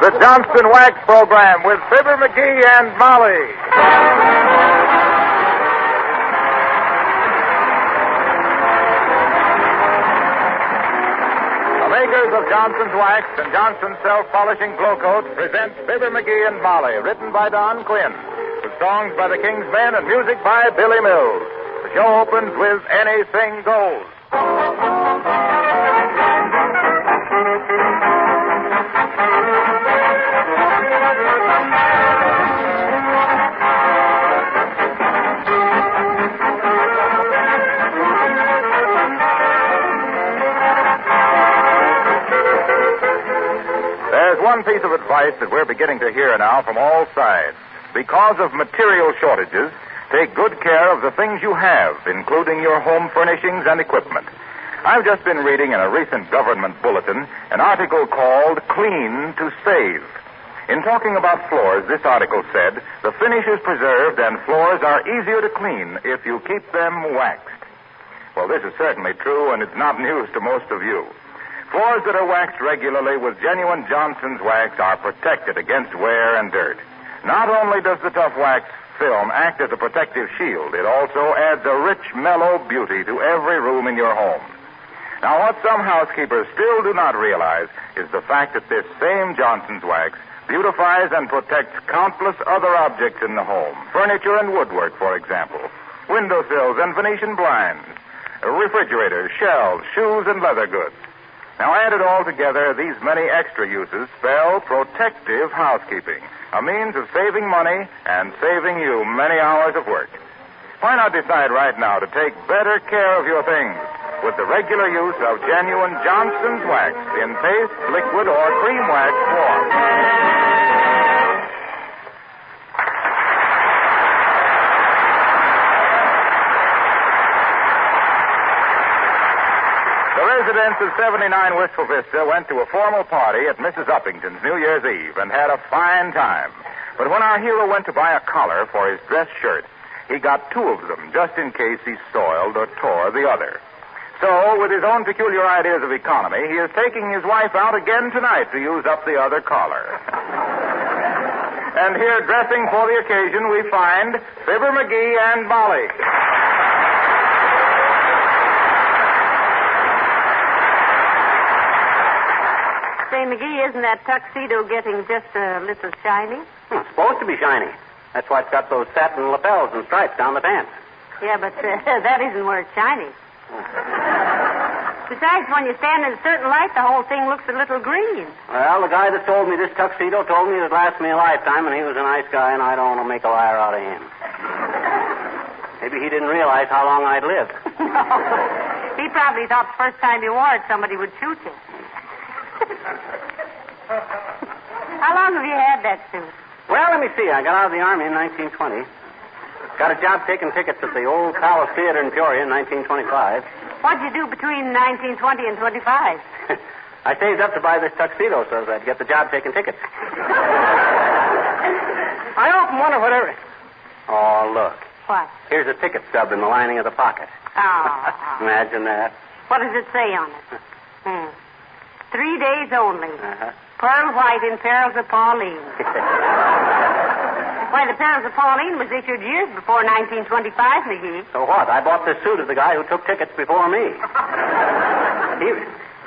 the Johnston Wax Program with Fibber, Magee and Molly. The makers of Johnston's Wax and Johnston's Self-Polishing Glow Coat present Fibber, Magee and Molly, written by Don Quinn, with songs by the King's Men and music by Billy Mills. The show opens with Anything Goes. There's one piece of advice that we're beginning to hear now from all sides. Because of material shortages, take good care of the things you have, including your home furnishings and equipment. I've just been reading in a recent government bulletin an article called Clean to Save. In talking about floors, this article said, the finish is preserved and floors are easier to clean if you keep them waxed. Well, this is certainly true, and it's not news to most of you. Floors that are waxed regularly with genuine Johnston's wax are protected against wear and dirt. Not only does the tough wax film act as a protective shield, it also adds a rich, mellow beauty to every room in your home. Now, what some housekeepers still do not realize is the fact that this same Johnston's wax beautifies and protects countless other objects in the home. Furniture and woodwork, for example. Windowsills and Venetian blinds. Refrigerators, shelves, shoes, and leather goods. Now, added all together, these many extra uses spell protective housekeeping, a means of saving money and saving you many hours of work. Why not decide right now to take better care of your things with the regular use of genuine Johnston's wax in paste, liquid, or cream wax form? The residents of 79 Wistful Vista went to a formal party at Mrs. Uppington's New Year's Eve and had a fine time. But when our hero went to buy a collar for his dress shirt, he got two of them just in case he soiled or tore the other. So, with his own peculiar ideas of economy, he is taking his wife out again tonight to use up the other collar. And here, dressing for the occasion, we find Fibber, Magee and Molly. Say, Magee, isn't that tuxedo getting just a little shiny? It's supposed to be shiny. That's why it's got those satin lapels and stripes down the pants. Yeah, but that isn't where it's shiny. Besides, when you stand in a certain light, the whole thing looks a little green. Well, the guy that sold me this tuxedo told me it'd last me a lifetime, and he was a nice guy, and I don't want to make a liar out of him. Maybe he didn't realize how long I'd live. No. He probably thought the first time you wore it, somebody would shoot you. How long have you had that suit? Well, let me see. I got out of the Army in 1920. Got a job taking tickets at the Old Palace Theater in Peoria in 1925. What'd you do between 1920 and 25? I saved up to buy this tuxedo so that I'd get the job taking tickets. I often wonder whatever... Oh, look. What? Here's a ticket stub in the lining of the pocket. Oh. Imagine that. What does it say on it? 3 days only. Uh-huh. Pearl white in Perils of Pauline. Why, the Perils of Pauline was issued years before 1925, Magee. So what? I bought this suit of the guy who took tickets before me.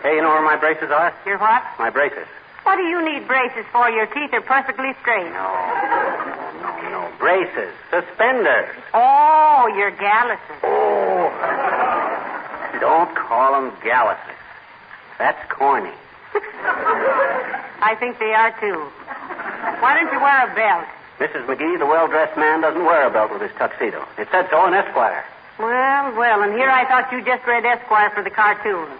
Hey, you know where my braces are? Your what? My braces. What do you need braces for? Your teeth are perfectly straight. No. Braces. Suspenders. Oh, your galluses. Oh. Don't call them galluses. That's corny. I think they are, too. Why don't you wear a belt? Mrs. Magee, the well-dressed man doesn't wear a belt with his tuxedo. It said so in Esquire. Well, and here I thought you just read Esquire for the cartoons.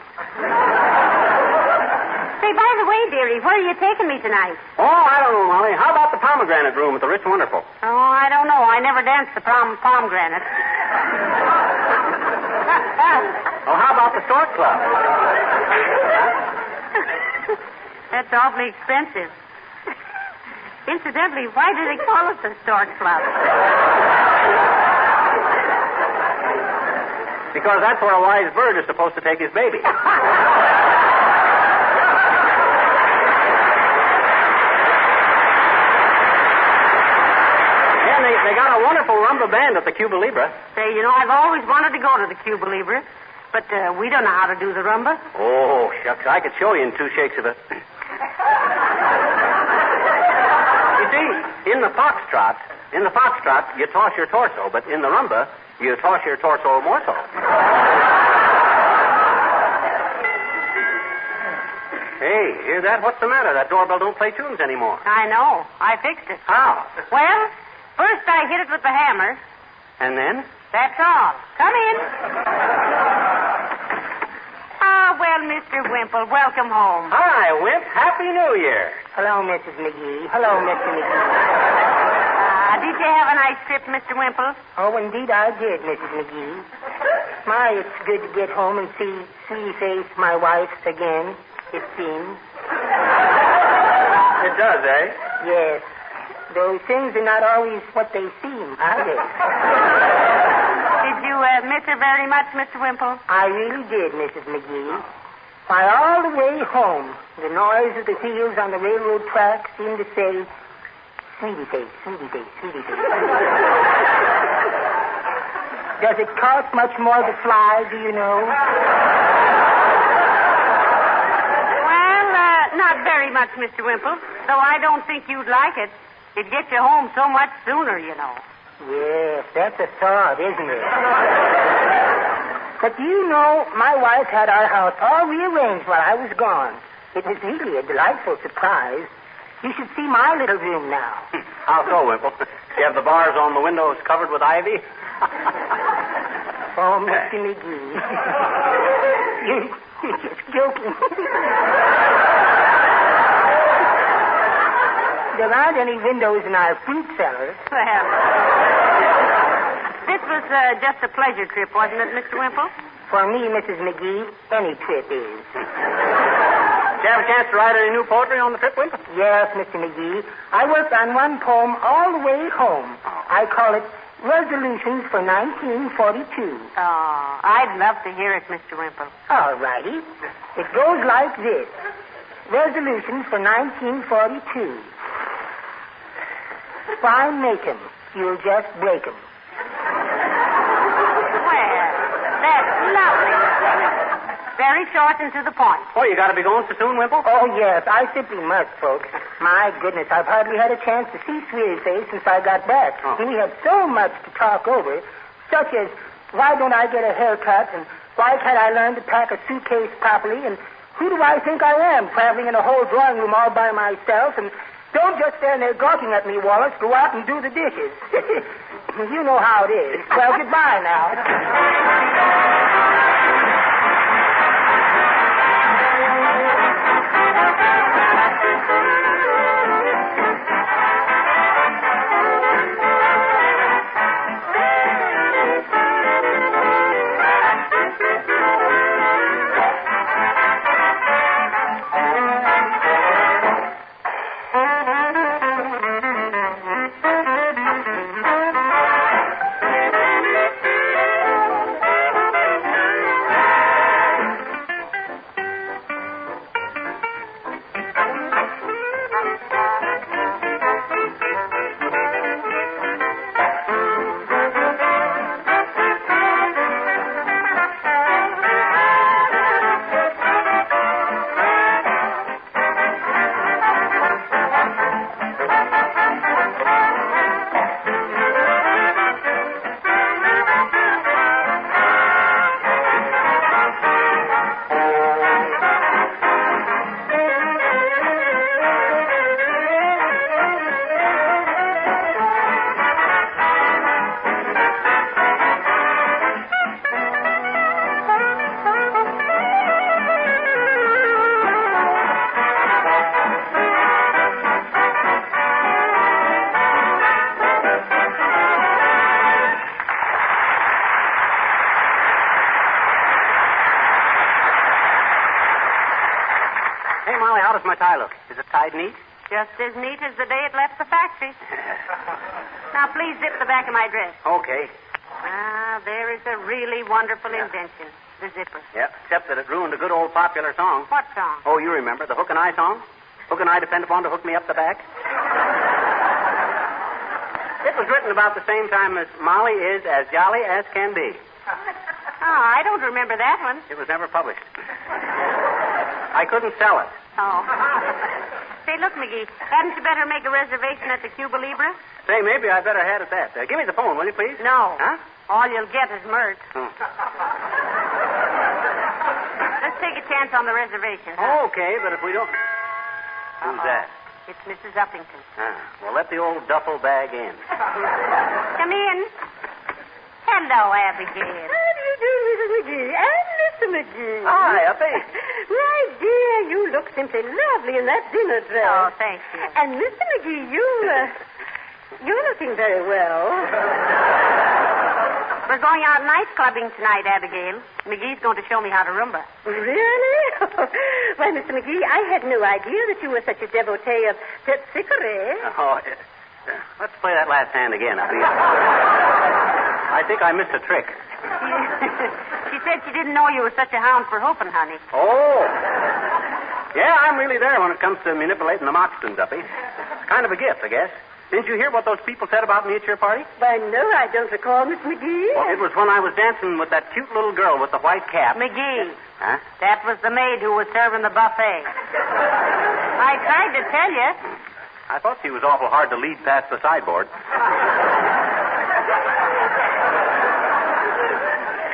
Say, by the way, dearie, where are you taking me tonight? Oh, I don't know, Molly. How about the pomegranate room at the Rich Wonderful? Oh, I don't know. I never danced the pomegranate. Oh, how about the Stork Club? That's awfully expensive. Incidentally, why do they call it the Stork Club? Because that's where a wise bird is supposed to take his baby. at the Cuba Libre. Say, I've always wanted to go to the Cuba Libre, but we don't know how to do the rumba. Oh, shucks, I could show you in 2 shakes of it. You see, in the foxtrot, you toss your torso, but in the rumba, you toss your torso more so. Hey, hear that? What's the matter? That doorbell don't play tunes anymore. I know. I fixed it. How? Well, first I hit it with the hammer. And then? That's all. Come in. Ah, well, Mr. Wimple, welcome home. Hi, Wimp. Happy New Year. Hello, Mrs. McGee. Hello, Mr. McGee. Did you have a nice trip, Mr. Wimple? Oh, indeed I did, Mrs. McGee. My, it's good to get home and see sweet face my wife again, it seems. It does, eh? Yes. Though things are not always what they seem, are they? Did you miss her very much, Mr. Wimple? I really did, Mrs. McGee. Why, all the way home, the noise of the wheels on the railroad track seemed to say, sweetie face, sweetie face, sweetie face. Does it cost much more to fly, do you know? Not very much, Mr. Wimple, though I don't think you'd like it. It'd get you home so much sooner, Yes, that's a thought, isn't it? But do you know, my wife had our house all rearranged while I was gone. It was really a delightful surprise. You should see my little room now. How so, Wimple? You have the bars on the windows covered with ivy? Oh, Mr. McGee. You're just joking. There aren't any windows in our fruit cellar. Well, this was just a pleasure trip, wasn't it, Mr. Wimple? For me, Mrs. McGee, any trip is. Did you have a chance to write any new poetry on the trip, Wimple? Yes, Mr. McGee. I worked on one poem all the way home. I call it Resolutions for 1942. Oh, I'd love to hear it, Mr. Wimple. All righty. It goes like this. Resolutions for 1942. Why make 'em? You'll just break 'em. Well, that's lovely, Mr. Wimple. Very short and to the point. Oh, you got to be going so soon, Wimple? Oh, yes, I simply must, folks. My goodness, I've hardly had a chance to see Sweetie Face since I got back. Oh. We have so much to talk over, such as why don't I get a haircut, and why can't I learn to pack a suitcase properly, and who do I think I am, traveling in a whole drawing room all by myself, and don't just stand there gawking at me, Wallace. Go out and do the dishes. You know how it is. Well, goodbye now. Molly, how does my tie look? Is it tied neat? Just as neat as the day it left the factory. Now, please zip the back of my dress. Okay. Ah, there is a really wonderful invention, the zipper. Yep, except that it ruined a good old popular song. What song? Oh, you remember, the Hook and Eye song? Hook and Eye depend upon to hook me up the back. It was written about the same time as Molly is as jolly as can be. Oh, I don't remember that one. It was never published. I couldn't sell it. Oh. Say, look, McGee, hadn't you better make a reservation at the Cuba Libre? Say, maybe I better head at that. Give me the phone, will you, please? No. Huh? All you'll get is mirth. Oh. Let's take a chance on the reservation. Okay, but if we don't... Who's that? It's Mrs. Uppington. Well, let the old duffel bag in. Come in. Hello, Abigail. How do you do, Mrs. McGee? And Mr. McGee. Hi, Uppy. My dear, you look simply lovely in that dinner dress. Oh, thank you. And Mr. McGee, you're looking very well. We're going out night clubbing tonight, Abigail. McGee's going to show me how to rumba. Really? Why, Mr. McGee, I had no idea that you were such a devotee of Terpsichore. Oh, let's play that last hand again, Uppy. I think I missed a trick. She said she didn't know you were such a hound for hooping, honey. Oh. Yeah, I'm really there when it comes to manipulating the moxtons, Uppy. It's kind of a gift, I guess. Didn't you hear what those people said about me at your party? Why, no, I don't recall, Miss McGee. Well, it was when I was dancing with that cute little girl with the white cap. McGee. Huh? That was the maid who was serving the buffet. I tried to tell you. I thought she was awful hard to lead past the sideboard.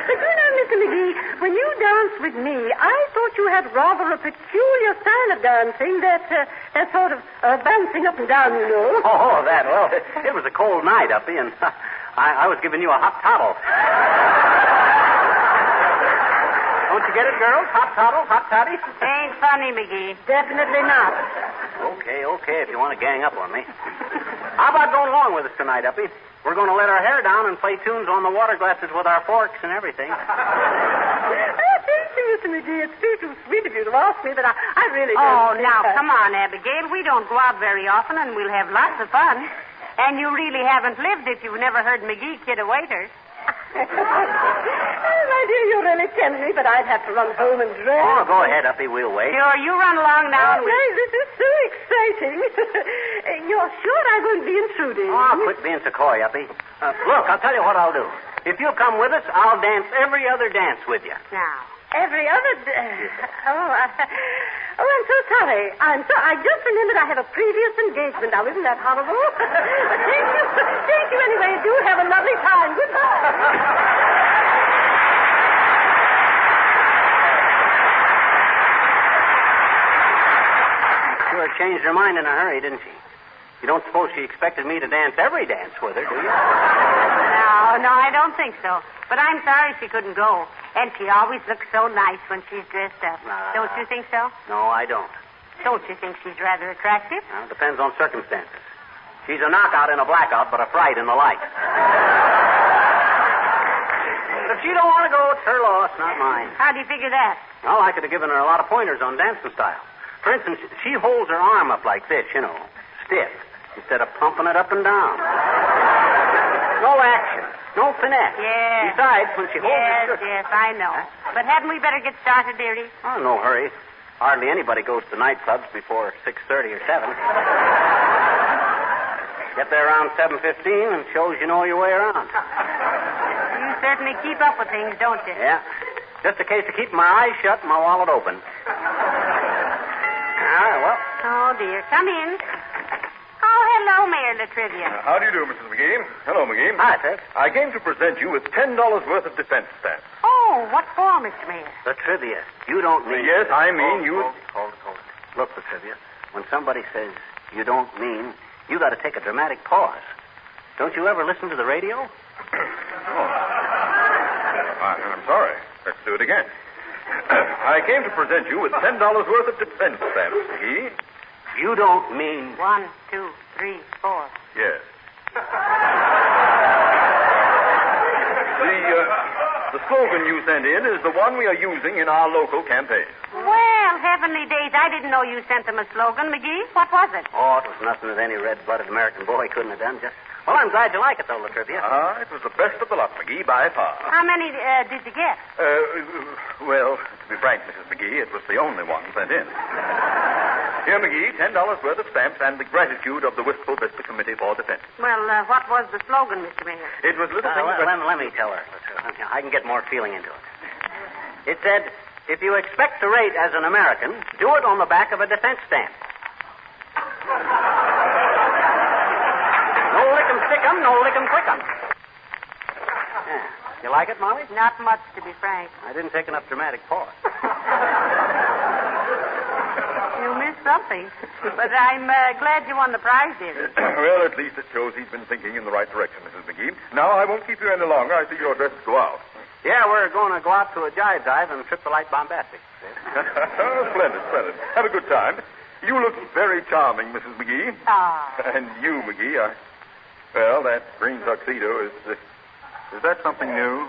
But you know, Mr. McGee, when you danced with me, I thought you had rather a peculiar style of dancing, that sort of bouncing up and down, you know. Oh, that. Well, it was a cold night, Uppy, and I was giving you a hot toddy. Don't you get it, girls? Hot toddy? Ain't funny, McGee. Definitely not. Okay, if you want to gang up on me. How about going along with us tonight, Uppy? We're going to let our hair down and play tunes on the water glasses with our forks and everything. Thank you, Mr. McGee. It's too sweet of you to ask me, but I really don't. Oh, now, come on, Abigail. We don't go out very often, and we'll have lots of fun. And you really haven't lived if you've never heard McGee kid a waiter. Oh, my dear, you're really telling me, but I'd have to run home and dress. Oh, go ahead, Uppy. We'll wait. Sure, you run along now. Oh, my, this is so exciting. You're sure I'm going to be intruding? Oh, quit being so coy, Uppy. Look, I'll tell you what I'll do. If you'll come with us, I'll dance every other dance with you. Now. Every other... I'm so sorry. I just remembered I have a previous engagement. Now, isn't that horrible? Thank you. Thank you anyway. Do have a lovely time. Goodbye. Sure changed her mind in a hurry, didn't she? You don't suppose she expected me to dance every dance with her, do you? No, I don't think so. But I'm sorry she couldn't go. And she always looks so nice when she's dressed up. Don't you think so? No, I don't. Don't you think she's rather attractive? Well, it depends on circumstances. She's a knockout in a blackout, but a fright in the light. But if she don't want to go, it's her loss, not mine. How do you figure that? Well, I could have given her a lot of pointers on dancing style. For instance, she holds her arm up like this, you know, stiff, instead of pumping it up and down. No action. No finesse. Yes. Besides, when she holds it... Yes, I know. But hadn't we better get started, dearie? Oh, no hurry. Hardly anybody goes to nightclubs before 6:30 or 7. Get there around 7:15 and shows you know your way around. You certainly keep up with things, don't you? Yeah. Just a case of keeping my eyes shut and my wallet open. All right, well... Oh, dear. Come in. Oh, hello, Mayor Latrivia. How do you do, Mrs. McGee? Hello, McGee. Hi, sir. I came to present you with $10 worth of defense stamps. Oh, what for, Mr. Mayor? The trivia. You don't mean... Yes, I mean you... Hold it. Look, the trivia. When somebody says you don't mean, you got to take a dramatic pause. Don't you ever listen to the radio? I'm sorry. Let's do it again. I came to present you with $10 worth of defense stamps, McGee. You don't mean... 1, 2, 3, 4. Yes. The slogan you sent in is the one we are using in our local campaign. Well, heavenly days, I didn't know you sent them a slogan, McGee. What was it? Oh, it was nothing that any red-blooded American boy couldn't have done. Well, I'm glad you like it, though, Latrivia. It was the best of the lot, McGee, by far. How many did you get? Well, to be frank, Mrs. McGee, it was the only one sent in. Here, McGee, $10 worth of stamps and the gratitude of the Wistful Vista Committee for Defense. Well, what was the slogan, Mr. Mayor? It was little things... Let me tell her. I can get more feeling into it. It said, if you expect to rate as an American, do it on the back of a defense stamp. No lick 'em, stick 'em, no lick 'em, quick 'em. Yeah. You like it, Molly? Not much, to be frank. I didn't take enough dramatic pause. You missed something. But I'm glad you won the prize, dearie. Well, at least it shows he's been thinking in the right direction, Mrs. McGee. Now, I won't keep you any longer. I see you're dressed to go out. Yeah, we're going to go out to a jive dive and trip the light bombastic. Splendid, splendid. Have a good time. You look very charming, Mrs. McGee. Ah. And you, McGee, well, that green tuxedo is that something new?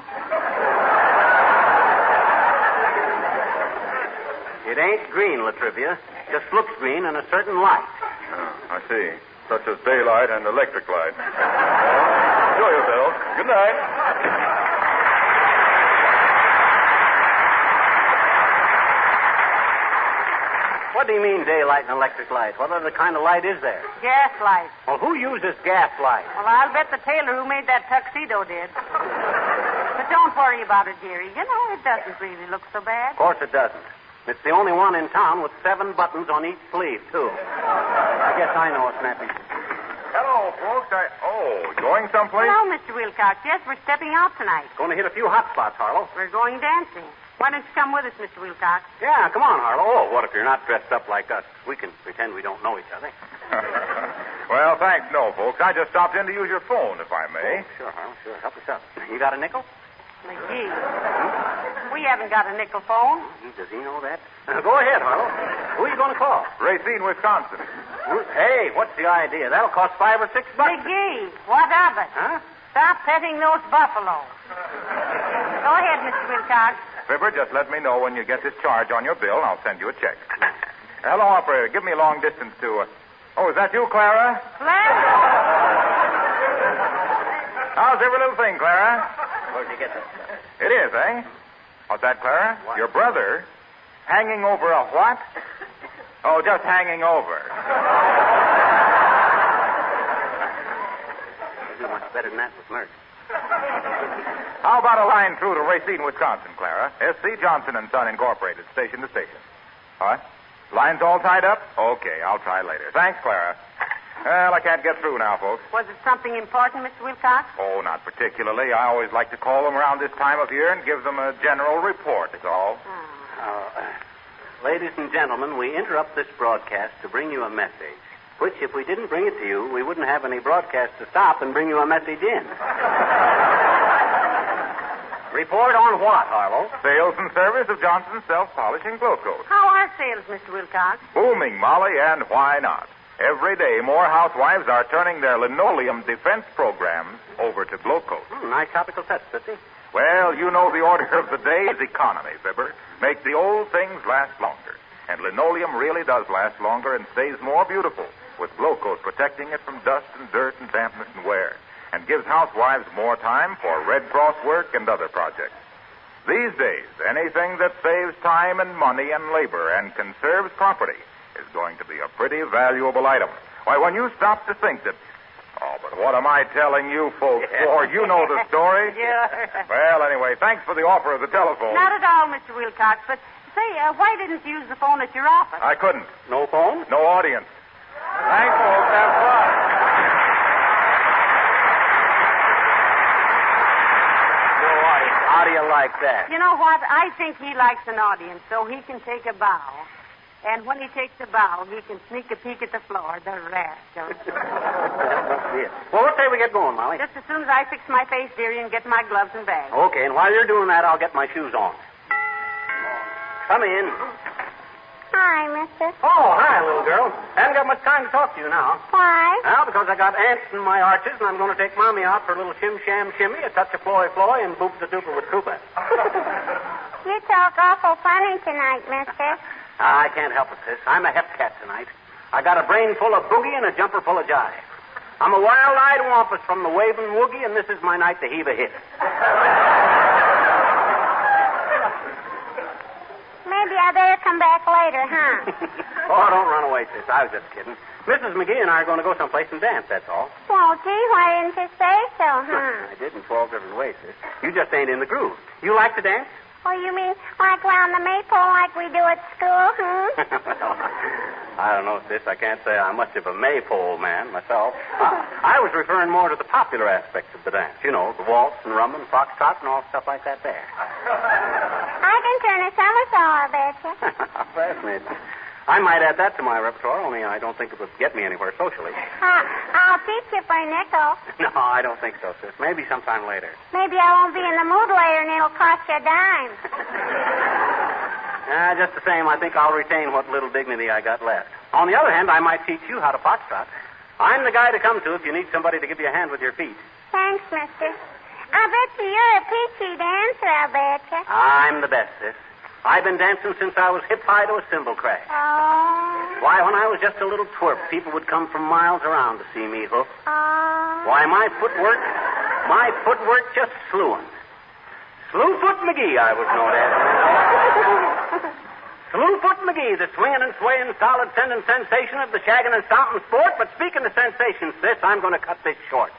It ain't green, Latrivia. Just looks green in a certain light. Oh, I see. Such as daylight and electric light. Well, enjoy yourself. Good night. What do you mean, daylight and electric light? What other kind of light is there? Gas light. Well, who uses gas light? Well, I'll bet the tailor who made that tuxedo did. But don't worry about it, dearie. You know, it doesn't really look so bad. Of course it doesn't. It's the only one in town with 7 buttons on each sleeve, too. I guess I know a snappy. Hello, folks. Going someplace? Hello, Mr. Wilcox. Yes, we're stepping out tonight. Going to hit a few hot spots, Harlow. We're going dancing. Why don't you come with us, Mr. Wilcox? Yeah, come on, Harlow. Oh, what if you're not dressed up like us? We can pretend we don't know each other. Well, thanks, no, folks. I just stopped in to use your phone, if I may. Oh, sure, Harlow, sure. Help us out. You got a nickel? McGee. We haven't got a nickel phone. Does he know that? Go ahead, Harlow. Who are you going to call? Racine, Wisconsin. Hey, what's the idea? That'll cost $5 or $6. McGee, what of it? Huh? Stop petting those buffaloes. Go ahead, Mr. Wilcox. Fibber, just let me know when you get this charge on your bill, and I'll send you a check. Hello, operator. Give me a long distance to... Oh, is that you, Clara? Clara? How's every little thing, Clara? Where'd you get that? It is, eh? What's that, Clara? What? Your brother? Hanging over a what? Oh, just hanging over. You do much better than that with Merck. How about a line through to Racine, Wisconsin, Clara? S.C. Johnson & Son, Incorporated, station to station. What? Lines all tied up? Okay, I'll try later. Thanks, Clara. Well, I can't get through now, folks. Was it something important, Mr. Wilcox? Oh, not particularly. I always like to call them around this time of year and give them a general report, is all. Ladies and gentlemen, we interrupt this broadcast to bring you a message, which, if we didn't bring it to you, we wouldn't have any broadcast to stop and bring you a message in. Report on what, Harlow? Sales and service of Johnson's self-polishing glow coat. How are sales, Mr. Wilcox? Booming, Molly, and why not? Every day, more housewives are turning their linoleum defense programs over to glow coat. Nice topical touch, Tootsie. Well, you know the order of the day is economy, Fibber. Make the old things last longer. And linoleum really does last longer and stays more beautiful, with glow coat protecting it from dust and dirt and dampness and wear, and gives housewives more time for Red Cross work and other projects. These days, anything that saves time and money and labor and conserves property is going to be a pretty valuable item. Why, when you stop to think that... Oh, but what am I telling you folks for? You know the story. Sure. Well, anyway, thanks for the offer of the telephone. Not at all, Mr. Wilcox, but say, why didn't you use the phone at your office? I couldn't. No phone? No audience. Thanks, folks. Have fun. No audience. How do you like that? You know what? I think he likes an audience, so he can take a bow. And when he takes a bow, he can sneak a peek at the floor. The rascal. That must be it. Well, what say we get going, Molly? Just as soon as I fix my face, dearie, and get my gloves and bag. Okay, and while you're doing that, I'll get my shoes on. Come in. Hi, mister. Oh, hi, little girl. Haven't got much time to talk to you now. Why? Well, because I got ants in my arches, and I'm going to take Mommy out for a little shim-sham-shimmy, a touch of floy-floy, and boop-the-dooper with Cooper. You talk awful funny tonight, mister. I can't help it, sis. I'm a hep cat tonight. I got a brain full of boogie and a jumper full of jive. I'm a wild-eyed wampus from the waving woogie, and this is my night to heave a hit. Maybe I better come back later, huh? Oh, don't run away, sis. I was just kidding. Mrs. Magee and I are going to go someplace and dance, that's all. Well, gee, why didn't you say so, huh? I didn't 12 different ways, sis. You just ain't in the groove. You like to dance? Oh, you mean like round the maypole like we do at school, huh? I don't know, sis. I can't say I'm much of a maypole man myself. I was referring more to the popular aspects of the dance. You know, the waltz and rumba and foxtrot and all stuff like that there. I can turn a somersault, I bet you. Fascinating. I might add that to my repertoire, only I don't think it would get me anywhere socially. I'll teach you for a nickel. No, I don't think so, sis. Maybe sometime later. Maybe I won't be in the mood later and it'll cost you a dime. Just the same, I think I'll retain what little dignity I got left. On the other hand, I might teach you how to foxtrot. I'm the guy to come to if you need somebody to give you a hand with your feet. Thanks, mister. I bet you're a peachy dancer, I bet you. I'm the best, sis. I've been dancing since I was hip-high to a cymbal crash. Oh. Why, when I was just a little twerp, people would come from miles around to see me hook. Oh. Why, my footwork just slewing. Slewfoot McGee, I was known as. Slewfoot McGee, the swinging and swaying, solid sending sensation of the shagging and stomping sport. But speaking of sensations, sis, I'm going to cut this short.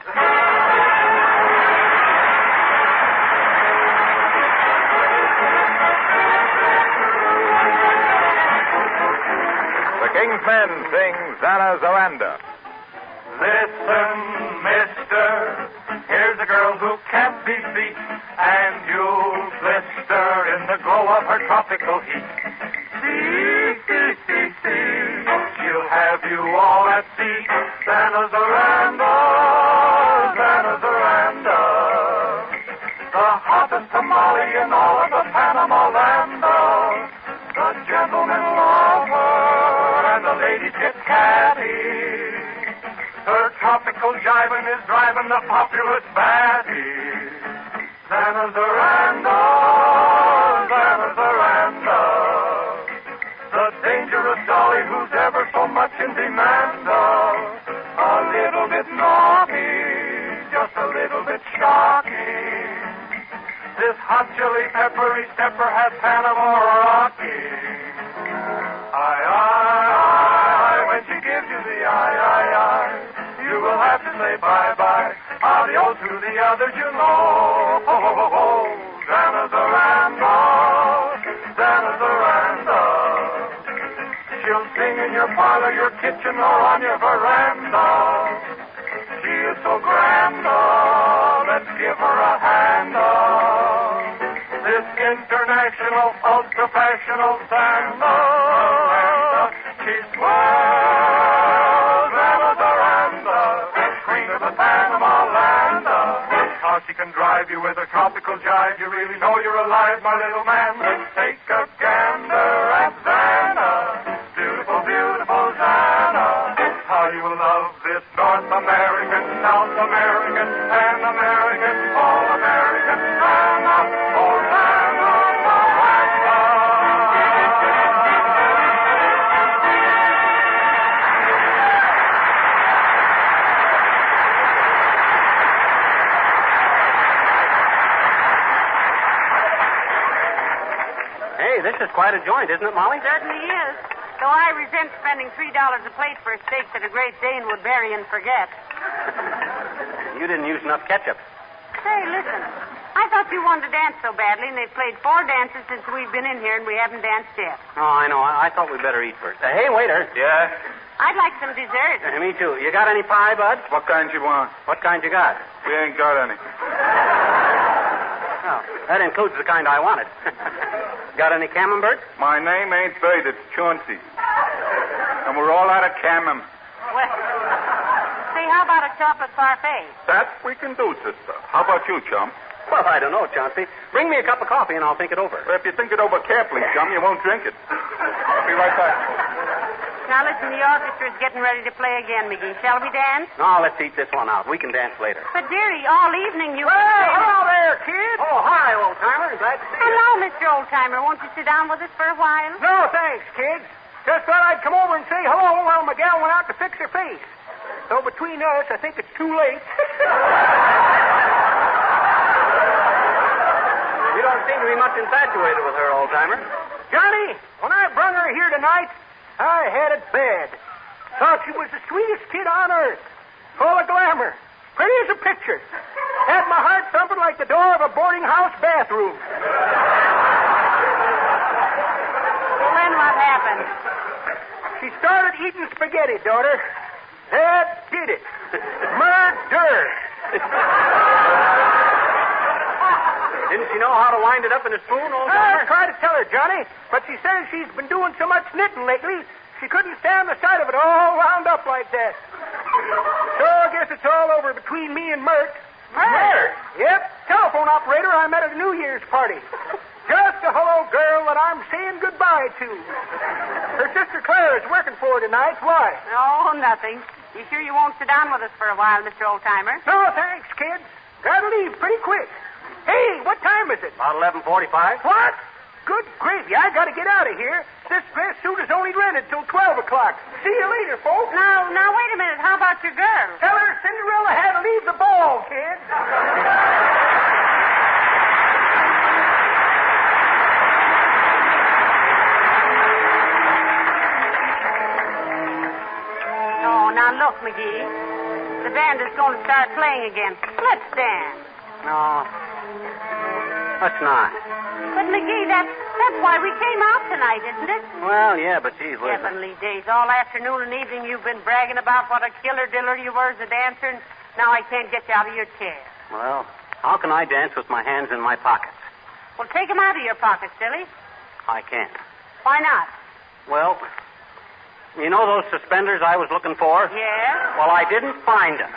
The King's Men sing Zana Zaranda. Listen, mister, here's a girl who can't be beat, and you'll blister in the glow of her tropical heat. See, she'll have you all at sea. Zana Zaranda, Zana Zaranda, the hottest tamale in all of the Panama land. The gentlemen love her, and the ladies get catty. Her tropical jiving is driving the populace batty. Zana Zaranda, Zana Zaranda, the dangerous dolly who's ever so much in demand. A little bit naughty, just a little bit shocking. This hot chili peppery stepper has Panama rocking. Aye, when she gives you the aye, you will have to say bye-bye. Adios to the others you know. Zana Zaranda, Zana Zaranda. She'll sing in your parlor, your kitchen, or on your veranda. She is so grand, let's give her a hand. This international, ultra-fashionable Zana, she's swell, Zana Zaranda, queen of the Panama land. How she can drive you with her tropical jive, you really know you're alive, my little man. Take a gander at Zana, beautiful, beautiful Zana. How you will love this North American, South American, Pan American, all American Zana, oh Zana Zaranda. Hey, this is quite a joint, isn't it, Molly? Certainly is. Though I resent spending $3 a plate for a steak that a Great Dane would bury and forget. You didn't use enough ketchup. Say, listen. I thought you wanted to dance so badly, and they've played 4 dances since we've been in here, and we haven't danced yet. Oh, I know. I thought we'd better eat first. Hey, waiter. Yeah? I'd like some dessert. Me too. You got any pie, Bud? What kind you want? What kind you got? We ain't got any. Oh, that includes the kind I wanted. Got any camembert? My name ain't Bird, it's Chauncey. And we're all out of camem. Well, say, how about a chocolate parfait? That we can do, sister. How about you, chum? Well, I don't know, Chauncey. Bring me a cup of coffee and I'll think it over. Well, if you think it over carefully, chum, you won't drink it. I'll be right back. Now, listen, the orchestra's getting ready to play again, McGee. Shall we dance? No, let's eat this one out. We can dance later. But, dearie, all evening you... hello there, kid. Oh, hi, old-timer. Glad to see you. Hello, Mr. Oldtimer. Won't you sit down with us for a while? No, thanks, kids. Just thought I'd come over and say hello while Miguel went out to fix her face. So between us, I think it's too late. You don't seem to be much infatuated with her, old-timer. Johnny, when I brung her here tonight, I had it bad. Thought she was the sweetest kid on earth. Full of glamour. Pretty as a picture. Had my heart thumping like the door of a boarding house bathroom. Well, then what happened? She started eating spaghetti, daughter. That did it. Murder. Didn't she know how to wind it up in a spoon, old I timer? tried to tell her, Johnny, but she says she's been doing so much knitting lately, she couldn't stand the sight of it all wound up like that. So I guess it's all over between me and Mert. Mert? Yep, telephone operator I met at a New Year's party. Just a hello girl that I'm saying goodbye to. Her sister Claire is working for her tonight. Why? Oh, nothing. You sure you won't sit down with us for a while, Mr. Oldtimer? No, thanks, kids. Gotta leave pretty quick. Hey, what time is it? About 11:45. What? Good gravy, I gotta get out of here. This dress suit is only rented till 12 o'clock. See you later, folks. Now, wait a minute. How about your girl? Tell her Cinderella had to leave the ball, kid. Oh, now look, McGee. The band is going to start playing again. Let's dance. No. Let's not. But, McGee, that's why we came out tonight, isn't it? Well, yeah, but geez, listen. Heavenly days. All afternoon and evening you've been bragging about what a killer diller you were as a dancer, and now I can't get you out of your chair. Well, how can I dance with my hands in my pockets? Well, take them out of your pockets, silly. I can't. Why not? Well, you know those suspenders I was looking for? Yeah? Well, I didn't find them.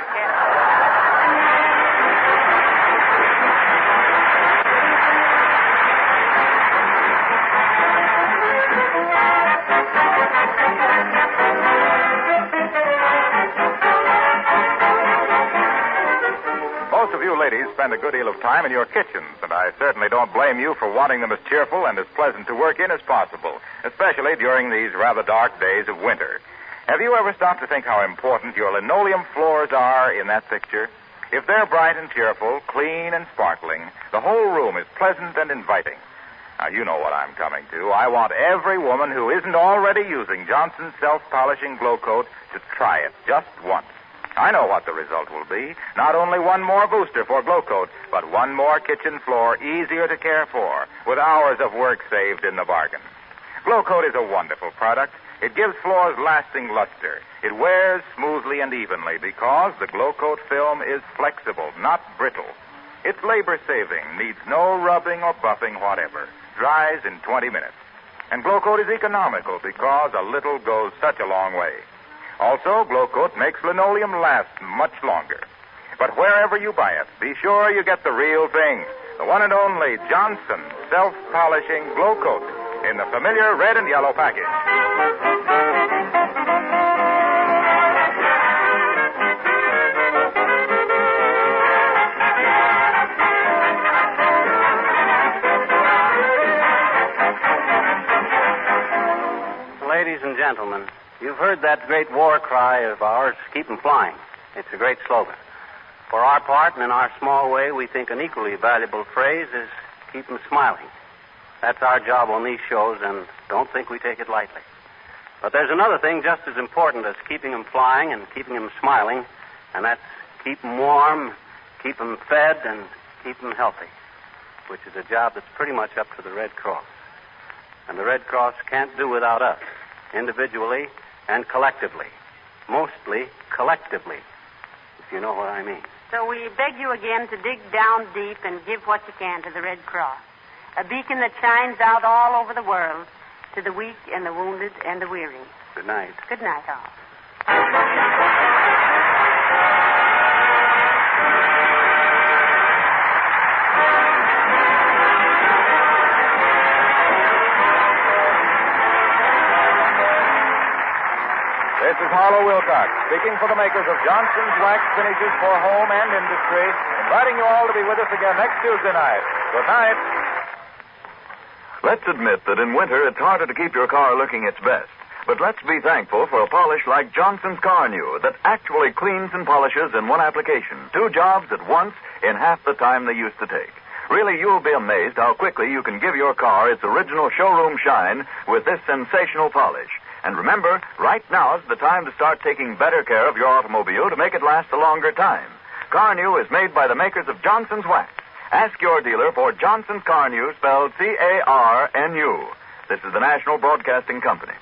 Most of you ladies spend a good deal of time in your kitchens, and I certainly don't blame you for wanting them as cheerful and as pleasant to work in as possible, especially during these rather dark days of winter. Have you ever stopped to think how important your linoleum floors are in that picture? If they're bright and cheerful, clean and sparkling, the whole room is pleasant and inviting. Now, you know what I'm coming to. I want every woman who isn't already using Johnson's self-polishing glow coat to try it just once. I know what the result will be. Not only one more booster for Glow Coat, but one more kitchen floor easier to care for, with hours of work saved in the bargain. Glow Coat is a wonderful product. It gives floors lasting luster. It wears smoothly and evenly because the Glow Coat film is flexible, not brittle. It's labor-saving, needs no rubbing or buffing whatever. Dries in 20 minutes. And Glow Coat is economical because a little goes such a long way. Also, Glow Coat makes linoleum last much longer. But wherever you buy it, be sure you get the real thing. The one and only Johnson self-polishing Glow Coat in the familiar red and yellow package. Ladies and gentlemen, you've heard that great war cry of ours, keep 'em flying. It's a great slogan. For our part, and in our small way, we think an equally valuable phrase is keep 'em smiling. That's our job on these shows, and don't think we take it lightly. But there's another thing just as important as keeping 'em flying and keeping 'em smiling, and that's keep 'em warm, keep 'em fed, and keep 'em healthy, which is a job that's pretty much up to the Red Cross. And the Red Cross can't do without us, individually and collectively. Mostly collectively, if you know what I mean. So we beg you again to dig down deep and give what you can to the Red Cross. A beacon that shines out all over the world to the weak and the wounded and the weary. Good night. Good night, all. This is Harlow Wilcox, speaking for the makers of Johnson's Wax Finishes for Home and Industry, inviting you all to be with us again next Tuesday night. Good night. Let's admit that in winter it's harder to keep your car looking its best. But let's be thankful for a polish like Johnson's Car New that actually cleans and polishes in one application. 2 jobs at once in half the time they used to take. Really, you'll be amazed how quickly you can give your car its original showroom shine with this sensational polish. And remember, right now is the time to start taking better care of your automobile to make it last a longer time. Carnu is made by the makers of Johnson's Wax. Ask your dealer for Johnson's Carnu, spelled C-A-R-N-U. This is the National Broadcasting Company.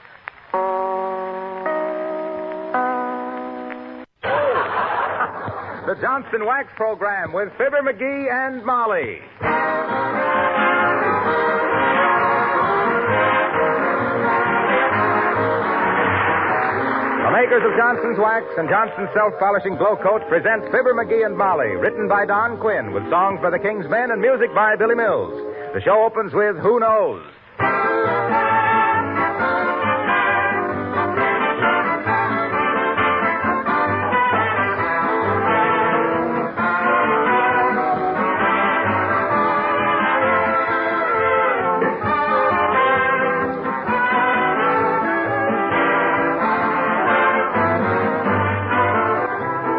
The Johnson Wax Program with Fibber McGee and Molly. The makers of Johnson's Wax and Johnson's Self-Polishing Glow Coat present Fibber McGee and Molly, written by Don Quinn, with songs by the King's Men and music by Billy Mills. The show opens with Who Knows?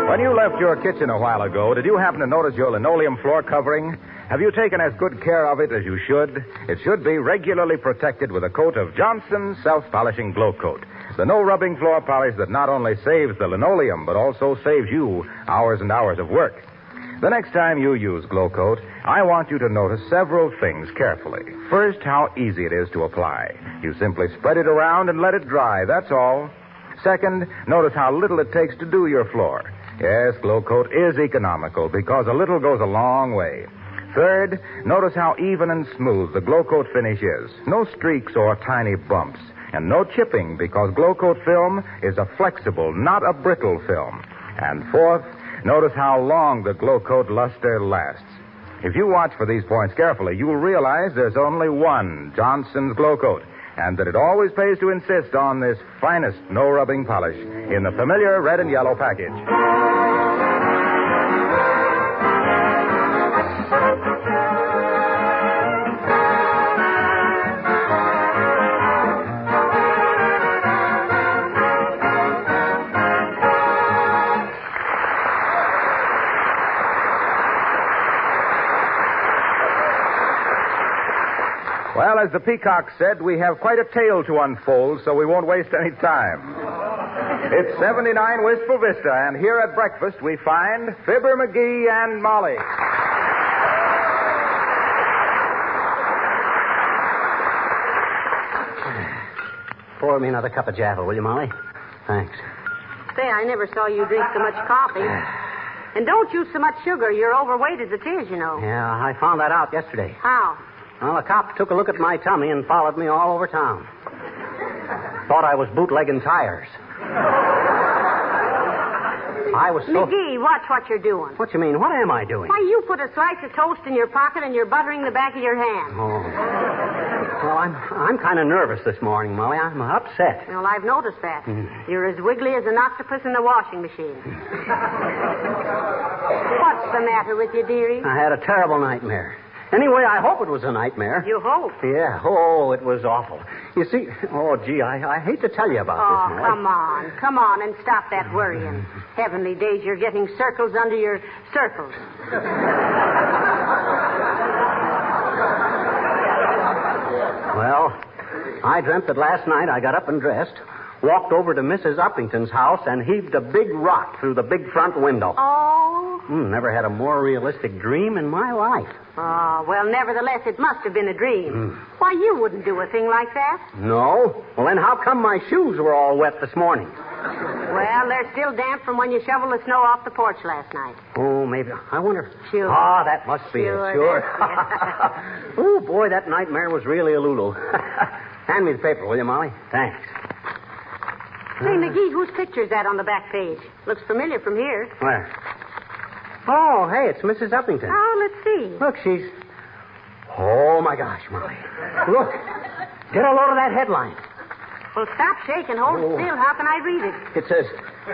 When you left your kitchen a while ago, did you happen to notice your linoleum floor covering? Have you taken as good care of it as you should? It should be regularly protected with a coat of Johnson's Self-Polishing Glow Coat. The no-rubbing floor polish that not only saves the linoleum, but also saves you hours and hours of work. The next time you use Glow Coat, I want you to notice several things carefully. First, how easy it is to apply. You simply spread it around and let it dry, that's all. Second, notice how little it takes to do your floor. Yes, Glow Coat is economical because a little goes a long way. Third, notice how even and smooth the Glow Coat finish is. No streaks or tiny bumps. And no chipping because Glow Coat film is a flexible, not a brittle film. And fourth, notice how long the Glow Coat luster lasts. If you watch for these points carefully, you will realize there's only one Johnson's Glow Coat, and that it always pays to insist on this finest no-rubbing polish in the familiar red and yellow package. Well, as the peacock said, we have quite a tale to unfold, so we won't waste any time. It's 79 Wistful Vista, and here at breakfast we find Fibber McGee and Molly. Pour me another cup of Java, will you, Molly? Thanks. Say, I never saw you drink so much coffee. And don't use so much sugar. You're overweight as it is, you know. Yeah, I found that out yesterday. How? Well, a cop took a look at my tummy and followed me all over town. Thought I was bootlegging tires. I was so... McGee, watch what you're doing. What you mean? What am I doing? Why, you put a slice of toast in your pocket and you're buttering the back of your hand. Oh. Well, I'm kind of nervous this morning, Molly. I'm upset. Well, I've noticed that. You're as wiggly as an octopus in the washing machine. What's the matter with you, dearie? I had a terrible nightmare. Anyway, I hope it was a nightmare. You hope? Yeah. Oh, it was awful. You see, I hate to tell you about this, Molly. Come on, and stop that worrying. Heavenly days, you're getting circles under your circles. Well, I dreamt that last night I got up and dressed, walked over to Mrs. Uppington's house, and heaved a big rock through the big front window. Oh? Never had a more realistic dream in my life. Oh, well, nevertheless, it must have been a dream. Why, you wouldn't do a thing like that. No? Well, then how come my shoes were all wet this morning? Well, they're still damp from when you shoveled the snow off the porch last night. Oh, maybe. I wonder. Sure. Ah, that must be it. Sure. That's it. Oh, boy, that nightmare was really a lulu. Hand me the paper, will you, Molly? Thanks. Say, McGee, whose picture's that on the back page? Looks familiar from here. Where? Oh, hey, it's Mrs. Uppington. Oh, let's see. Look, she's... Oh, my gosh, Molly. Look. Get a load of that headline. Well, stop shaking. Hold still. How can I read it? It says,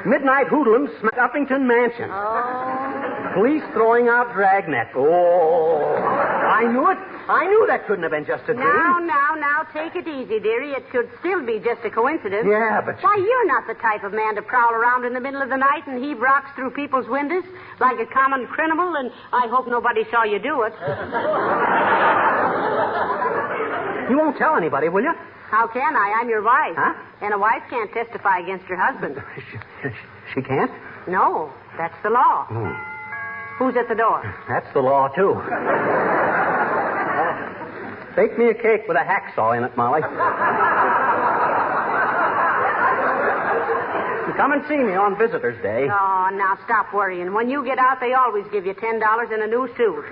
Midnight Hoodlums, Uppington Mansion. Oh. Police throwing out dragnet. Oh. I knew it. I knew that couldn't have been just a dream. Now, take it easy, dearie. It could still be just a coincidence. Yeah, but... Why, you're not the type of man to prowl around in the middle of the night and heave rocks through people's windows like a common criminal, and I hope nobody saw you do it. You won't tell anybody, will you? How can I? I'm your wife. Huh? And a wife can't testify against her husband. She can't? No, that's the law. Who's at the door? That's the law, too. Bake me a cake with a hacksaw in it, Molly. Come and see me on Visitor's Day. Oh, now stop worrying. When you get out, they always give you $10 and a new suit.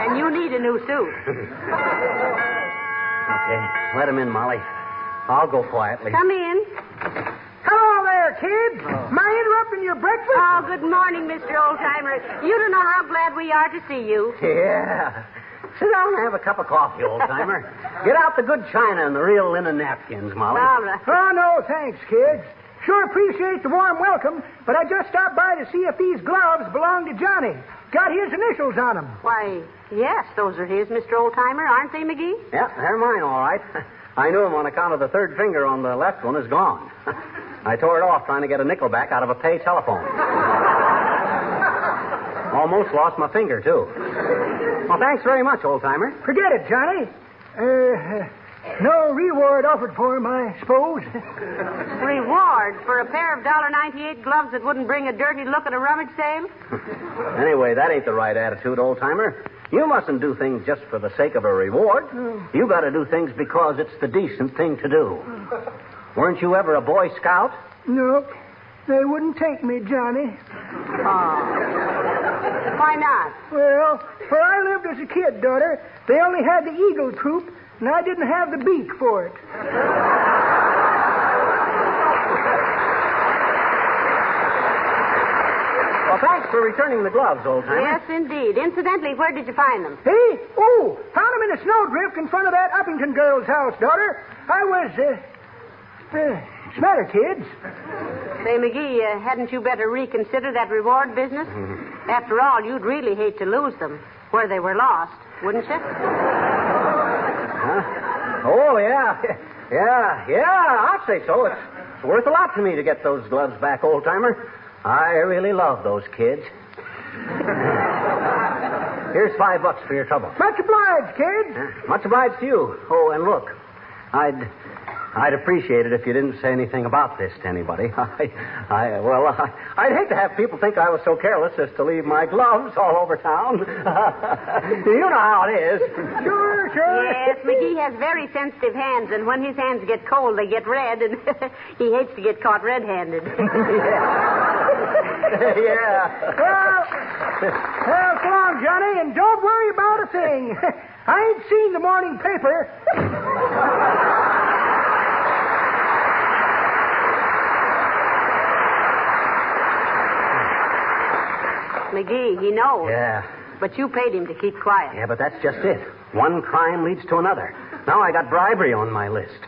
And you need a new suit. Okay, let him in, Molly. I'll go quietly. Come in. Hello there, kids. Am I interrupting your breakfast? Oh, good morning, Mr. Oldtimer. You don't know how glad we are to see you. Yeah. Sit down and have a cup of coffee, old-timer. Get out the good china and the real linen napkins, Molly. All right. Oh, no, thanks, kids. Sure appreciate the warm welcome, but I just stopped by to see if these gloves belong to Johnny. Got his initials on them. Why, yes, those are his, Mr. Oldtimer, aren't they, McGee? Yeah, they're mine, all right. I knew him on account of the third finger on the left one is gone. I tore it off trying to get a nickel back out of a pay telephone. Almost lost my finger, too. Well, thanks very much, old-timer. Forget it, Johnny. No reward offered for him, I suppose. Reward for a pair of $1.98 gloves that wouldn't bring a dirty look at a rummage sale? Anyway, that ain't the right attitude, old-timer. You mustn't do things just for the sake of a reward. You got to do things because it's the decent thing to do. Weren't you ever a Boy Scout? Nope. They wouldn't take me, Johnny. Why not? Well, where I lived as a kid, daughter, they only had the eagle troop, and I didn't have the beak for it. Well, thanks for returning the gloves, old-timer. Yes, indeed. Incidentally, where did you find them? Hey? Oh, found them in a snowdrift in front of that Uppington girl's house, daughter. I was, what's the matter, kids? Say, McGee, hadn't you better reconsider that reward business? After all, you'd really hate to lose them where they were lost, wouldn't you? Huh? Oh, yeah. Yeah, I'd say so. It's worth a lot to me to get those gloves back, old-timer. I really love those kids. Here's $5 for your trouble. Much obliged, kids. Much obliged to you. Oh, and look, I'd appreciate it if you didn't say anything about this to anybody. I'd hate to have people think I was so careless as to leave my gloves all over town. You know how it is. Sure. Yes, McGee has very sensitive hands, and when his hands get cold, they get red, and he hates to get caught red-handed. Yeah. Well, so long, Johnny, and don't worry about a thing. I ain't seen the morning paper. McGee, he knows. Yeah. But you paid him to keep quiet. Yeah, but that's just it. One crime leads to another. Now I got bribery on my list.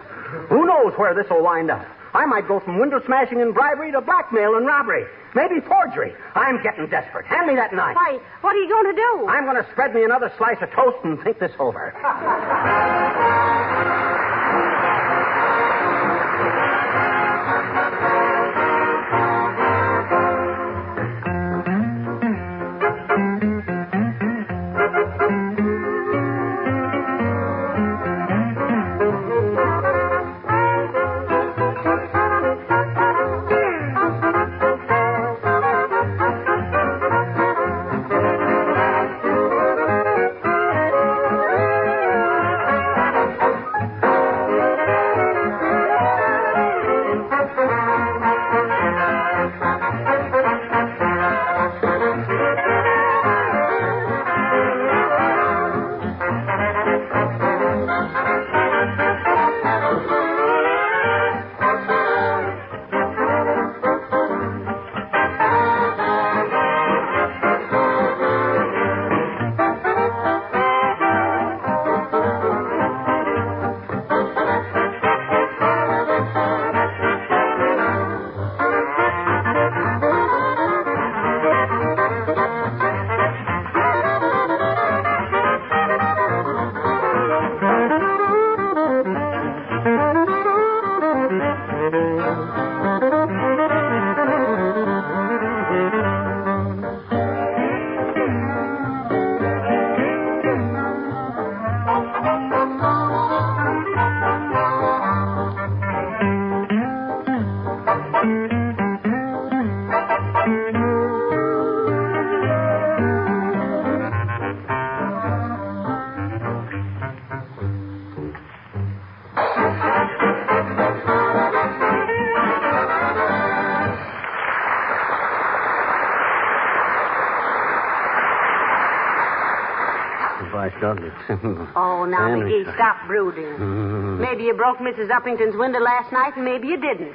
Who knows where this will wind up? I might go from window smashing and bribery to blackmail and robbery. Maybe forgery. I'm getting desperate. Hand me that knife. Why, what are you going to do? I'm going to spread me another slice of toast and think this over. Dudley. Oh, now, Henry. McGee, stop brooding. Maybe you broke Mrs. Uppington's window last night, and maybe you didn't.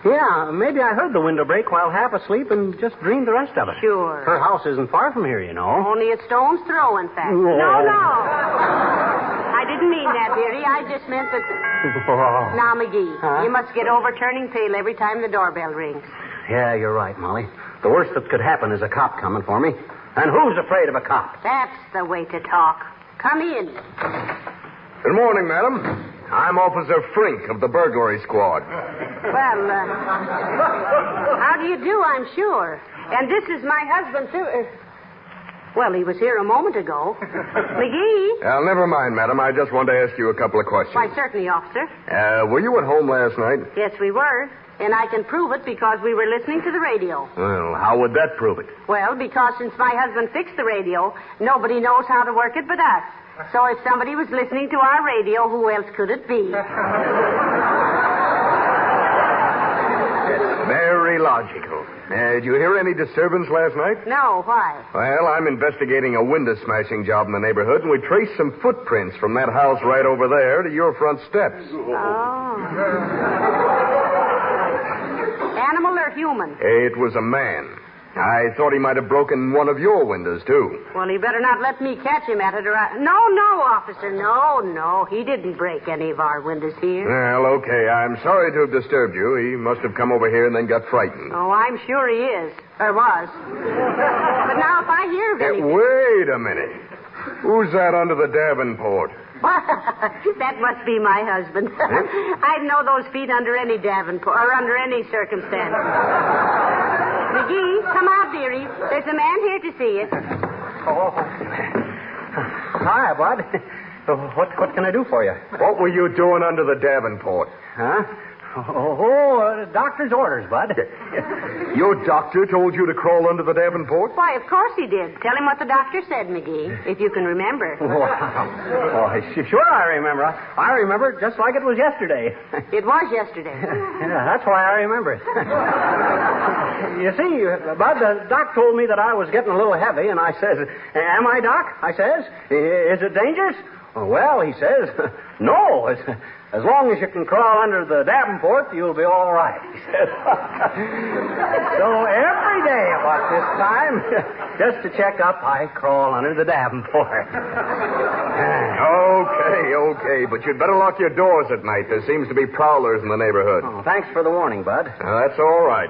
Yeah, maybe I heard the window break while half asleep and just dreamed the rest of it. Sure. Her house isn't far from here, you know. Only a stone's throw, in fact. Whoa. No. I didn't mean that, dearie. I just meant that... Now, McGee, you must get over turning pale every time the doorbell rings. Yeah, you're right, Molly. The worst that could happen is a cop coming for me. And who's afraid of a cop? That's the way to talk. Come in. Good morning, madam. I'm Officer Frink of the burglary squad. Well, how do you do, I'm sure. And this is my husband, too. Well, he was here a moment ago. McGee? Never mind, madam. I just wanted to ask you a couple of questions. Why, certainly, officer. Were you at home last night? Yes, we were. And I can prove it because we were listening to the radio. Well, how would that prove it? Well, because since my husband fixed the radio, nobody knows how to work it but us. So if somebody was listening to our radio, who else could it be? Very logical. Did you hear any disturbance last night? No, why? Well, I'm investigating a window smashing job in the neighborhood, and we traced some footprints from that house right over there to your front steps. Oh. Animal or human? It was a man. I thought he might have broken one of your windows, too. Well, he better not let me catch him at it, or No, officer, no. He didn't break any of our windows here. Well, okay. I'm sorry to have disturbed you. He must have come over here and then got frightened. Oh, I'm sure he is. Or was. But now, if I hear of anything... Wait a minute. Who's that under the Davenport? That must be my husband. I'd know those feet under any Davenport, or under any circumstance. McGee, come out, dearie. There's a man here to see you. Oh. Hi, Bud. What can I do for you? What were you doing under the Davenport? Huh? Doctor's orders, Bud. Your doctor told you to crawl under the Davenport? Why, of course he did. Tell him what the doctor said, McGee, if you can remember. Wow. Oh, sure I remember. I remember it just like it was yesterday. It was yesterday. Yeah, that's why I remember it. You see, Bud, the doc told me that I was getting a little heavy, and I says, am I, Doc? I says, is it dangerous? Well, he says, no. As long as you can crawl under the Davenport, you'll be all right, he says. So every day about this time, just to check up, I crawl under the Davenport. Okay, but you'd better lock your doors at night. There seems to be prowlers in the neighborhood. Oh, thanks for the warning, Bud. That's all right.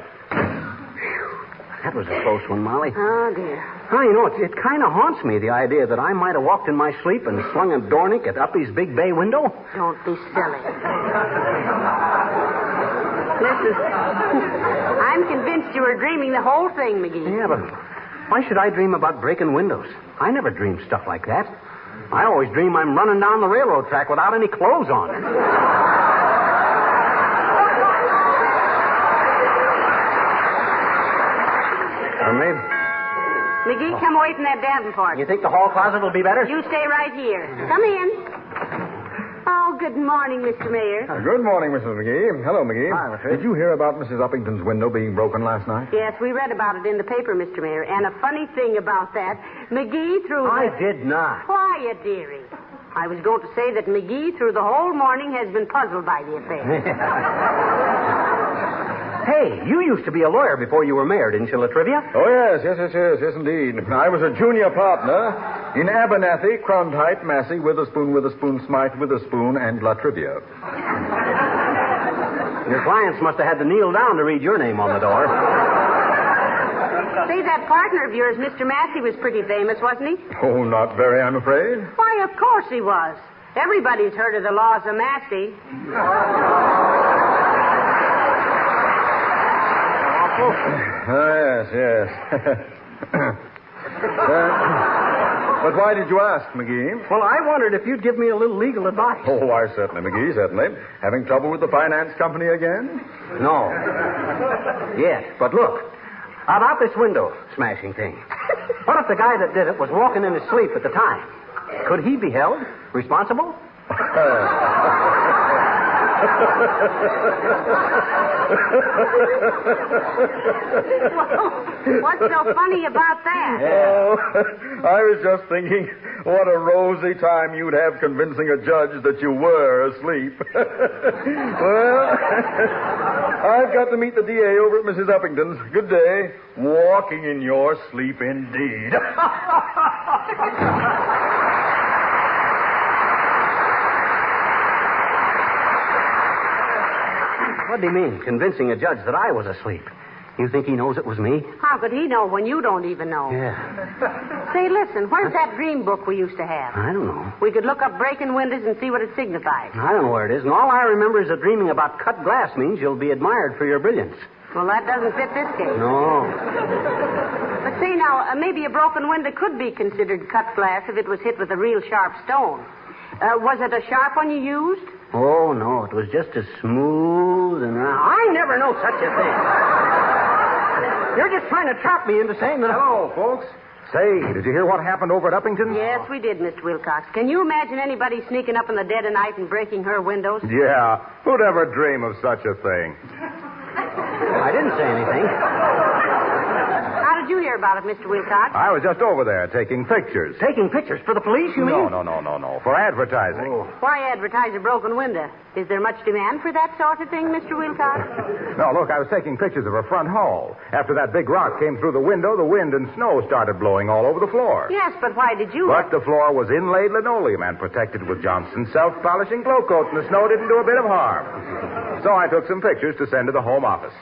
That was a close one, Molly. Oh, dear. Oh, you know, it kind of haunts me, the idea that I might have walked in my sleep and slung a doorknob at Uppy's big bay window. Don't be silly. Listen, I'm convinced you were dreaming the whole thing, McGee. Yeah, but why should I dream about breaking windows? I never dreamed stuff like that. I always dream I'm running down the railroad track without any clothes on. Maybe. McGee, come away from that Davenport. You think the hall closet will be better? You stay right here. Come in. Oh, good morning, Mr. Mayor. Good morning, Mrs. McGee. Hello, McGee. Hi, Mr. Did you hear about Mrs. Uppington's window being broken last night? Yes, we read about it in the paper, Mr. Mayor. And a funny thing about that, McGee threw I did not. Quiet, dearie. I was going to say that McGee through the whole morning has been puzzled by the affair. Hey, you used to be a lawyer before you were mayor, didn't you, Latrivia? Oh, yes, indeed. I was a junior partner in Abernathy, Cronkite, Massey, Witherspoon, Smythe, Witherspoon, and Latrivia. Your clients must have had to kneel down to read your name on the door. Say, that partner of yours, Mr. Massey, was pretty famous, wasn't he? Oh, not very, I'm afraid. Why, of course he was. Everybody's heard of the laws of Massey. Yes. But why did you ask, McGee? Well, I wondered if you'd give me a little legal advice. Oh, why, certainly, McGee, certainly. Having trouble with the finance company again? No. Yes, but look. About this window smashing thing. What if the guy that did it was walking in his sleep at the time? Could he be held responsible? What's so funny about that? Oh, I was just thinking what a rosy time you'd have convincing a judge that you were asleep. Well, I've got to meet the DA over at Mrs. Uppington's. Good day. Walking in your sleep, indeed. What do you mean, convincing a judge that I was asleep? You think he knows it was me? How could he know when you don't even know? Yeah. Say, listen, where's that dream book we used to have? I don't know. We could look up breaking windows and see what it signifies. I don't know where it is, and all I remember is that dreaming about cut glass means you'll be admired for your brilliance. Well, that doesn't fit this case. No. But see, now, maybe a broken window could be considered cut glass if it was hit with a real sharp stone. Was it a sharp one you used? Oh, no, it was just as smooth and round. I never know such a thing. You're just trying to trap me into saying that... Hello, folks. Say, did you hear what happened over at Uppington's? Yes, we did, Mr. Wilcox. Can you imagine anybody sneaking up in the dead of night and breaking her windows? Yeah. Who'd ever dream of such a thing? I didn't say anything. How did you hear about it, Mr. Wilcox? I was just over there taking pictures. Taking pictures for the police, you mean? No. For advertising. Oh. Why advertise a broken window? Is there much demand for that sort of thing, Mr. Wilcox? No, look, I was taking pictures of her front hall. After that big rock came through the window, the wind and snow started blowing all over the floor. Yes, but why did you... But the floor was inlaid linoleum and protected with Johnson's self-polishing glow coat, and the snow didn't do a bit of harm. So I took some pictures to send to the home office.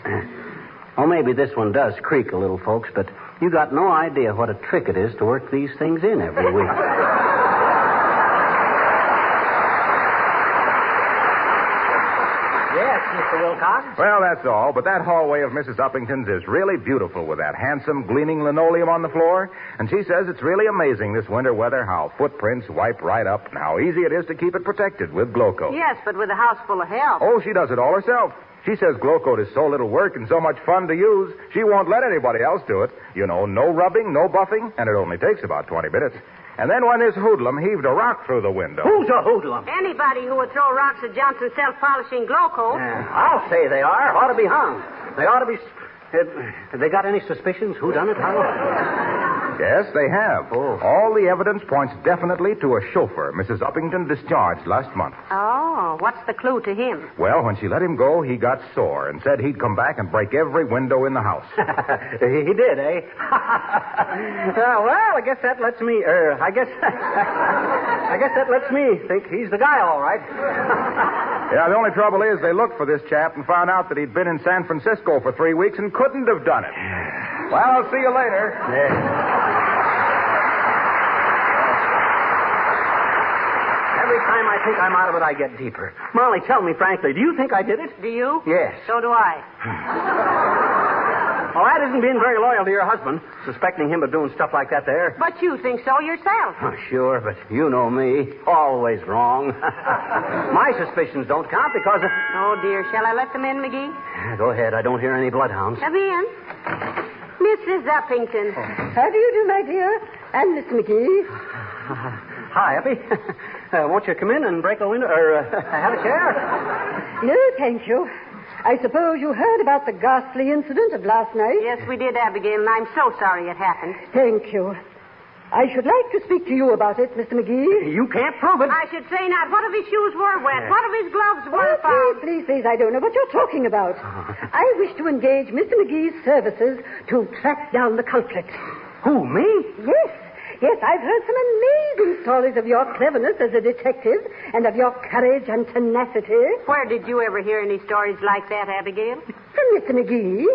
Well, maybe this one does creak a little, folks, but you got no idea what a trick it is to work these things in every week. Yes, Mr. Wilcox? Well, that's all, but that hallway of Mrs. Uppington's is really beautiful with that handsome, gleaming linoleum on the floor. And she says it's really amazing this winter weather how footprints wipe right up and how easy it is to keep it protected with glow coat. Yes, but with a house full of help. Oh, she does it all herself. She says glow coat is so little work and so much fun to use, she won't let anybody else do it. You know, no rubbing, no buffing, and it only takes about 20 minutes. And then when this hoodlum heaved a rock through the window... Who's a hoodlum? Anybody who would throw rocks at Johnson's self-polishing glow coat. I'll say they are. Ought to be hung. They ought to be... Have they got any suspicions who done it, Howell? Yes, they have. Oh. All the evidence points definitely to a chauffeur Mrs. Uppington discharged last month. Oh, what's the clue to him? Well, when she let him go, he got sore and said he'd come back and break every window in the house. He did, eh? Well, I guess that lets me, I guess that lets me think he's the guy, all right. Yeah, the only trouble is they looked for this chap and found out that he'd been in San Francisco for 3 weeks and couldn't have done it. Well, I'll see you later. Every time I think I'm out of it, I get deeper. Molly, tell me frankly, do you think I did it? Do you? Yes. So do I. Well, that isn't being very loyal to your husband, suspecting him of doing stuff like that there. But you think so yourself. Oh, sure, but you know me. Always wrong. My suspicions don't count because of... Oh, dear. Shall I let them in, McGee? Go ahead. I don't hear any bloodhounds. Come in. Mrs. Uppington. How do you do, my dear? And Mr. McGee. Hi, Uppy. Won't you come in and break a window, or have a chair? No, thank you. I suppose you heard about the ghastly incident of last night? Yes, we did, Abigail, and I'm so sorry it happened. Thank you. I should like to speak to you about it, Mr. McGee. You can't prove it. I should say not. What if his shoes were wet? What if his gloves were found? Please, I don't know what you're talking about. I wish to engage Mr. McGee's services to track down the culprit. Who, me? Yes, I've heard some amazing stories of your cleverness as a detective and of your courage and tenacity. Where did you ever hear any stories like that, Abigail? From Mr. McGee.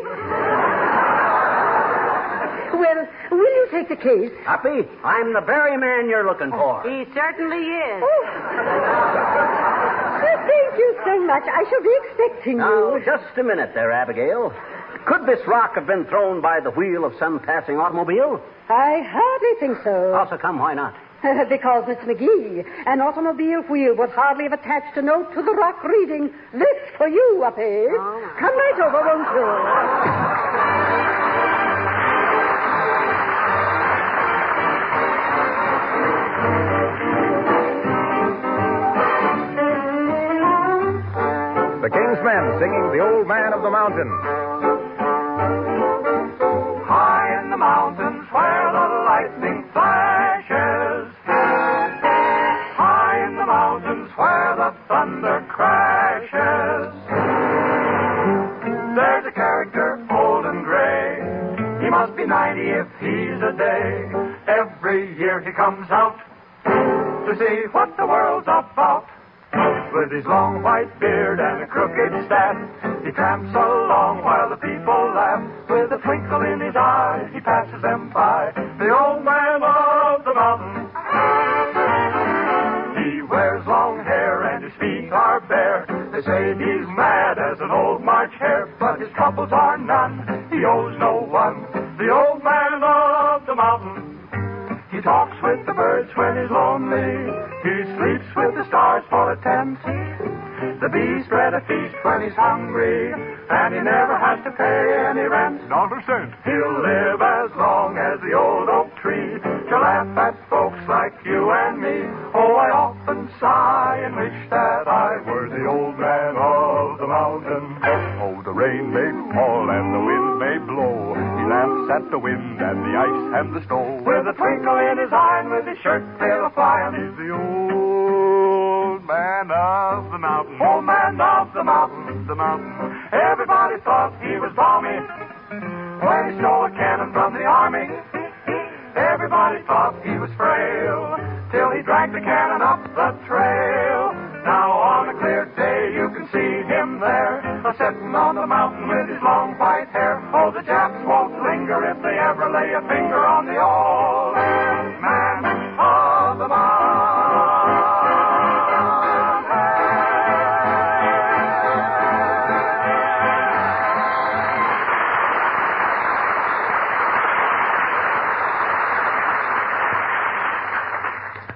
Well, will you take the case? Uppy, I'm the very man you're looking for. He certainly is. Oh, thank you so much. I shall be expecting Now, you. just a minute there, Abigail. Could this rock have been thrown by the wheel of some passing automobile? I hardly think so. Also, come, why not? Because, Mr. McGee, an automobile wheel would hardly have attached a note to the rock reading, "This for you, Uppy." Oh. Come right over, won't you? the King's Men singing The Old Man of the Mountain. High in the mountains where the lightning flashes, high in the mountains where the thunder crashes, there's a character old and gray. He must be 90 if he's a day. Every year he comes out to see what the world's about. With his long white beard and a crooked staff, he tramps along while the people laugh. With a twinkle in his eye, he passes them by. The old man of the mountain. He wears long hair and his feet are bare. They say he's mad as an old March hare, but his troubles are none. He owes no one. The old man of the mountain. He talks with the birds when he's lonely. He sleeps with the stars for a tent. The bees spread a feast when he's hungry, and he never has to pay any rent. Not a cent. He'll live as long as the old oak tree to laugh at folks like you and me. Oh, I often sigh and wish that I were the old man of the mountain. Oh, the rain may fall and the wind may blow. He laughs at the wind and the ice and the snow. With a twinkle in his eye and with his shirt tail flying, he's the old man of the mountain. Old man of the mountain, the mountain. Everybody thought he was balmy when he stole a cannon from the army. Everybody thought he was frail till he dragged the cannon up the trail. Now on a clear day you can see him there, sitting on the mountain with his long white hair. Oh, the Japs won't linger if they ever lay a finger on the old man of the mountain.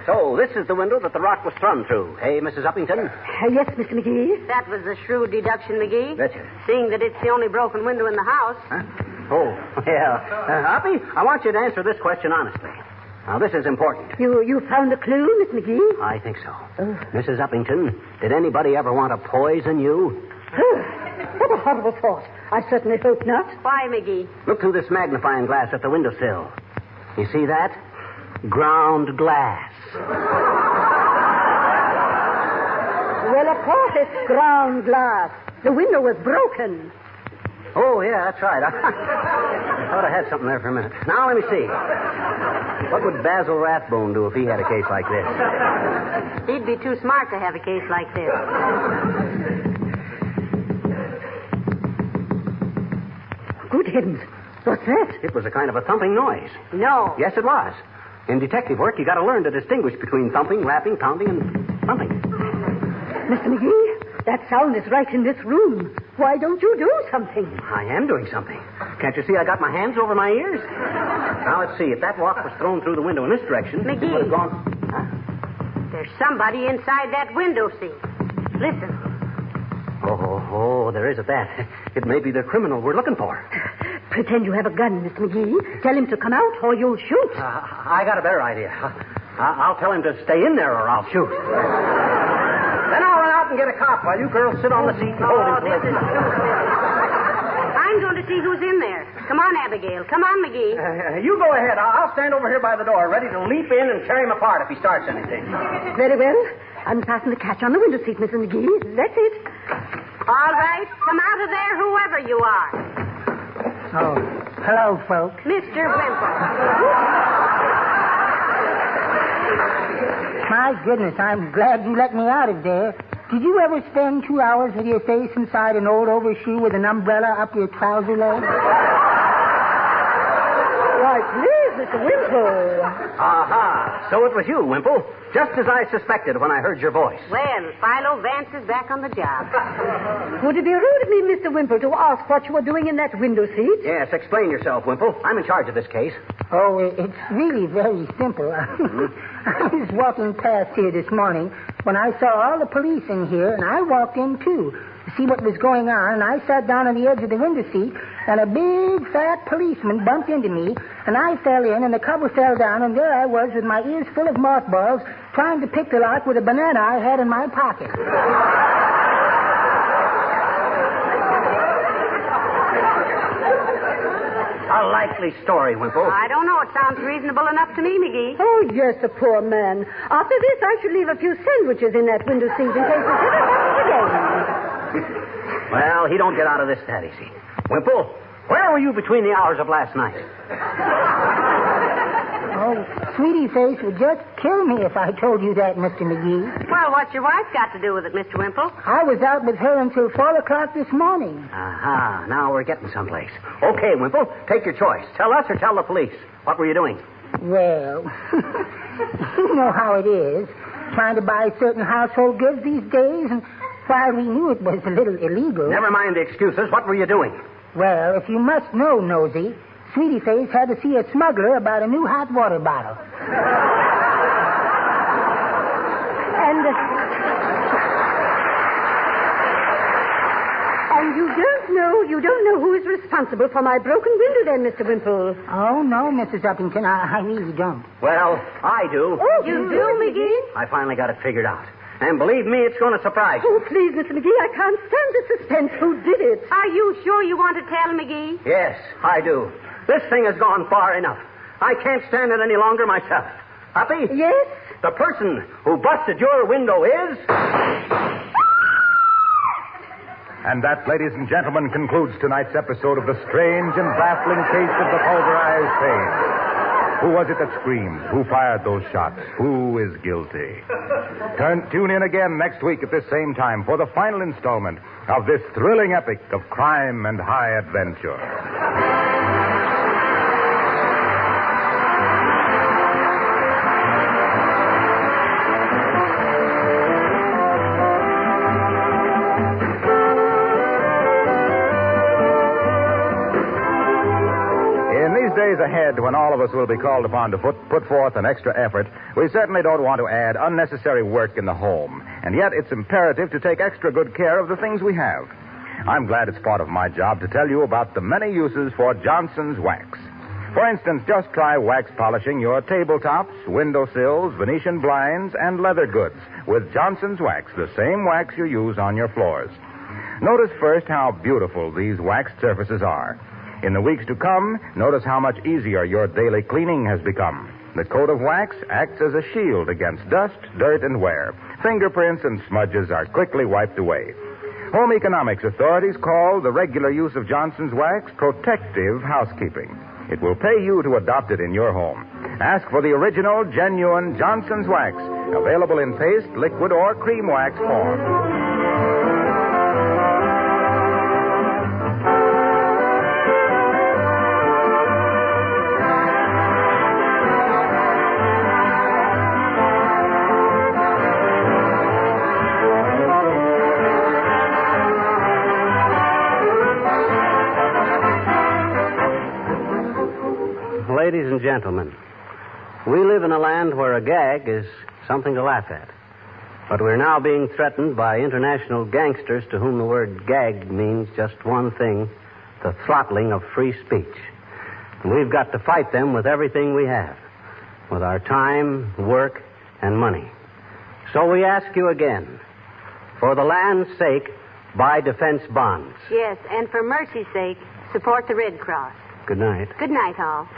So, this is the window that the rock was thrown through. Hey, Mrs. Uppington? Yes, Mr. McGee. That was a shrewd deduction, McGee. Betcha. Seeing that it's the only broken window in the house. Huh? Oh, yeah. Uppy, I want you to answer this question honestly. Now, this is important. You found a clue, Miss McGee? I think so. Mrs. Uppington, did anybody ever want to poison you? What a horrible thought. I certainly hope not. Why, McGee? Look through this magnifying glass at the windowsill. You see that? Ground glass. Well, of course it's ground glass. The window was broken. Oh, yeah, that's right. I thought I had something there for a minute. Now, let me see. What would Basil Rathbone do if he had a case like this? He'd be too smart to have a case like this. Good heavens. What's that? It was a kind of a thumping noise. No. Yes, it was. In detective work, you got to learn to distinguish between thumping, rapping, pounding, and thumping. Mr. McGee, that sound is right in this room. Why don't you do something? I am doing something. Can't you see I got my hands over my ears? Now, let's see. If that rock was thrown through the window in this direction, McGee. it would have gone... Huh? There's somebody inside that window seat. Listen. Oh, there is at that. It may be the criminal we're looking for. Pretend you have a gun, Mr. McGee. Tell him to come out or you'll shoot. I got a better idea. I'll tell him to stay in there or I'll shoot. Then I'll run out and get a cop while you girls sit on the seat and hold him. I'm going to see who's in there. Come on, Abigail. Come on, McGee. You go ahead. I'll stand over here by the door, ready to leap in and tear him apart if he starts anything. Very well. Unfasten the catch on the window seat, Mr. McGee. That's it. All right. Come out of there, whoever you are. Oh, hello, folks. Mr. Wimple. My goodness, I'm glad you let me out of there. Did you ever spend 2 hours with your face inside an old overshoe with an umbrella up your trouser leg? Why, please, Mr. Wimple. Aha. So it was you, Wimple. Just as I suspected when I heard your voice. Well, Philo Vance is back on the job. Would it be rude of me, Mr. Wimple, to ask what you were doing in that window seat? Yes, explain yourself, Wimple. I'm in charge of this case. Oh, it's really very simple. I was walking past here this morning when I saw all the police in here, and I walked in, too, to see what was going on, and I sat down on the edge of the window seat, and a big, fat policeman bumped into me, and I fell in, and the cover fell down, and there I was with my ears full of mothballs, trying to pick the lock with a banana I had in my pocket. likely story, Wimple. I don't know. It sounds reasonable enough to me, McGee. Oh, yes, the poor man. After this, I should leave a few sandwiches in that window seat in case it ever happens again. Well, he don't get out of this that easy. Wimple, where were you between the hours of last night? Oh, Sweetie Face would just kill me if I told you that, Mr. McGee. Well, what's your wife got to do with it, Mr. Wimple? I was out with her until 4 o'clock this morning. Aha, now we're getting someplace. Okay, Wimple, take your choice. Tell us or tell the police. What were you doing? Well, you know how it is. Trying to buy certain household goods these days, and while we knew it was a little illegal... Never mind the excuses. What were you doing? Well, if you must know, Nosy, Sweetie Face had to see a smuggler about a new hot water bottle. And you don't know who is responsible for my broken window then, Mr. Wimple. Oh, no, Mrs. Uppington, I really don't. Well, I do. Oh, you do, McGee? I finally got it figured out. And believe me, it's going to surprise you. Oh, please, Mr. McGee, I can't stand the suspense. Who did it? Are you sure you want to tell, McGee? Yes, I do. This thing has gone far enough. I can't stand it any longer myself. Uppy? Yes? The person who busted your window is... And that, ladies and gentlemen, concludes tonight's episode of the strange and baffling case of the pulverized pane. Who was it that screamed? Who fired those shots? Who is guilty? Tune in again next week at this same time for the final installment of this thrilling epic of crime and high adventure. Days ahead, when all of us will be called upon to put forth an extra effort, we certainly don't want to add unnecessary work in the home. And yet it's imperative to take extra good care of the things we have. I'm glad it's part of my job to tell you about the many uses for Johnson's wax. For instance, just try wax polishing your tabletops, windowsills, Venetian blinds, and leather goods with Johnson's wax, the same wax you use on your floors. Notice first how beautiful these waxed surfaces are. In the weeks to come, notice how much easier your daily cleaning has become. The coat of wax acts as a shield against dust, dirt, and wear. Fingerprints and smudges are quickly wiped away. Home economics authorities call the regular use of Johnson's wax protective housekeeping. It will pay you to adopt it in your home. Ask for the original, genuine Johnson's wax, available in paste, liquid, or cream wax form. Ladies and gentlemen, we live in a land where a gag is something to laugh at. But we're now being threatened by international gangsters to whom the word gag means just one thing, the throttling of free speech. And we've got to fight them with everything we have, with our time, work, and money. So we ask you again, for the land's sake, buy defense bonds. Yes, and for mercy's sake, support the Red Cross. Good night. Good night, all.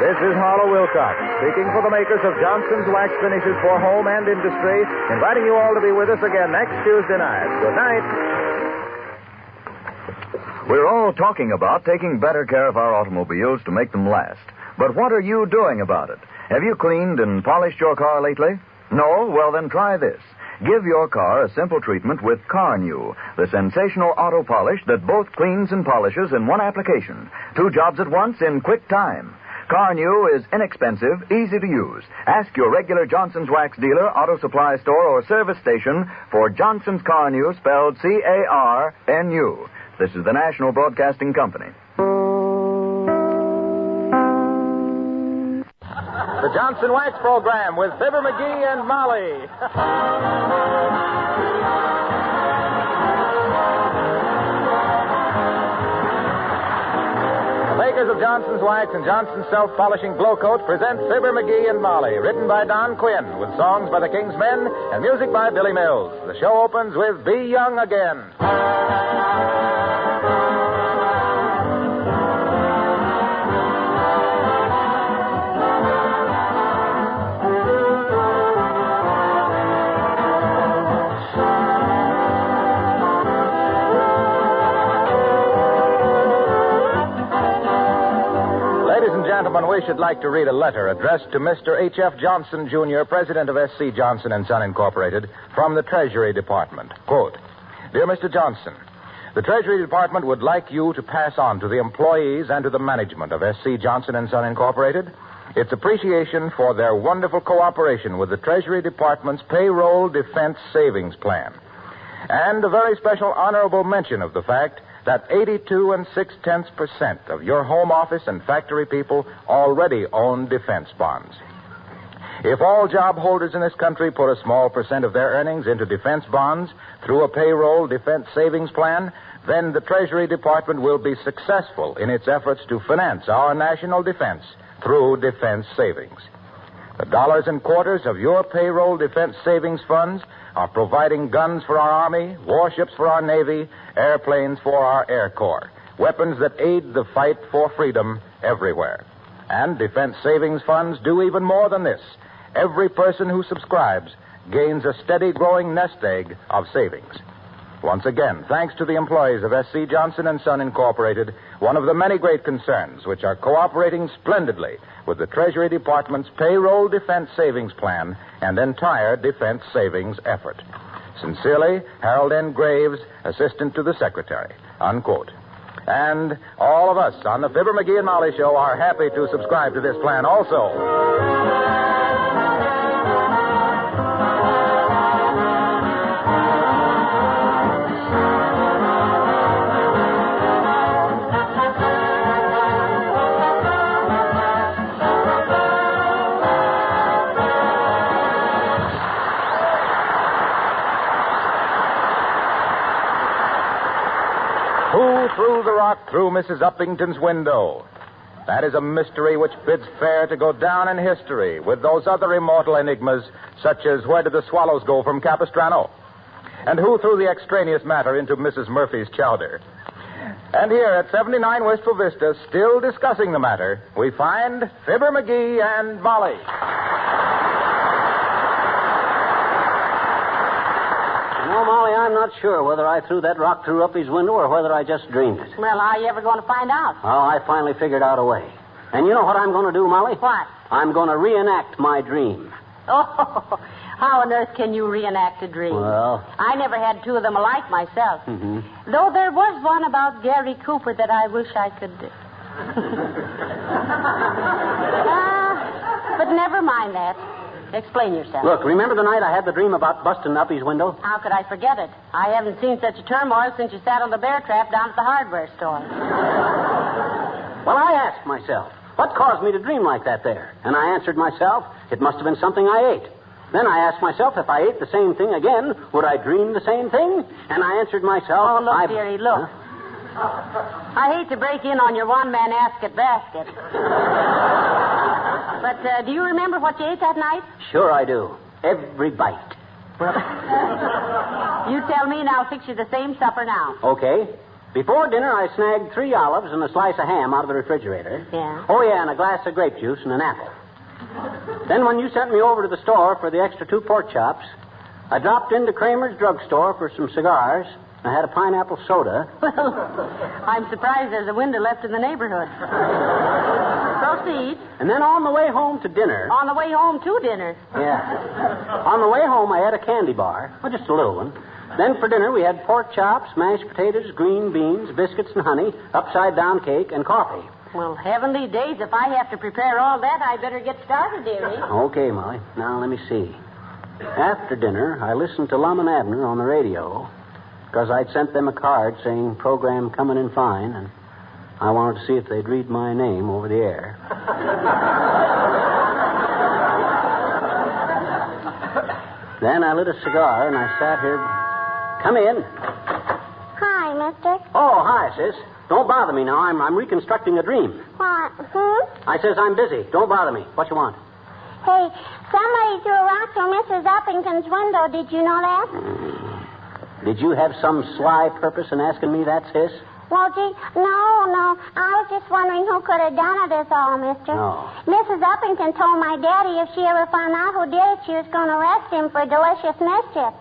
This is Harlow Wilcox, speaking for the makers of Johnson's Wax Finishes for Home and Industry, inviting you all to be with us again next Tuesday night. Good night. We're all talking about taking better care of our automobiles to make them last. But what are you doing about it? Have you cleaned and polished your car lately? No? Well, then try this. Give your car a simple treatment with Carnew, the sensational auto polish that both cleans and polishes in one application. 2 jobs at once in quick time. Carnew is inexpensive, easy to use. Ask your regular Johnson's Wax dealer, auto supply store, or service station for Johnson's Carnew, spelled C-A-R-N-U. This is the National Broadcasting Company. The Johnson Wax Program with Fibber McGee and Molly. The makers makers of Johnson's Wax and Johnson's Self-Polishing Glow Coat present Fibber, Magee and Molly, written by Don Quinn, with songs by the King's Men and music by Billy Mills. The show opens with Be Young Again. Gentlemen, we should like to read a letter addressed to Mr. H.F. Johnson, Jr., President of S.C. Johnson & Son, Incorporated, from the Treasury Department. Quote, Dear Mr. Johnson, the Treasury Department would like you to pass on to the employees and to the management of S.C. Johnson & Son, Incorporated its appreciation for their wonderful cooperation with the Treasury Department's Payroll Defense Savings Plan, and a very special honorable mention of the fact that 82 6/10% of your home office and factory people already own defense bonds. If all job holders in this country put a small percent of their earnings into defense bonds through a payroll defense savings plan, then the Treasury Department will be successful in its efforts to finance our national defense through defense savings. The dollars and quarters of your payroll defense savings funds are providing guns for our Army, warships for our Navy, airplanes for our Air Corps, weapons that aid the fight for freedom everywhere. And defense savings funds do even more than this. Every person who subscribes gains a steady growing nest egg of savings. Once again, thanks to the employees of S.C. Johnson & Son, Incorporated, one of the many great concerns which are cooperating splendidly with the Treasury Department's Payroll Defense Savings Plan and entire defense savings effort. Sincerely, Harold N. Graves, Assistant to the Secretary. Unquote. And all of us on the Fibber, Magee and Molly Show are happy to subscribe to this plan also. Who threw the rock through Mrs. Uppington's window? That is a mystery which bids fair to go down in history with those other immortal enigmas, such as where did the swallows go from Capistrano? And who threw the extraneous matter into Mrs. Murphy's chowder? And here at 79 Wistful Vista, still discussing the matter, we find Fibber, Magee and Molly. No, Molly, I'm not sure whether I threw that rock through Uppy's window or whether I just dreamed it. Well, how are you ever going to find out? Oh, I finally figured out a way. And you know what I'm going to do, Molly? What? I'm going to reenact my dream. Oh, how on earth can you reenact a dream? Well, I never had two of them alike myself. Mm-hmm. Though there was one about Gary Cooper that I wish I could do. But never mind that. Explain yourself. Look, remember the night I had the dream about busting Uppy's window? How could I forget it? I haven't seen such a turmoil since you sat on the bear trap down at the hardware store. Well, I asked myself, what caused me to dream like that there? And I answered myself, it must have been something I ate. Then I asked myself, if I ate the same thing again, would I dream the same thing? And I answered myself... Oh, look, dearie, look. Huh? I hate to break in on your one-man ask-it basket. But do you remember what you ate that night? Sure I do. Every bite. Well, you tell me and I'll fix you the same supper now. Okay. Before dinner, I snagged 3 olives and a slice of ham out of the refrigerator. Yeah? Oh, yeah, and a glass of grape juice and an apple. Then when you sent me over to the store for the extra 2 pork chops, I dropped into Kramer's drugstore for some cigars. I had a pineapple soda. Well, I'm surprised there's a window left in the neighborhood. Proceed. And then on the way home to dinner... On the way home to dinner? Yeah. On the way home, I had a candy bar. Well, just a little one. Then for dinner, we had pork chops, mashed potatoes, green beans, biscuits and honey, upside-down cake, and coffee. Well, heavenly days, if I have to prepare all that, I better get started, dearie. Okay, Molly. Now, let me see. After dinner, I listened to Lum and Abner on the radio... because I'd sent them a card saying program coming in fine, and I wanted to see if they'd read my name over the air. Then I lit a cigar, and I sat here. Come in. Hi, mister. Oh, hi, sis. Don't bother me now. I'm reconstructing a dream. What? I says I'm busy. Don't bother me. What you want? Hey, somebody threw a rock through Mrs. Uppington's window. Did you know that? Did you have some sly purpose in asking me that, sis? Well, gee, no. I was just wondering who could have done it, is all, mister. No. Mrs. Uppington told my daddy if she ever found out who did it, she was going to arrest him for delicious mischief.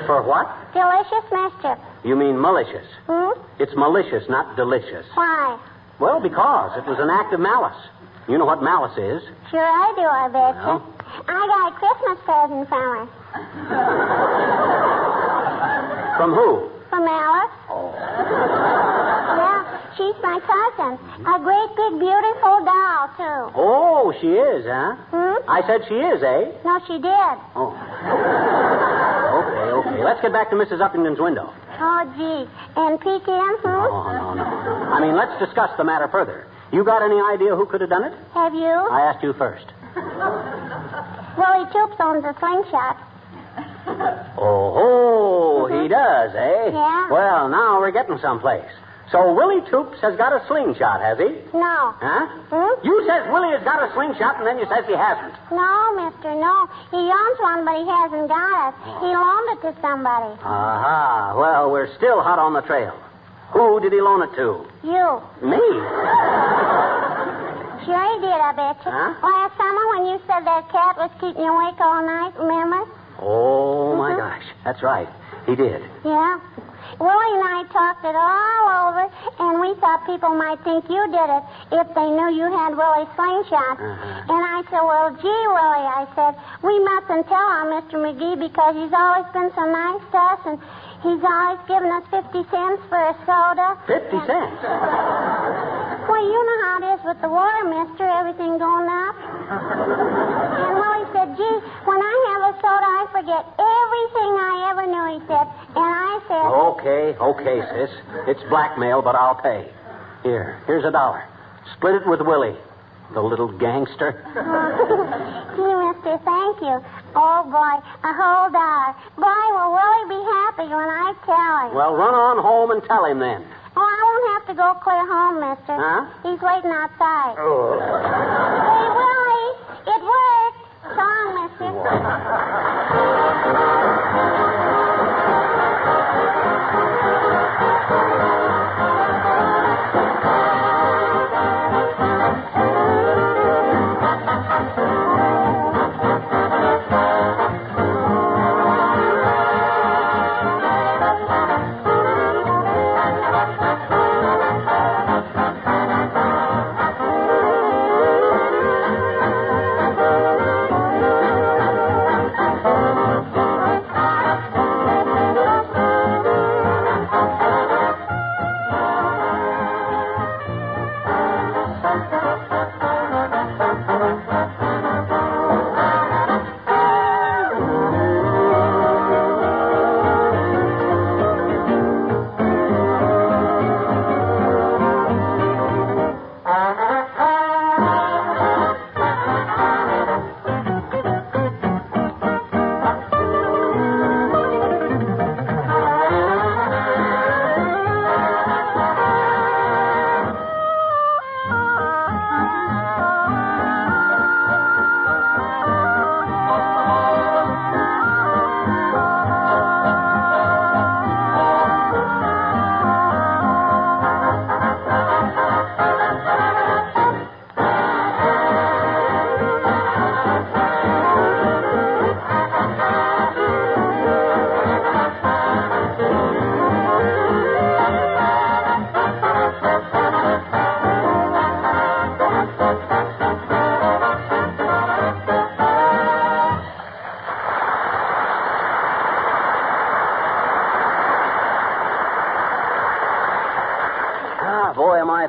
For what? Delicious mischief. You mean malicious. It's malicious, not delicious. Why? Well, because it was an act of malice. You know what malice is. Sure I do, I bet you. Well. I got a Christmas present from her. From who? From Alice. Oh. Yeah, she's my cousin. A great big beautiful doll, too. Oh, she is, huh? I said she is, eh? No, she did. Oh. Okay. Let's get back to Mrs. Uppington's window. Oh, gee. And peek in, Oh, no. I mean, let's discuss the matter further. You got any idea who could have done it? Have you? I asked you first. Willie Toops owns a slingshot. Oh, he does, eh? Yeah. Well, now we're getting someplace. So Willie Toops has got a slingshot, has he? No. Huh? You says Willie has got a slingshot, and then you says he hasn't. No, mister, no. He owns one, but he hasn't got it. He loaned it to somebody. Aha. Well, we're still hot on the trail. Who did he loan it to? You. Me? Sure he did, I bet you. Huh? Last summer when you said that cat was keeping you awake all night, remember? Oh, my gosh. That's right. He did. Yeah. Willie and I talked it all over, and we thought people might think you did it if they knew you had Willie's slingshot. And I said, well, gee, Willie, I said, we mustn't tell on Mr. McGee because he's always been so nice to us, and he's always given us 50 cents for a soda. 50 cents? Well, you know how it is with the water, mister, everything going up. And Willie said, gee, when I have a soda, I forget everything I ever knew, he said. And I said... Okay, sis. It's blackmail, but I'll pay. Here's $1. Split it with Willie, the little gangster. Gee, mister, thank you. Oh, boy, a whole $1. Boy, will Willie be happy when I tell him. Well, run on home and tell him then. Oh, I won't have to go clear home, mister. Huh? He's waiting outside. Oh. Hey, Willie, it worked. So long, mister.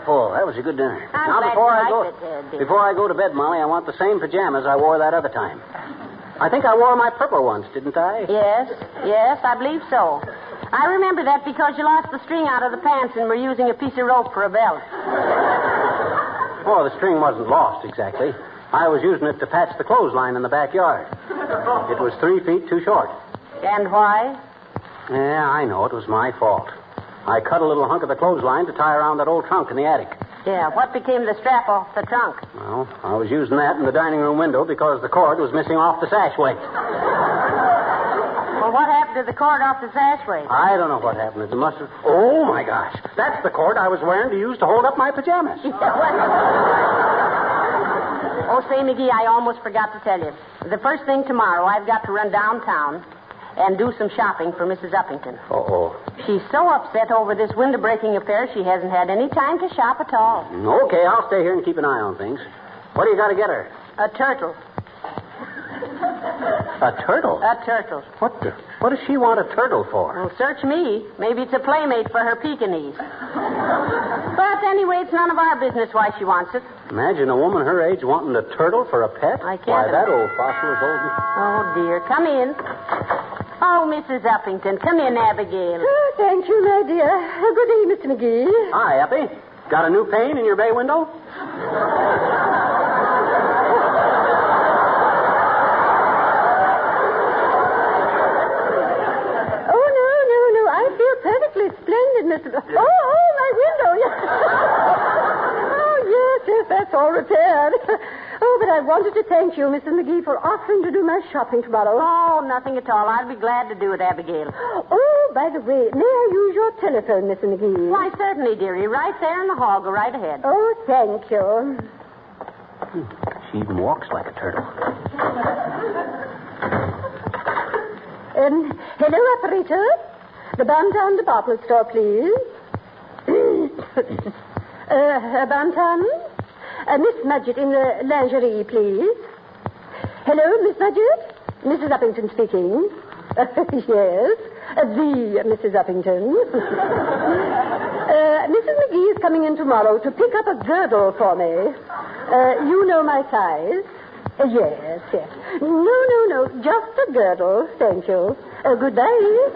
full. That was a good dinner. Now, before I go to bed, Molly, I want the same pajamas I wore that other time. I think I wore my purple ones, didn't I? Yes, I believe so. I remember that because you lost the string out of the pants and were using a piece of rope for a belt. Oh, the string wasn't lost exactly. I was using it to patch the clothesline in the backyard. It was 3 feet too short. And why? Yeah, I know. It was my fault. I cut a little hunk of the clothesline to tie around that old trunk in the attic. Yeah, what became the strap off the trunk? Well, I was using that in the dining room window because the cord was missing off the sashway. Well, what happened to the cord off the sashway? I don't know what happened. It must have... Oh, my gosh. That's the cord I was wearing to use to hold up my pajamas. Oh, say, McGee, I almost forgot to tell you. The first thing tomorrow, I've got to run downtown and do some shopping for Mrs. Uppington. Uh-oh. She's so upset over this window-breaking affair, she hasn't had any time to shop at all. Okay, I'll stay here and keep an eye on things. What do you got to get her? A turtle. A turtle? A turtle. What does she want a turtle for? Well, search me. Maybe it's a playmate for her Pekingese. But anyway, it's none of our business why she wants it. Imagine a woman her age wanting a turtle for a pet. I can't. Why, that old fossil is old. Oh, dear. Come in. Oh, Mrs. Uppington. Come in, Abigail. Oh, thank you, my dear. Good day, Mr. McGee. Hi, Uppy. Got a new pane in your bay window? Perfectly splendid, Mr. My window. Yes. yes, that's all repaired. Oh, but I wanted to thank you, Mrs. McGee, for offering to do my shopping tomorrow. Oh, nothing at all. I'd be glad to do it, Abigail. Oh, by the way, may I use your telephone, Mrs. McGee? Why, certainly, dearie. Right there in the hall. Go right ahead. Oh, thank you. She even walks like a turtle. Hello, operator. The Bantam department store, please. Bantam? Miss Mudgett in the lingerie, please. Hello, Miss Mudgett? Mrs. Uppington speaking. Yes, the Mrs. Uppington. Mrs. McGee is coming in tomorrow to pick up a girdle for me. You know my size. Yes. No. Just a girdle. Thank you. Goodbye.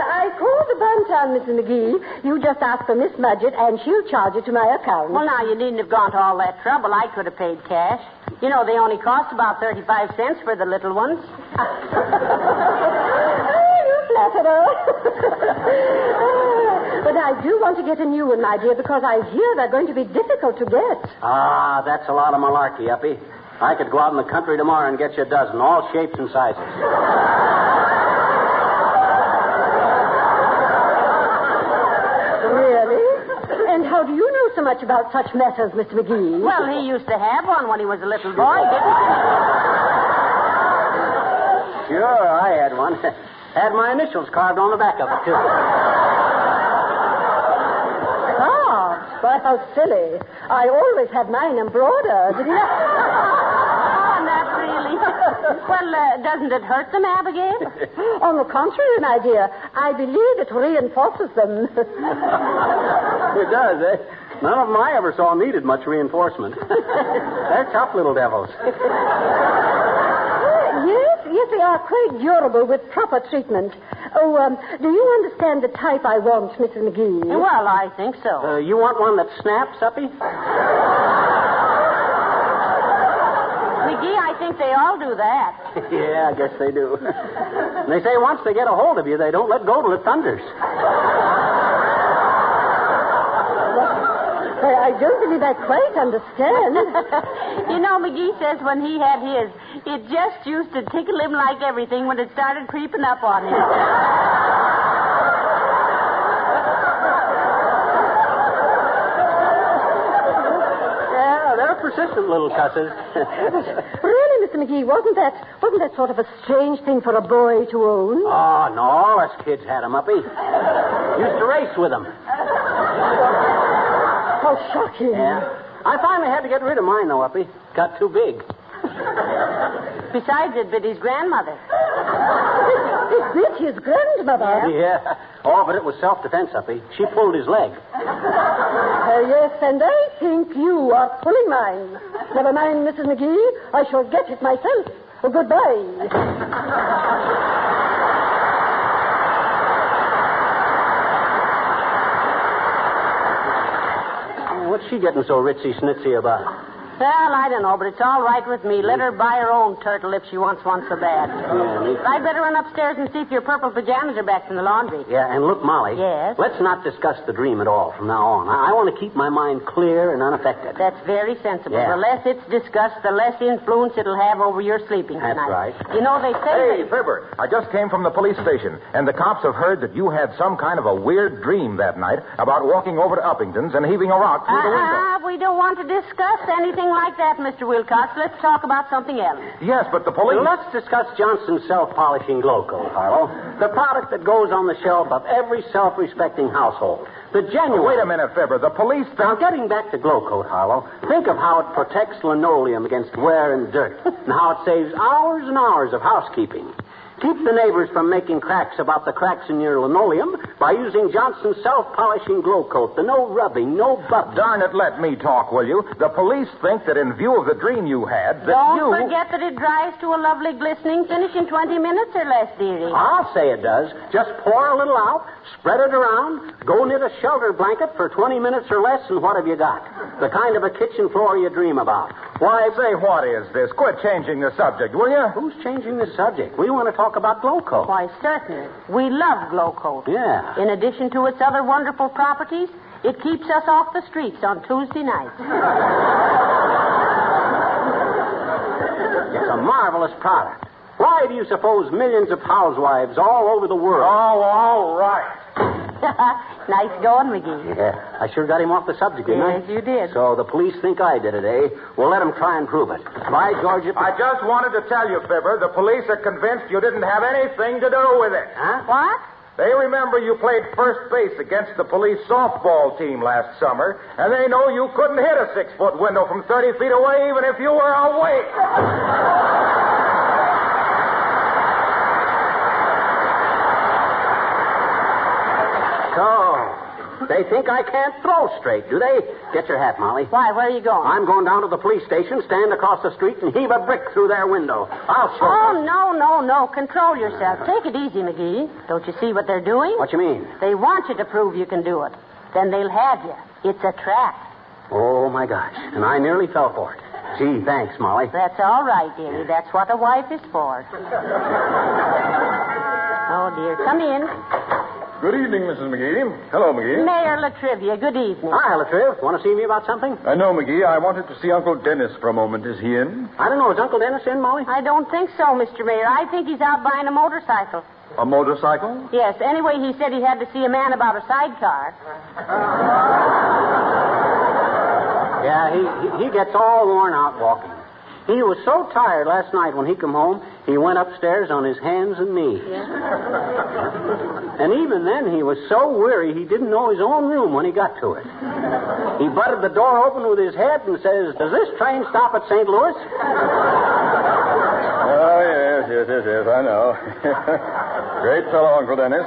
I called the Bantam, Mrs. McGee. You just ask for Miss Mudgett, and she'll charge it to my account. Well, now, you needn't have gone to all that trouble. I could have paid cash. You know, they only cost about 35 cents for the little ones. You flatterer. But I do want to get a new one, my dear, because I hear they're going to be difficult to get. Ah, that's a lot of malarkey, Uppy. I could go out in the country tomorrow and get you a dozen, all shapes and sizes. Really? And how do you know so much about such matters, Mr. McGee? Well, he used to have one when he was a little boy, didn't he? Sure, I had one. Had my initials carved on the back of it, too. Why, how silly. I always had mine embroidered. Oh, not really. Well, doesn't it hurt them, Abigail? On the contrary, my dear. I believe it reinforces them. It does, eh? None of them I ever saw needed much reinforcement. They're tough little devils. Yes, they are quite durable with proper treatment. Oh, do you understand the type I want, Mrs. McGee? Well, I think so. You want one that snaps, Uppy? McGee, I think they all do that. Yeah, I guess they do. They say once they get a hold of you, they don't let go till it thunders. I don't believe I quite understand. You know, McGee says when he had his, it just used to tickle him like everything when it started creeping up on him. Yeah, they're persistent little cusses. Really, Mr. McGee, wasn't that sort of a strange thing for a boy to own? Oh, no, all us kids had them, Uppy. Used to race with them. How shocking. Yeah. I finally had to get rid of mine, though, Uppy. Got too big. Besides, it bit his grandmother. It bit his grandmother? Yeah. Oh, but it was self-defense, Uppy. She pulled his leg. Yes, and I think you are pulling mine. Never mind, Mrs. McGee. I shall get it myself. Goodbye. What's she getting so ritzy-snitsy about? Well, I don't know, but it's all right with me. Let her buy her own turtle if she wants one so bad. Yeah, I'd better run upstairs and see if your purple pajamas are back from the laundry. Yeah, and look, Molly. Yes? Let's not discuss the dream at all from now on. I want to keep my mind clear and unaffected. That's very sensible. Yeah. The less it's discussed, the less influence it'll have over your sleeping That's tonight. right. You know, they say... Hey, Fibber, I just came from the police station, and the cops have heard that you had some kind of a weird dream that night about walking over to Uppington's and heaving a rock through the window. We don't want to discuss anything like that, Mr. Wilcox. Let's talk about something else. Yes, but the police... Let's discuss Johnson's self-polishing glow coat, Harlow. The product that goes on the shelf of every self-respecting household. The genuine... Wait a minute, Fibber. The police... Now, getting back to glow coat, Harlow, think of how it protects linoleum against wear and dirt, and how it saves hours and hours of housekeeping. Keep the neighbors from making cracks about the cracks in your linoleum by using Johnson's self-polishing glow coat. The no rubbing, no bubbling. Darn it, let me talk, will you? The police think that in view of the dream you had, that Don't forget that it dries to a lovely glistening finish in 20 minutes or less, dearie. I'll say it does. Just pour a little out, spread it around, go knit a shelter blanket for 20 minutes or less, and what have you got? The kind of a kitchen floor you dream about. Why, say, what is this? Quit changing the subject, will you? Who's changing the subject? We want to talk about glow coat. Why, certainly. We love glow coat. Yeah. In addition to its other wonderful properties, it keeps us off the streets on Tuesday nights. It's a marvelous product. Why do you suppose millions of housewives all over the world... Oh, all right. Nice going, McGee. Yeah, I sure got him off the subject, didn't I? Yes, you did. So the police think I did it, eh? Well, let them try and prove it. By George, if... I just wanted to tell you, Fibber, the police are convinced you didn't have anything to do with it. Huh? What? They remember you played first base against the police softball team last summer, and they know you couldn't hit a 6-foot window from 30 feet away even if you were awake. So, they think I can't throw straight, do they? Get your hat, Molly. Why, where are you going? I'm going down to the police station, stand across the street, and heave a brick through their window. I'll show Oh, them. no. Control yourself. Take it easy, McGee. Don't you see what they're doing? What you mean? They want you to prove you can do it. Then they'll have you. It's a trap. Oh, my gosh. And I nearly fell for it. Gee, thanks, Molly. That's all right, dearie. That's what a wife is for. Oh, dear. Come in. Good evening, Mrs. McGee. Hello, McGee. Mayor Latrivia, good evening. Hi, Latriv. Want to see me about something? No, McGee. I wanted to see Uncle Dennis for a moment. Is he in? I don't know. Is Uncle Dennis in, Molly? I don't think so, Mr. Mayor. I think he's out buying a motorcycle. A motorcycle? Yes. Anyway, he said he had to see a man about a sidecar. Yeah, he gets all worn out walking. He was so tired last night when he come home, he went upstairs on his hands and knees. Yeah. And even then, he was so weary, he didn't know his own room when he got to it. He butted the door open with his head and says, "Does this train stop at St. Louis?" Oh, yes, I know. Great fellow, Uncle Dennis.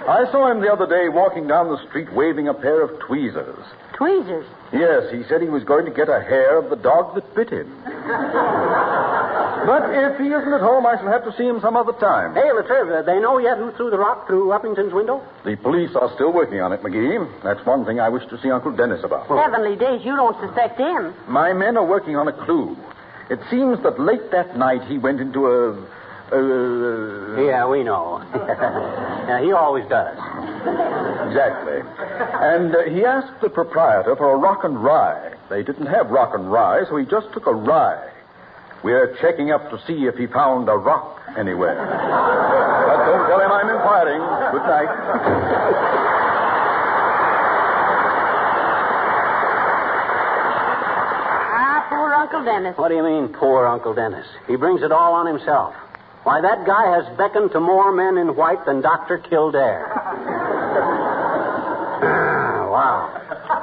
I saw him the other day walking down the street waving a pair of tweezers. Tweezers? Yes, he said he was going to get a hair of the dog that bit him. But if he isn't at home, I shall have to see him some other time. Hey, Latriv, they know yet who threw the rock through Uppington's window? The police are still working on it, McGee. That's one thing I wish to see Uncle Dennis about. Heavenly days, you don't suspect him. My men are working on a clue. It seems that late that night he went into a... Yeah, we know. Yeah, he always does. Exactly. And he asked the proprietor for a rock and rye. They didn't have rock and rye, so he just took a rye. We're checking up to see if he found a rock anywhere. But don't tell him I'm inquiring. Good night. Poor Uncle Dennis. What do you mean, poor Uncle Dennis? He brings it all on himself. Why, that guy has beckoned to more men in white than Dr. Kildare. Wow.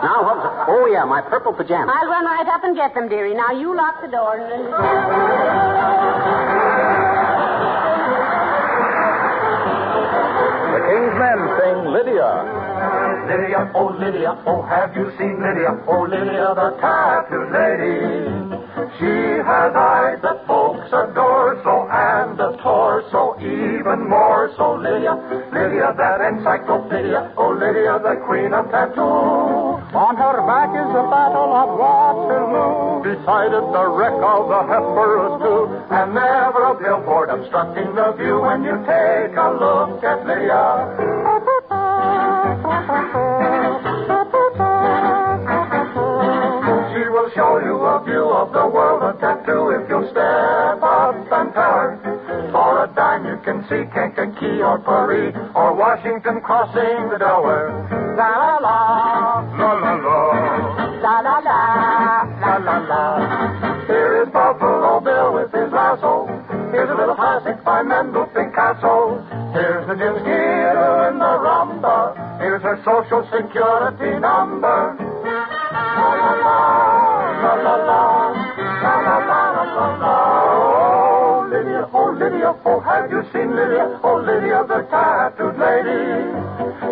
Now, what was it? Oh, yeah, my purple pajamas. I'll run right up and get them, dearie. Now, you lock the door and... The King's Men sing Lydia. Lydia, oh, have you seen Lydia? Oh, Lydia, the tattoo lady. She has eyes that folks adore so, and a torso even more so. Lydia, that encyclopedia. Oh, Lydia, the queen of tattoo. On her back is the Battle of Waterloo. Beside it, the wreck of the Hesperus, too. And never a billboard obstructing the view when you take a look at Lydia. She will show you a view of the world of tattoo if you'll step up and tell her. For a dime you can see Kankakee or Paris or Washington crossing the Delaware. La la la, la la la, la la la, la la la. Here is Buffalo Bill with his lasso. Here's a little classic by Mendel Picasso. Here's the Jim Skeeter in the rumba. Here's her Social Security number. La la la, la la la, la la la, la la. Oh, Lydia, oh, have you seen Lydia? Oh, Lydia, the tattooed lady.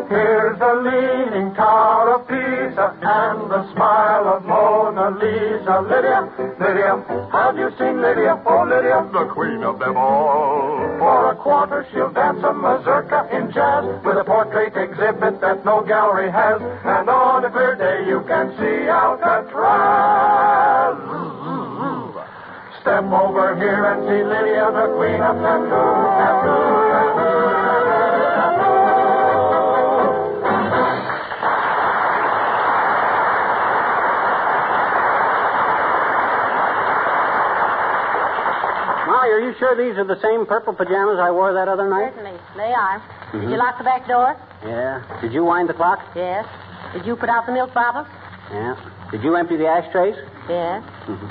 Here's the leaning tower of Pisa and the smile of Mona Lisa. Lydia, Lydia, have you seen Lydia? Oh, Lydia, the queen of them all. For a quarter, she'll dance a mazurka in jazz with a portrait exhibit that no gallery has. And on a clear day, you can see Alcatraz. Step over here and see Lydia, the queen of tattoo, tattoo, tattoo, tattoo. Molly, are you sure these are the same purple pajamas I wore that other night? Certainly. They are. Did you lock the back door? Yeah. Did you wind the clock? Yes. Did you put out the milk bottles? Yeah. Did you empty the ashtrays? Yes.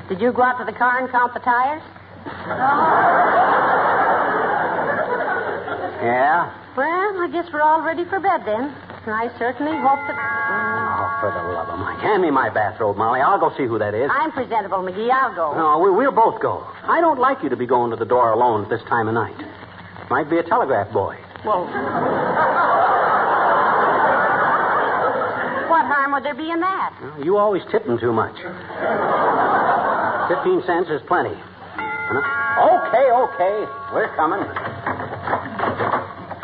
Did you go out to the car and count the tires? Yeah. Well, I guess we're all ready for bed then. I certainly hope that... Oh, for the love of Mike. Hand me my bathrobe, Molly. I'll go see who that is. I'm presentable, McGee. I'll go. No, we'll both go. I don't like you to be going to the door alone at this time of night. Might be a telegraph boy. Well... What harm would there be in that? Well, you always tip them too much. 15 cents is plenty. Okay. We're coming.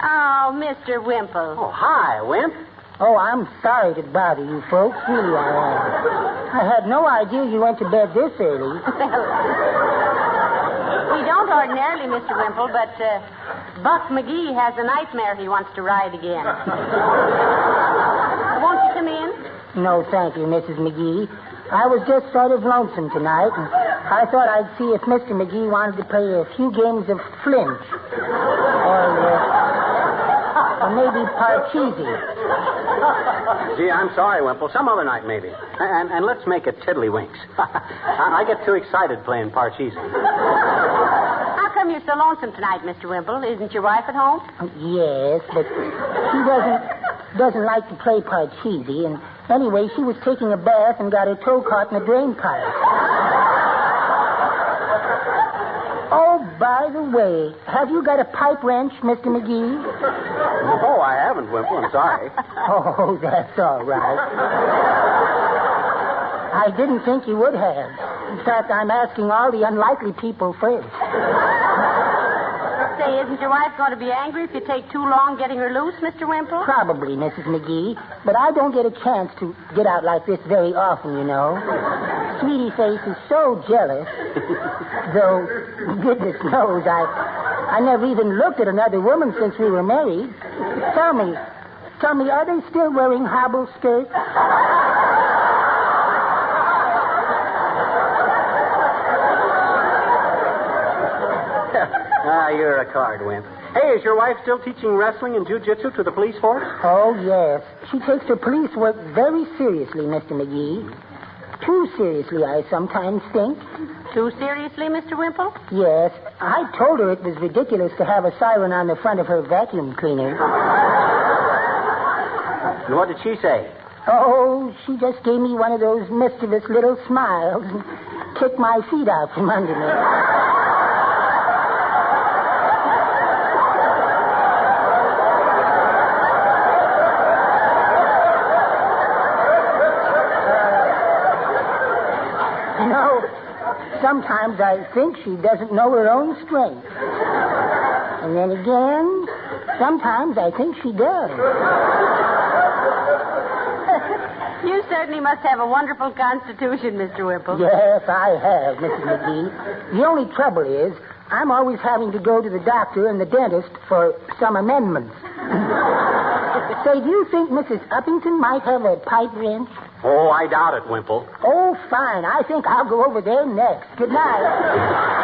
Oh, Mr. Wimple. Oh, hi, Wimp. Oh, I'm sorry to bother you folks. Really, I am. I had no idea you went to bed this early. We don't ordinarily, Mr. Wimple, but Buck McGee has a nightmare he wants to ride again. Won't you come in? No, thank you, Mrs. McGee. I was just sort of lonesome tonight, and I thought I'd see if Mr. McGee wanted to play a few games of flinch. Or maybe Parcheesi. Gee, I'm sorry, Wimple. Some other night, maybe. And let's make it tiddlywinks. I get too excited playing Parcheesi. How come you're so lonesome tonight, Mr. Wimple? Isn't your wife at home? Yes, but she doesn't like to play Parcheesi, and anyway, she was taking a bath and got her toe caught in the drain pipe. Oh, by the way, have you got a pipe wrench, Mr. McGee? Oh, I haven't, Wimple. I'm sorry. Oh, that's all right. I didn't think you would have. In fact, I'm asking all the unlikely people first. Say, isn't your wife going to be angry if you take too long getting her loose, Mr. Wimple? Probably, Mrs. McGee. But I don't get a chance to get out like this very often, you know. Sweetie Face is so jealous. Though, goodness knows, I never even looked at another woman since we were married. Tell me, are they still wearing hobble skirts? You're a card, Wimp. Hey, is your wife still teaching wrestling and jiu-jitsu to the police force? Oh, yes. She takes her police work very seriously, Mr. McGee. Too seriously, I sometimes think. Too seriously, Mr. Wimple? Yes. I told her it was ridiculous to have a siren on the front of her vacuum cleaner. And what did she say? Oh, she just gave me one of those mischievous little smiles and kicked my feet out from under me. Sometimes I think she doesn't know her own strength. And then again, sometimes I think she does. You certainly must have a wonderful constitution, Mr. Whipple. Yes, I have, Mrs. McGee. The only trouble is I'm always having to go to the doctor and the dentist for some amendments. Say, do you think Mrs. Uppington might have a pipe wrench? Oh, I doubt it, Wimple. Oh, fine. I think I'll go over there next. Good night.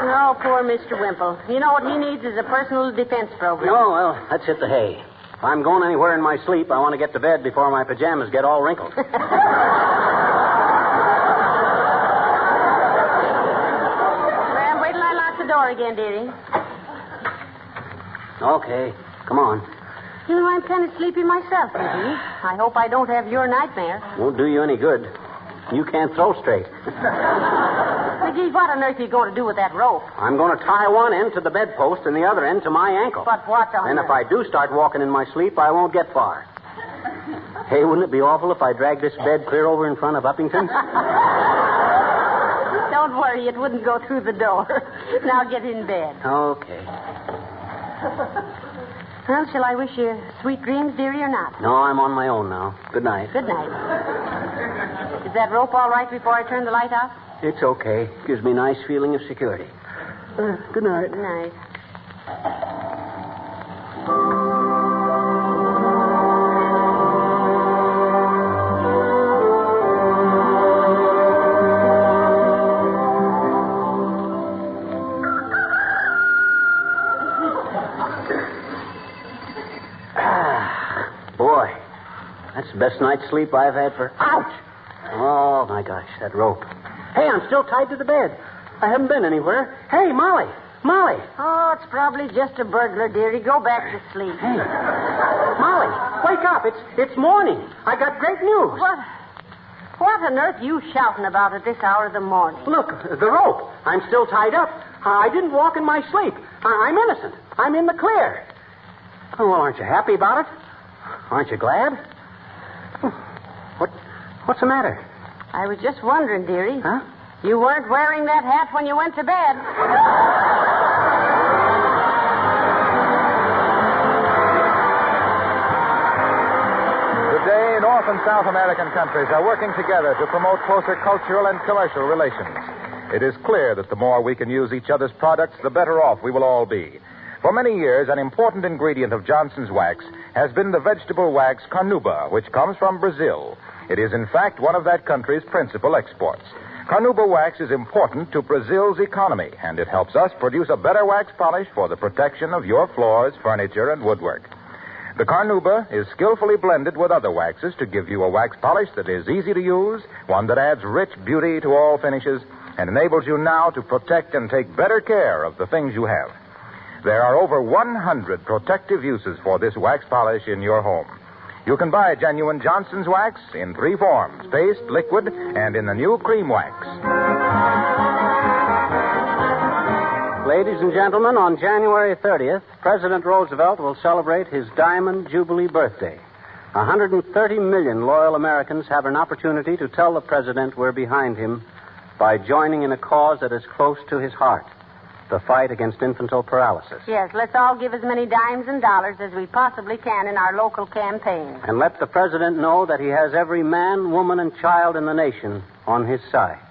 Oh, poor Mr. Wimple. You know what he needs is a personal defense program. Oh, well, let's hit the hay. If I'm going anywhere in my sleep, I want to get to bed before my pajamas get all wrinkled. Well, wait till I lock the door again, dearie. Okay, come on. You know, I'm kind of sleepy myself, McGee. I hope I don't have your nightmare. Won't do you any good. You can't throw straight. McGee, what on earth are you going to do with that rope? I'm going to tie one end to the bedpost and the other end to my ankle. But what on And earth? if I do start walking in my sleep, I won't get far. Hey, wouldn't it be awful if I dragged this bed clear over in front of Uppington's? Don't worry, it wouldn't go through the door. Now get in bed. Okay. Well, shall I wish you sweet dreams, dearie, or not? No, I'm on my own now. Good night. Good night. Is that rope all right before I turn the light off? It's okay. Gives me a nice feeling of security. Good night. Good night. Boy, that's the best night's sleep I've had for... Ouch! Oh, my gosh, that rope. Hey, I'm still tied to the bed. I haven't been anywhere. Hey, Molly. Molly. Oh, it's probably just a burglar, dearie. Go back to sleep. Hey. Molly, wake up. It's morning. I got great news. What on earth are you shouting about at this hour of the morning? Look, the rope. I'm still tied up. I didn't walk in my sleep. I'm innocent. I'm in the clear. Oh, well, aren't you happy about it? Aren't you glad? What's the matter? I was just wondering, dearie. Huh? You weren't wearing that hat when you went to bed. Today, North and South American countries are working together to promote closer cultural and commercial relations. It is clear that the more we can use each other's products, the better off we will all be. For many years, an important ingredient of Johnson's wax has been the vegetable wax carnauba, which comes from Brazil. It is, in fact, one of that country's principal exports. Carnauba wax is important to Brazil's economy, and it helps us produce a better wax polish for the protection of your floors, furniture, and woodwork. The carnauba is skillfully blended with other waxes to give you a wax polish that is easy to use, one that adds rich beauty to all finishes, and enables you now to protect and take better care of the things you have. There are over 100 protective uses for this wax polish in your home. You can buy genuine Johnson's wax in 3 forms, paste, liquid, and in the new cream wax. Ladies and gentlemen, on January 30th, President Roosevelt will celebrate his Diamond Jubilee birthday. 130 million loyal Americans have an opportunity to tell the president we're behind him by joining in a cause that is close to his heart. The fight against infantile paralysis. Yes, let's all give as many dimes and dollars as we possibly can in our local campaign. And let the president know that he has every man, woman, and child in the nation on his side.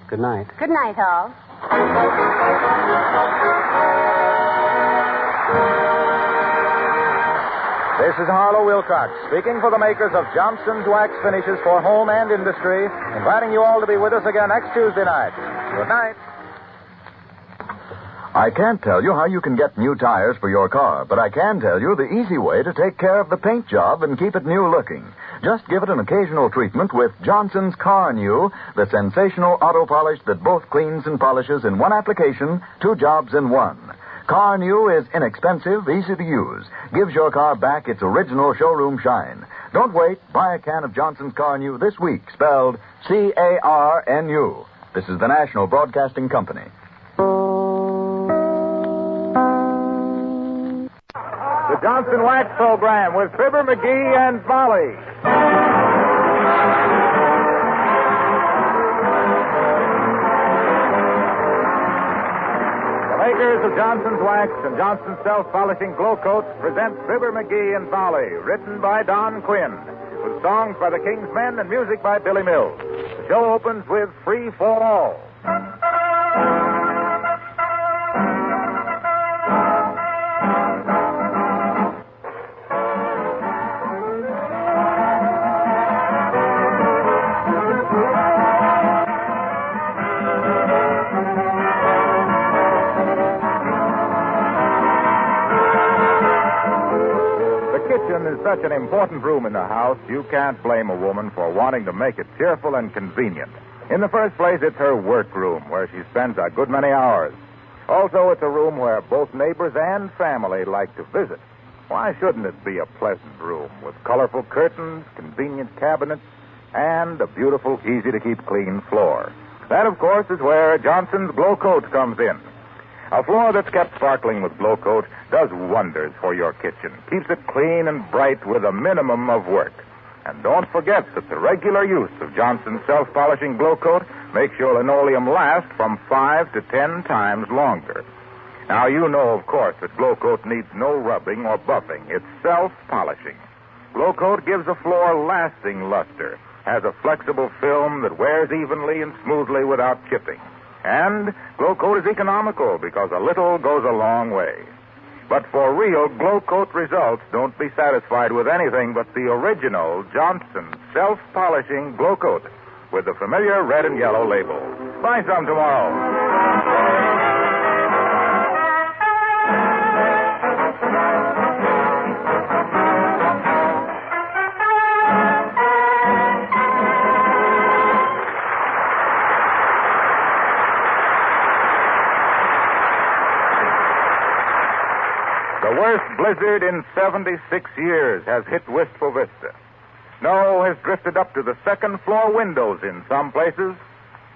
Good night. Good night, all. This is Harlow Wilcox, speaking for the makers of Johnson's Wax Finishes for Home and Industry, inviting you all to be with us again next Tuesday night. Good night. I can't tell you how you can get new tires for your car, but I can tell you the easy way to take care of the paint job and keep it new looking. Just give it an occasional treatment with Johnson's Car New, the sensational auto polish that both cleans and polishes in one application, 2 jobs in one. Car New is inexpensive, easy to use, gives your car back its original showroom shine. Don't wait. Buy a can of Johnson's Car New this week, spelled C-A-R-N-U. This is the National Broadcasting Company. The Johnson Wax Program with Fibber, McGee, and Molly. The makers of Johnson's Wax and Johnson's Self-Polishing Glow Coat present Fibber, Magee and Molly, written by Don Quinn, with songs by the King's Men and music by Billy Mills. The show opens with Free for All. Is such an important room in the house, you can't blame a woman for wanting to make it cheerful and convenient. In the first place, it's her workroom, where she spends a good many hours. Also, it's a room where both neighbors and family like to visit. Why shouldn't it be a pleasant room with colorful curtains, convenient cabinets, and a beautiful, easy-to-keep clean floor? That, of course, is where Johnson's Glow Coat comes in. A floor that's kept sparkling with Glow Coat does wonders for your kitchen. Keeps it clean and bright with a minimum of work. And don't forget that the regular use of Johnson's Self-Polishing Glow Coat makes your linoleum last from 5 to 10 times longer. Now, you know, of course, that Glow Coat needs no rubbing or buffing. It's self-polishing. Glow Coat gives a floor lasting luster, has a flexible film that wears evenly and smoothly without chipping. And Glow Coat is economical because a little goes a long way. But for real Glow Coat results, don't be satisfied with anything but the original Johnson Self-Polishing Glow Coat with the familiar red and yellow label. Buy some tomorrow. The worst blizzard in 76 years has hit Wistful Vista. Snow has drifted up to the second-floor windows in some places,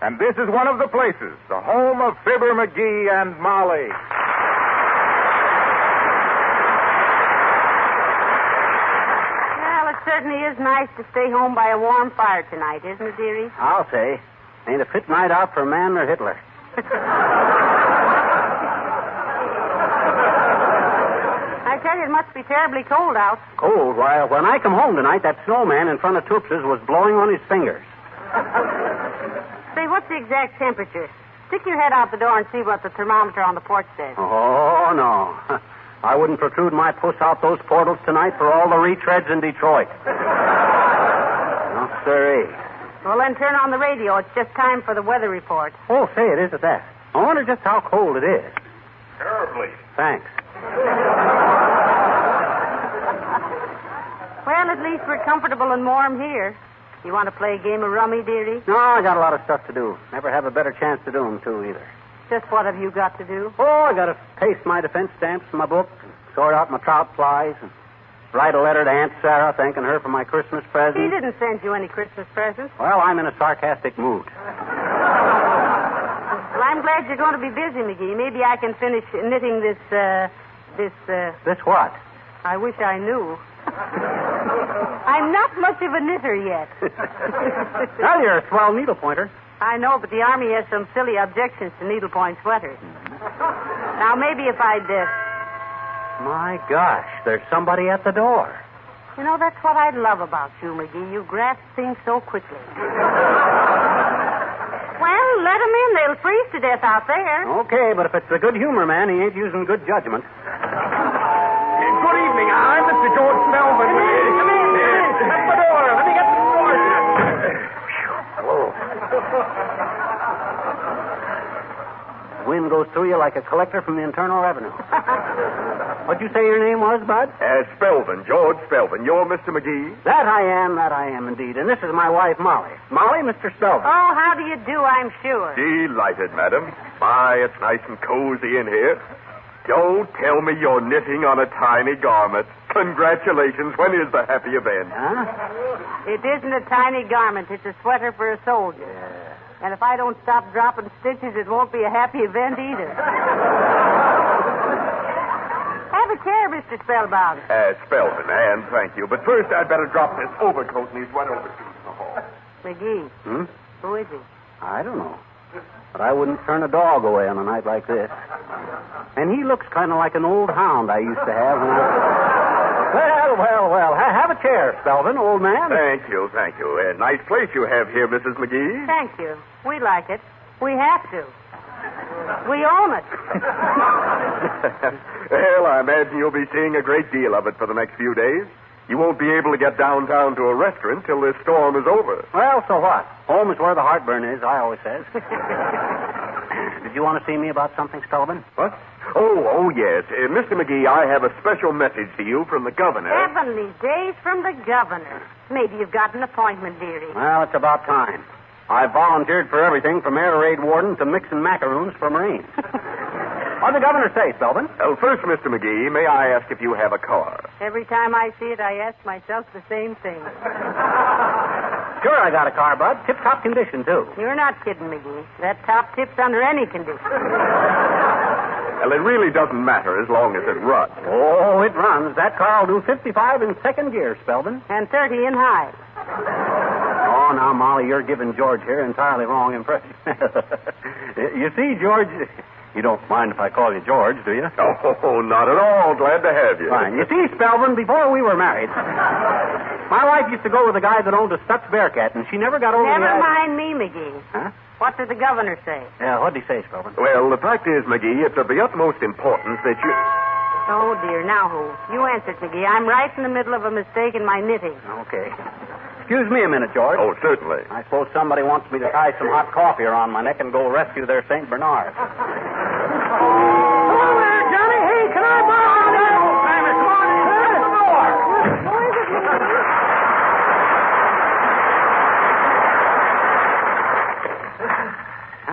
and this is one of the places, the home of Fibber, Magee and Molly. Well, it certainly is nice to stay home by a warm fire tonight, isn't it, dearie? I'll say. Ain't a fit night out for a man or Hitler. I tell you, it must be terribly cold out. Cold? Why, when I come home tonight, that snowman in front of Toops's was blowing on his fingers. Say, what's the exact temperature? Stick your head out the door and see what the thermometer on the porch says. Oh, no. I wouldn't protrude my puss out those portals tonight for all the retreads in Detroit. No, sirree. Well, then turn on the radio. It's just time for the weather report. Oh, say, it is at that. I wonder just how cold it is. Terribly. Thanks. Well, at least we're comfortable and warm here. You want to play a game of rummy, dearie? No, I got a lot of stuff to do. Never have a better chance to do them, too, either. Just what have you got to do? Oh, I got to paste my defense stamps in my book, and sort out my trout flies, and write a letter to Aunt Sarah thanking her for my Christmas present. She didn't send you any Christmas presents. Well, I'm in a sarcastic mood. Well, I'm glad you're going to be busy, Magee. Maybe I can finish knitting this. This what? I wish I knew. I'm not much of a knitter yet. Well, you're a swell needle pointer. I know, but the Army has some silly objections to needlepoint sweaters. Now, maybe if I'd... My gosh, there's somebody at the door. You know, that's what I love about you, Magee. You grasp things so quickly. Well, let 'em in. They'll freeze to death out there. Okay, but if it's a good humor man, he ain't using good judgment. Good evening. I'm Mr. George Spellman. Come in. At the door. Let me get the door shut. The wind goes through you like a collector from the Internal Revenue. What'd you say your name was, Bud? Spelvin, George Spelvin. You're Mr. Magee? That I am indeed. And this is my wife, Molly. Molly, Mr. Spelvin. Oh, how do you do, I'm sure. Delighted, madam. My, it's nice and cozy in here. Don't tell me you're knitting on a tiny garment. Congratulations. When is the happy event? Huh? It isn't a tiny garment. It's a sweater for a soldier. Yeah. And if I don't stop dropping stitches, it won't be a happy event either. Have a chair, Mr. Spellbound. Spelvin, and thank you. But first, I'd better drop this overcoat and these wet overshoes in the hall. Magee. Hmm? Who is he? I don't know. But I wouldn't turn a dog away on a night like this. And he looks kind of like an old hound I used to have when I... Well. Have a chair, Spelvin, old man. Thank you. A nice place you have here, Mrs. McGee. Thank you. We like it. We have to. We own it. Well, I imagine you'll be seeing a great deal of it for the next few days. You won't be able to get downtown to a restaurant till this storm is over. Well, so what? Home is where the heartburn is, I always says. Did you want to see me about something, Spelvin? What? Oh, yes. Mr. McGee, I have a special message to you from the governor. Heavenly days from the governor. Maybe you've got an appointment, dearie. Well, it's about time. I volunteered for everything from air raid warden to mixing macaroons for Marines. What'd the governor say, Spelvin? Well, first, Mr. McGee, may I ask if you have a car? Every time I see it, I ask myself the same thing. Sure, I got a car, Bud. Tip-top condition, too. You're not kidding, McGee. That top tip's under any condition. Well, it really doesn't matter as long as it runs. Oh, it runs. That car will do 55 in second gear, Spelvin. And 30 in high. Oh, now, Molly, you're giving George here entirely wrong impression. You see, George... You don't mind if I call you George, do you? Oh, not at all. Glad to have you. Fine. You see, Spelvin, before we were married, my wife used to go with a guy that owned a Stutz Bearcat, and she never got over Never mind me, McGee. Huh? What did the governor say? Yeah, what'd he say, Spelvin? Well, the fact is, McGee, it's of the utmost importance that you... Oh, dear. Now who? You answered, McGee. I'm right in the middle of a mistake in my knitting. Okay. Excuse me a minute, George. Oh, certainly. I suppose somebody wants me to tie some hot coffee around my neck and go rescue their St. Bernard. Hello there, Johnny. Hey, can I borrow that? Come on in.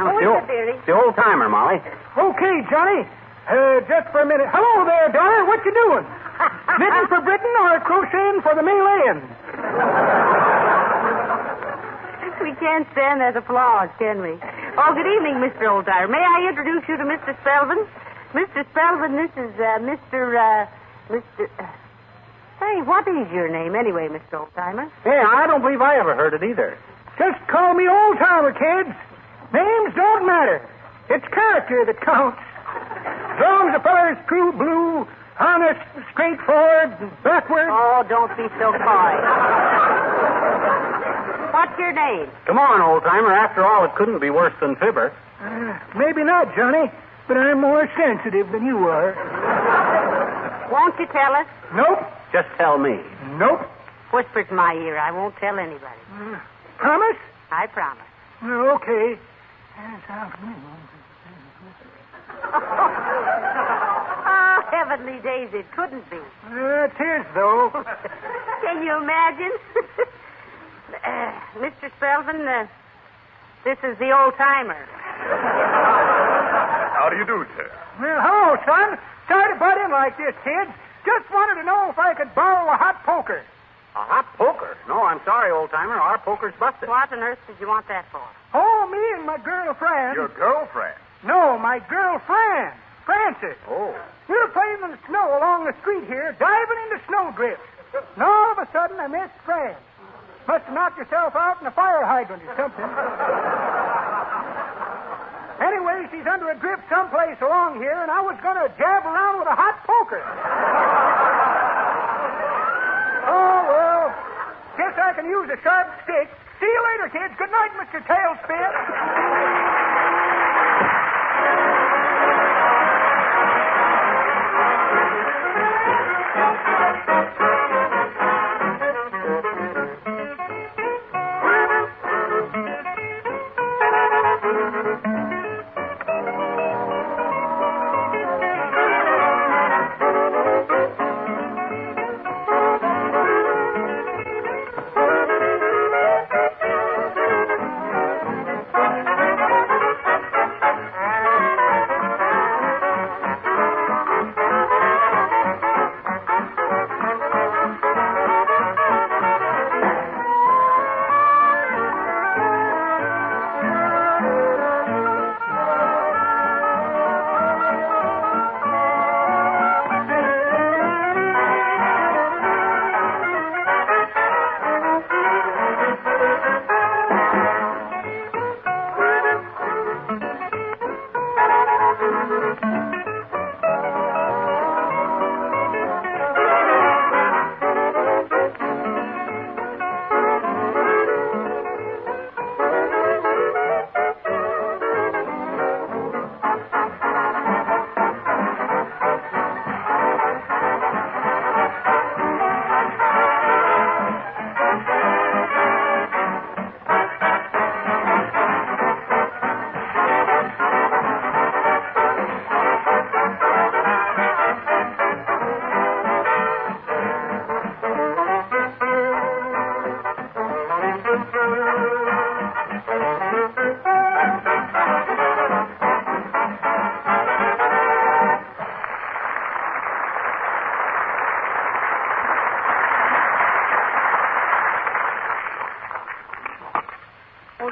Open the door. It's the old timer, Molly. Okay, Johnny. Just for a minute. Hello there, daughter. What you doing? Knitting for Britain or crocheting for the Malayan? We can't stand that applause, can we? Oh, good evening, Mr. Oldtimer. May I introduce you to Mr. Spelvin? Mr. Spelvin, this is Mr. Hey, what is your name anyway, Mr. Oldtimer? Hey, I don't believe I ever heard it either. Just call me Old-Timer, kids. Names don't matter. It's character that counts. As long as the feller's true blue, honest, straightforward, and backward. Oh, don't be so coy. What's your name? Come on, old-timer. After all, it couldn't be worse than Fibber. Maybe not, Johnny, but I'm more sensitive than you are. Won't you tell us? Nope. Just tell me. Nope. Whisper in my ear. I won't tell anybody. Promise? I promise. Okay. Oh, heavenly days, it couldn't be. It is, though. Can you imagine? Mr. Spelvin, this is the old-timer. How do you do, sir? Well, hello, son. Sorry to butt in like this, kid. Just wanted to know if I could borrow a hot poker. A hot poker? No, I'm sorry, old-timer. Our poker's busted. What on earth did you want that for? Oh, me and my girlfriend. Your girlfriend? No, my girlfriend, Frances. Oh. We were playing in the snow along the street here, diving into snowdrifts. And all of a sudden, I missed Fran. Must have knocked yourself out in a fire hydrant or something. Anyway, she's under a drift someplace along here, and I was going to jab around with a hot poker. Oh, well, guess I can use a sharp stick. See you later, kids. Good night, Mr. Tailspin.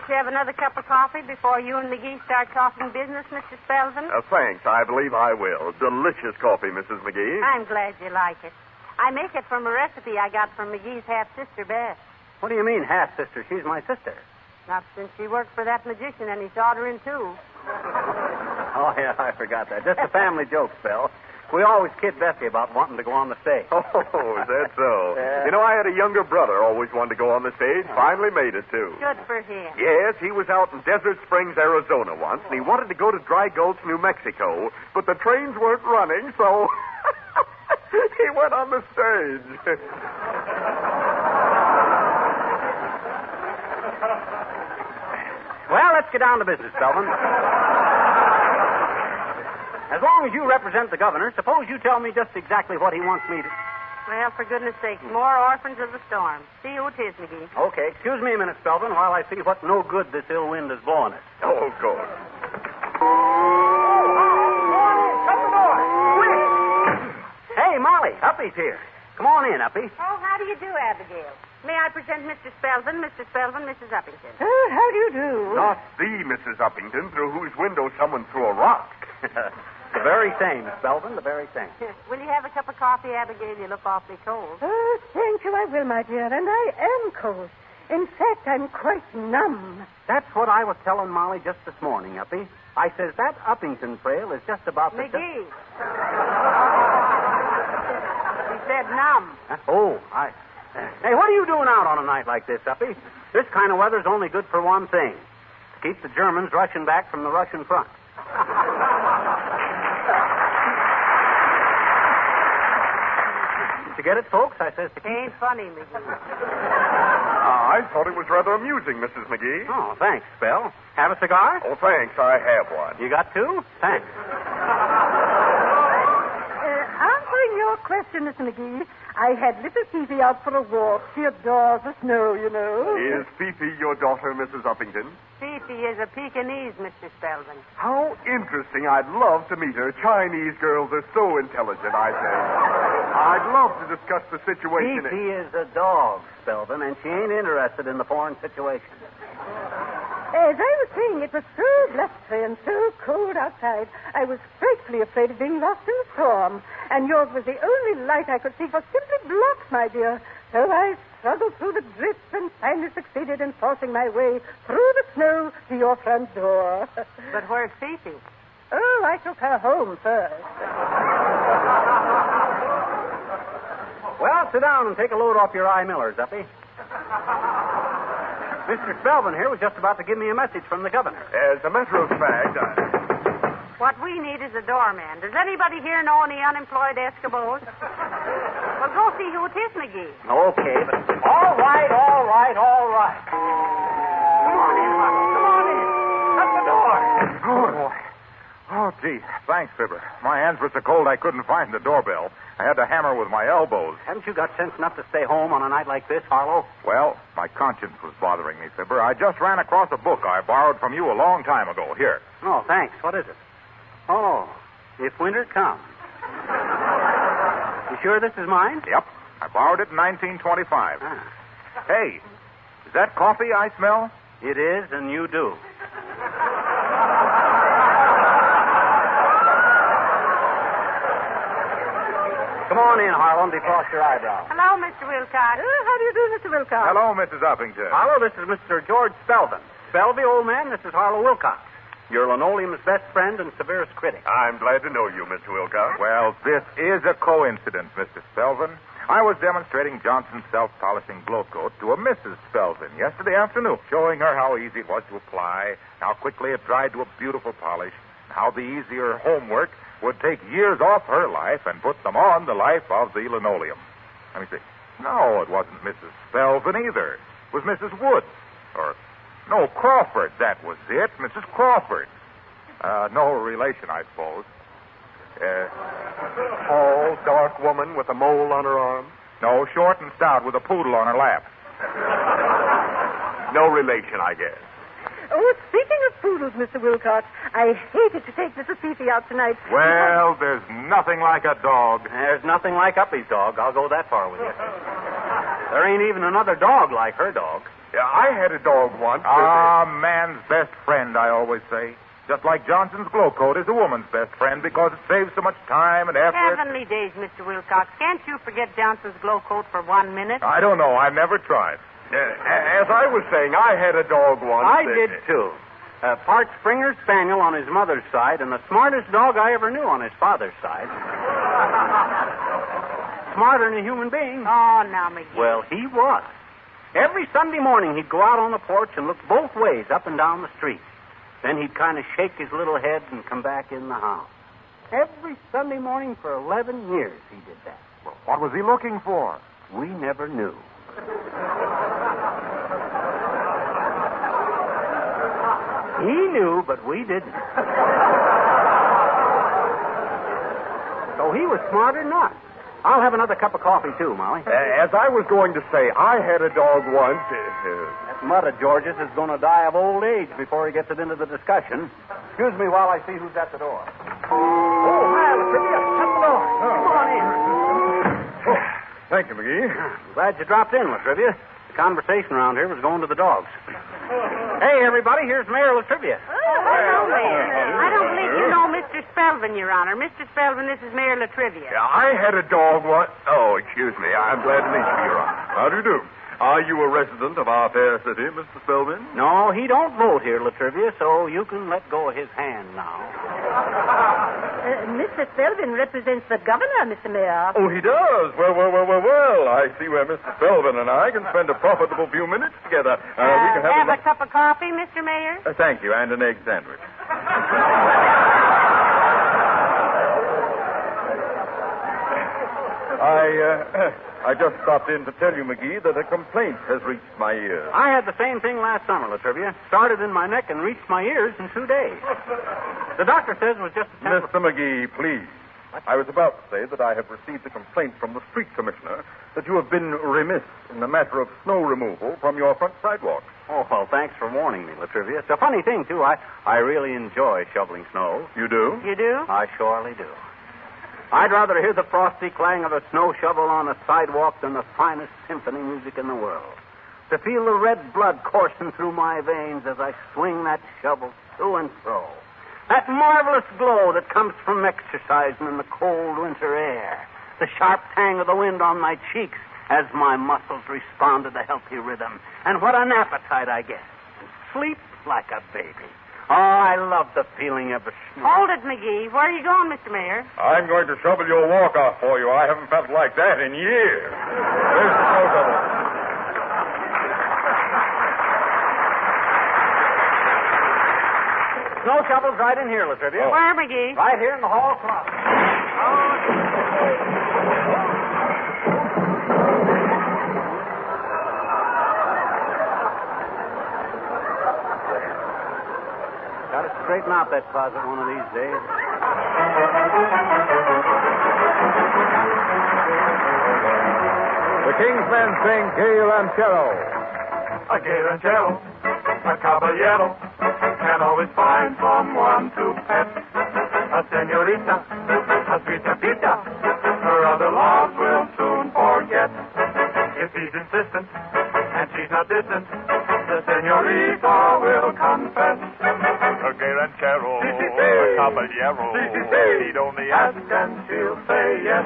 you have another cup of coffee before you and McGee start talking business, Mr. Spelvin? Thanks. I believe I will. Delicious coffee, Mrs. McGee. I'm glad you like it. I make it from a recipe I got from McGee's half-sister, Beth. What do you mean, half-sister? She's my sister. Not since she worked for that magician and he sawed her in two. Oh, yeah, I forgot that. Just a family joke, Spell. We always kid Bessie about wanting to go on the stage. Oh, is that so? Yeah. You know, I had a younger brother always wanted to go on the stage. Finally made it, too. Good for him. Yes, he was out in Desert Springs, Arizona once, and he wanted to go to Dry Gulch, New Mexico, but the trains weren't running, so he went on the stage. Well, let's get down to business, Spelvin. As long as you represent the governor, suppose you tell me just exactly what he wants me to... Well, for goodness sake, more orphans of the storm. See who it is, McGee. Okay, excuse me a minute, Spelvin, while I see what no good this ill wind is blowing us. Oh, of course. Shut the door! Quick! Hey, Molly, Uppy's here. Come on in, Uppy. Oh, how do you do, Abigail? May I present Mr. Spelvin, Mrs. Uppington? Oh, how do you do? Not the Mrs. Uppington through whose window someone threw a rock. The very same, Spelvin, the very same. Will you have a cup of coffee, Abigail? You look awfully cold. Oh, thank you, I will, my dear. And I am cold. In fact, I'm quite numb. That's what I was telling Molly just this morning, Uppy. I says that Uppington trail is just about the... McGee. He said numb. Oh, Hey, what are you doing out on a night like this, Uppy? This kind of weather's only good for one thing. To keep the Germans rushing back from the Russian front. Did you get it, folks? I says to keep... Ain't funny, McGee. I thought it was rather amusing, Mrs. McGee. Oh, thanks, Spell. Have a cigar? Oh, thanks. I have one. You got two? Thanks. Answering your question, Miss McGee, I had little Phoebe out for a walk. She adores the snow, you know. Is Fifi your daughter, Mrs. Uppington? Fifi is a Pekingese, Mr. Spelvin. How interesting. I'd love to meet her. Chinese girls are so intelligent, I say. I'd love to discuss the situation. Fifi is a dog, Spelvin, and she ain't interested in the foreign situation. As I was saying, it was so blustery and so cold outside, I was frightfully afraid of being lost in the storm. And yours was the only light I could see for simply blocks, my dear. So I struggled through the drifts and finally succeeded in forcing my way through the snow to your front door. But where's Fifi? Oh, I took her home first. Well, sit down and take a load off your eye millers, Uppy. Mr. Spelvin here was just about to give me a message from the governor. As a matter of fact, What we need is a doorman. Does anybody here know any unemployed Eskimos? Well, go see who it is, McGee. Okay, but... All right. Come on in, Marco. Come on in. Shut the door. Oh, boy. Oh, gee. Thanks, Fibber. My hands were so cold I couldn't find the doorbell. I had to hammer with my elbows. Haven't you got sense enough to stay home on a night like this, Harlow? Well, my conscience was bothering me, Fibber. I just ran across a book I borrowed from you a long time ago. Here. Oh, thanks. What is it? Oh, If Winter Comes. You sure this is mine? Yep. I borrowed it in 1925. Hey, is that coffee I smell? It is, and you do. Come on in, Harlow, and defrost your eyebrows. Hello, Mr. Wilcox. How do you do, Mr. Wilcox? Hello, Mrs. Uppington. Harlow, this is Mr. George Spelvin. Spelvy, old man, this is Harlow Wilcox. Your linoleum's best friend and severest critic. I'm glad to know you, Mr. Wilcox. Well, this is a coincidence, Mr. Spelvin. I was demonstrating Johnson's self-polishing glow coat to a Mrs. Spelvin yesterday afternoon, showing her how easy it was to apply, how quickly it dried to a beautiful polish, and how the easier homework would take years off her life and put them on the life of the linoleum. Let me see. No, it wasn't Mrs. Spelvin either. It was Mrs. Woods. No, Crawford. That was it. Mrs. Crawford. No relation, I suppose. Tall, dark woman with a mole on her arm? No, short and stout with a poodle on her lap. No relation, I guess. Oh, speaking of poodles, Mr. Wilcox, I hated to take Mrs. Fifi out tonight. Well, there's nothing like a dog. There's nothing like Uppy's dog. I'll go that far with you. There ain't even another dog like her dog. Yeah, I had a dog once. Man's best friend, I always say. Just like Johnson's Glow Coat is a woman's best friend because it saves so much time and effort. Heavenly days, Mr. Wilcox. Can't you forget Johnson's Glow Coat for 1 minute? I don't know. I've never tried. As I was saying, I had a dog once. I did, too. Part Springer Spaniel on his mother's side and the smartest dog I ever knew on his father's side. Smarter than a human being. Oh, now, McGee. Well, he was. Every Sunday morning, he'd go out on the porch and look both ways up and down the street. Then he'd kind of shake his little head and come back in the house. Every Sunday morning for 11 years he did that. Well, what was he looking for? We never knew. He knew, but we didn't. So he was smarter than us. I'll have another cup of coffee, too, Molly. As I was going to say, I had a dog once. That mud of George's is going to die of old age before he gets it into the discussion. Excuse me while I see who's at the door. Oh, hi, Trivia. Shut the door. Come on in. Thank you, McGee. I'm glad you dropped in, Latrivia. The conversation around here was going to the dogs. Hey, everybody, here's Mayor Latrivia. Hello, Mayor. I don't believe you know Mr. Spelvin, Your Honor. Mr. Spelvin, this is Mayor Latrivia. Yeah, I had a dog once. Oh, excuse me. I'm glad to meet you, Your Honor. How do you do? Are you a resident of our fair city, Mr. Spelvin? No, he don't vote here, Latrivia, so you can let go of his hand now. Mr. Spelvin represents the governor, Mr. Mayor. Oh, he does? Well. I see where Mr. Spelvin and I can spend a profitable few minutes together. We can have a cup of coffee, Mr. Mayor? Thank you, and an egg sandwich. I just stopped in to tell you, McGee, that a complaint has reached my ears. I had the same thing last summer, Latrivia. Started in my neck and reached my ears in 2 days. The doctor says it was just a temper... Mr. McGee, please. I was about to say that I have received a complaint from the street commissioner that you have been remiss in the matter of snow removal from your front sidewalk. Oh, well, thanks for warning me, Latrivia. It's a funny thing, too. I really enjoy shoveling snow. You do? You do? I surely do. I'd rather hear the frosty clang of a snow shovel on a sidewalk than the finest symphony music in the world. To feel the red blood coursing through my veins as I swing that shovel to and fro. That marvelous glow that comes from exercising in the cold winter air. The sharp tang of the wind on my cheeks as my muscles respond to the healthy rhythm. And what an appetite I get. Sleep like a baby. Oh, I love the feeling of the snow. Hold it, McGee. Where are you going, Mr. Mayor? I'm going to shovel your walk-off for you. I haven't felt like that in years. There's the snow shovel. Snow shovel's right in here, Latrivia. Oh. Where, McGee? Right here in the hall closet. Gotta straighten out that closet one of these days. The King's Men sing Gay Ranchero. A gay ranchero, a caballero, can always find someone to pet. A senorita, a sweet pepita, her other loves will soon forget. If he's insistent and she's not distant, the senorita will confess. A gay ranchero, Si, si, si. a caballero. Si, si, si. He'd only ask. Ask and she'll say yes.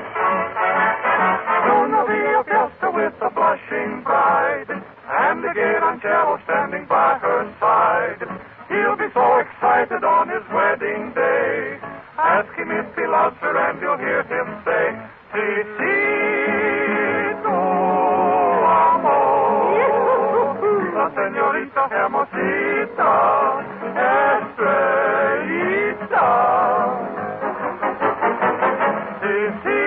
Soon there'll be a fiesta with a blushing bride, and the gay ranchero standing by her side. He'll be so excited on his wedding day. Ask him if he loves her, and you'll hear him say, Si, si, tu amo. La señorita hermosita, estrellita. Si, si,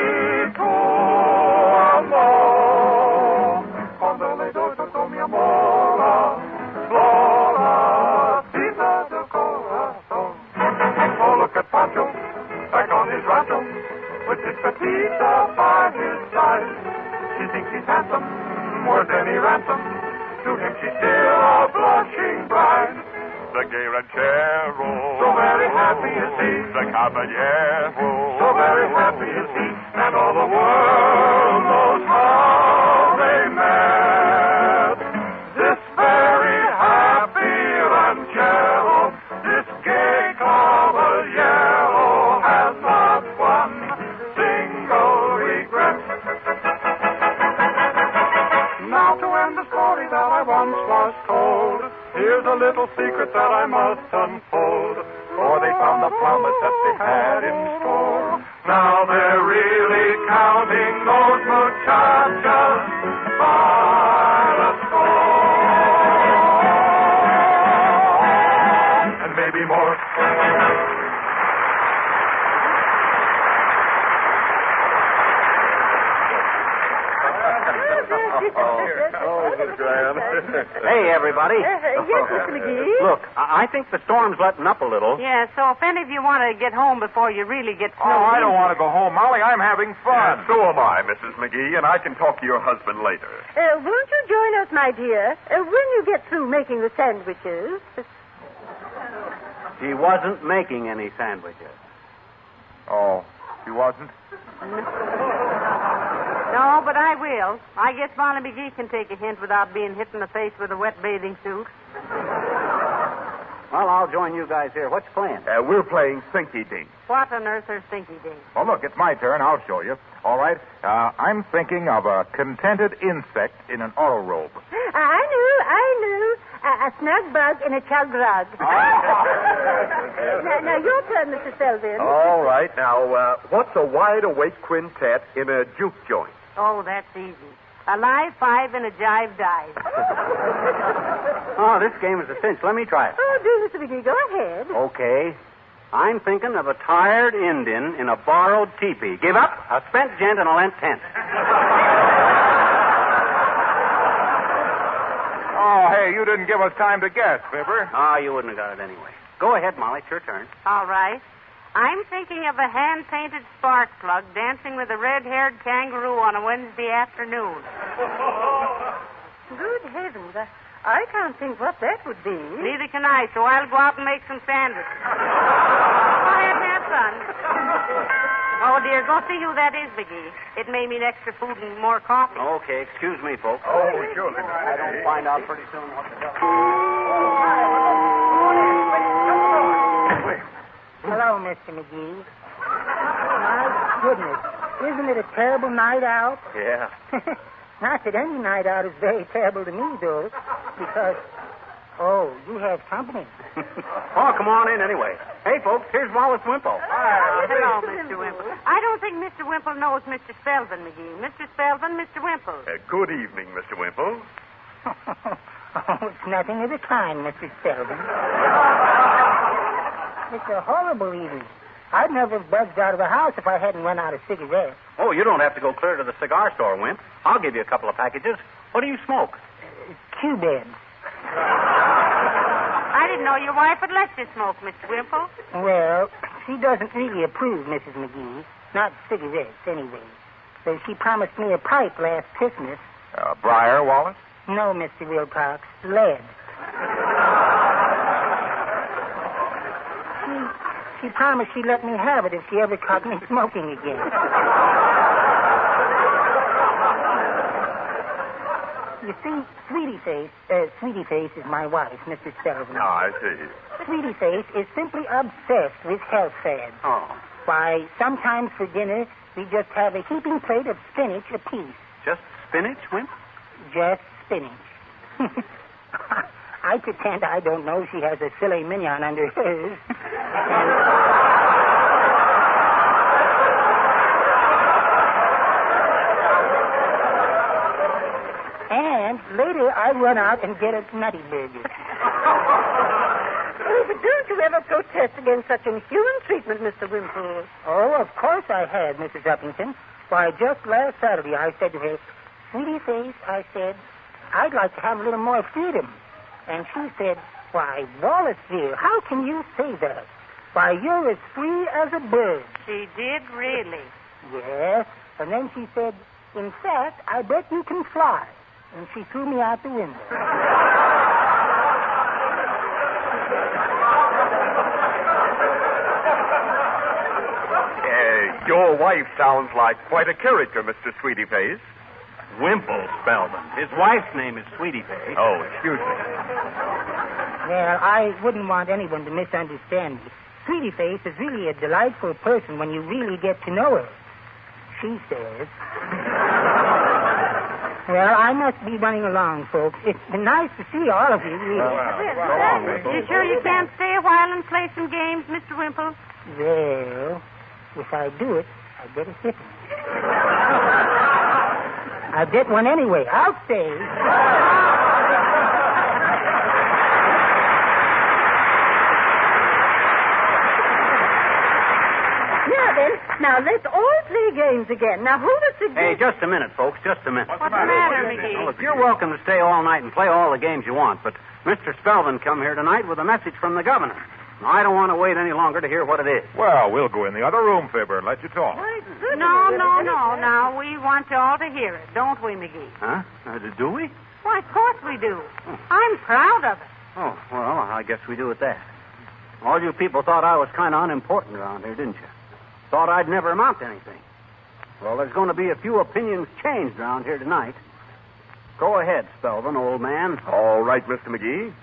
tu amo. Cuando le doy todo mi amor, floracita del corazón. Oh, look at Pancho, back on his rancho, with his Pepita by his side. She thinks he's handsome, worth any ransom. To him she's still a blushing bride. The gay ranchero. So very happy is he. The caballero. So very happy is he. And all the world knows how they met. This once was told. Here's a little secret that I must unfold, for they found the promise that they had in store. Now they're really counting those muchachas by the score. And maybe more. Hey, everybody. Yes, Mr. McGee? Look, I think the storm's letting up a little. Yeah, so if any of you want to get home before you really get snowed Oh, I don't want to go home, Molly. I'm having fun. So am I, Mrs. McGee, and I can talk to your husband later. Won't you join us, my dear, when you get through making the sandwiches? He wasn't making any sandwiches. Oh, he wasn't? No, but I will. I guess Molly McGee can take a hint without being hit in the face with a wet bathing suit. Well, I'll join you guys here. What's your plan? We're playing Thinky Dink. What on earth are stinky dings? Well, look, it's my turn. I'll show you. All right. I'm thinking of a contented insect in an auto robe. I knew. A snug bug in a chug rug. now, your turn, Mr. Selvin. All right. Now, what's a wide-awake quintet in a juke joint? Oh, that's easy. A live five and a jive dive. Oh, this game is a cinch. Let me try it. Oh, do, Mr. McGee. Go ahead. Okay. I'm thinking of a tired Indian in a borrowed teepee. Give up? A spent gent in a lent tent. Oh, hey, you didn't give us time to guess, Fibber. Oh, you wouldn't have got it anyway. Go ahead, Molly. It's your turn. All right. I'm thinking of a hand-painted spark plug dancing with a red-haired kangaroo on a Wednesday afternoon. Good heavens. I can't think what that would be. Neither can I, so I'll go out and make some sandwiches. Go ahead and have fun. Oh, dear, go see who that is, McGee. It may mean extra food and more coffee. Okay, excuse me, folks. Oh, surely. I don't find out pretty soon what the hell. Hello, Mr. McGee. My goodness. Isn't it a terrible night out? Yeah. Not that any night out is very terrible to me, though, because... Oh, you have company. Oh, come on in anyway. Hey, folks, here's Wallace Wimple. Hello, Mr. Wimple. I don't think Mr. Wimple knows Mr. Spelvin, McGee. Mr. Spelvin, Mr. Wimple. Good evening, Mr. Wimple. Oh, it's nothing of the kind, Mr. Spelvin. It's a horrible evening. I'd never have buzzed out of the house if I hadn't run out of cigarettes. Oh, you don't have to go clear to the cigar store, Wimp. I'll give you a couple of packages. What do you smoke? Q-beds. I didn't know your wife would let you smoke, Mr. Wimple. Well, she doesn't really approve, Mrs. McGee. Not cigarettes, anyway. So she promised me a pipe last Christmas. Briar, Wallace? No, Mr. Wilcox. Lead. She promised she'd let me have it if she ever caught me smoking again. You see, Sweetie Face is my wife, Mrs. Selvin. Oh, I see. Sweetie Face is simply obsessed with health fads. Oh. Why, sometimes for dinner, we just have a heaping plate of spinach apiece. Just spinach, Wimp? Just spinach. I pretend I don't know she has a filet mignon under hers. And later I run out and get a nutty burger. Oh, but don't you ever protest against such inhuman treatment, Mr. Wimple? Oh, of course I have, Mrs. Uppington. Why, just last Saturday I said to her, Sweetie Face, I said, I'd like to have a little more freedom. And she said, why, Wallace, dear, how can you say that? Why, you're as free as a bird. She did, really. Yes. And then she said, in fact, I bet you can fly. And she threw me out the window. Your wife sounds like quite a character, Mr. Sweetie Face. Wimple Spelman. His wife's name is Sweetie Face. Oh, excuse me. Well, I wouldn't want anyone to misunderstand me. Sweetie Face is really a delightful person when you really get to know her. She says. Well, I must be running along, folks. It's been nice to see all of you. You sure you can't stay a while and play some games, Mr. Wimple? Well, if I do it, I better hit him. I'll get one anyway. I'll stay. Now, let's all play games again. Now, who would suggest... Hey, just a minute, folks. Just a minute. What's the matter, McGee? Well, if you're welcome to stay all night and play all the games you want, but Mr. Spelvin come here tonight with a message from the governor. Now, I don't want to wait any longer to hear what it is. Well, we'll go in the other room, Fibber, and let you talk. No. Now, we want you all to hear it, don't we, McGee? Huh? Do we? Why, of course we do. I'm proud of it. Oh, well, I guess we do at that. All you people thought I was kind of unimportant around here, didn't you? Thought I'd never amount to anything. Well, there's going to be a few opinions changed around here tonight. Go ahead, Spelvin, old man. All right, Mr. McGee.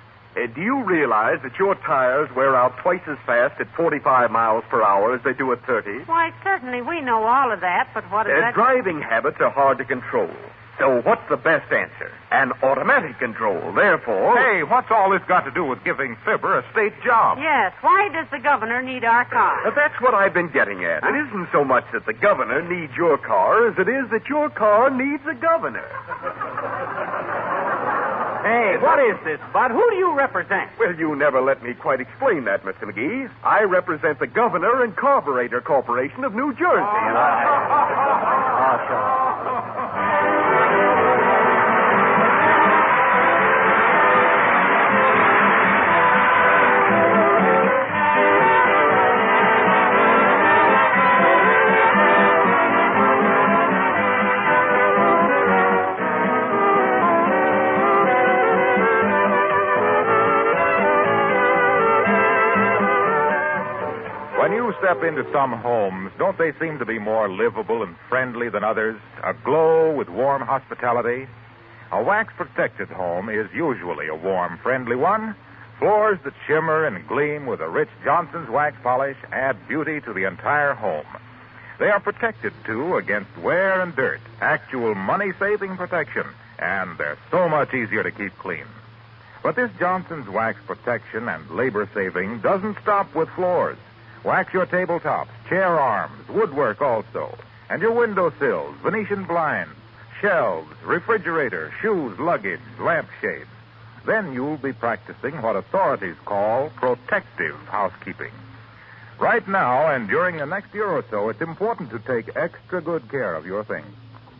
Do you realize that your tires wear out twice as fast at 45 miles per hour as they do at 30? Why, certainly, we know all of that, but what is that... Driving habits are hard to control. So what's the best answer? An automatic control. Therefore... Hey, what's all this got to do with giving Fibber a state job? Yes, why does the governor need our car? That's what I've been getting at. It isn't so much that the governor needs your car as it is that your car needs a governor. Hey, what is this, Bud? Who do you represent? Well, you never let me quite explain that, Mr. McGee. I represent the Governor and Carburetor Corporation of New Jersey, and When you step into some homes, don't they seem to be more livable and friendly than others, aglow with warm hospitality? A wax-protected home is usually a warm, friendly one. Floors that shimmer and gleam with a rich Johnson's wax polish add beauty to the entire home. They are protected, too, against wear and dirt, actual money-saving protection, and they're so much easier to keep clean. But this Johnson's wax protection and labor saving doesn't stop with floors. Wax your tabletops, chair arms, woodwork also, and your windowsills, Venetian blinds, shelves, refrigerator, shoes, luggage, lampshades. Then you'll be practicing what authorities call protective housekeeping. Right now and during the next year or so, it's important to take extra good care of your things.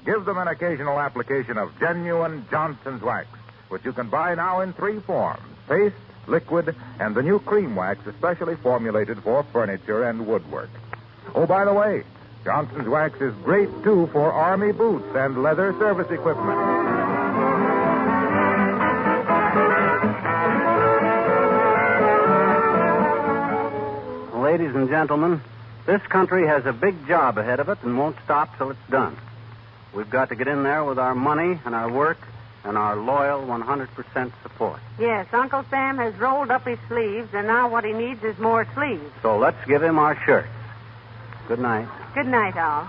Give them an occasional application of genuine Johnson's wax, which you can buy now in 3 forms: paste, liquid, and the new cream wax especially formulated for furniture and woodwork. Oh, by the way, Johnson's wax is great, too, for Army boots and leather service equipment. Ladies and gentlemen, this country has a big job ahead of it and won't stop till it's done. We've got to get in there with our money and our work and our loyal 100% support. Yes, Uncle Sam has rolled up his sleeves, and now what he needs is more sleeves. So let's give him our shirt. Good night. Good night, all.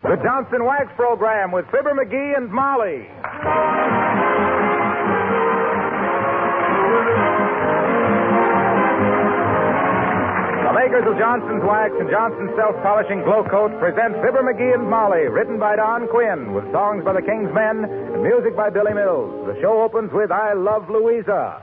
The Johnson Wax Program with Fibber, McGee, and Molly. The makers of Johnson's Wax and Johnson's Self-Polishing Glow Coat present Fibber, McGee, and Molly, written by Don Quinn, with songs by the King's Men and music by Billy Mills. The show opens with I Love Louisa.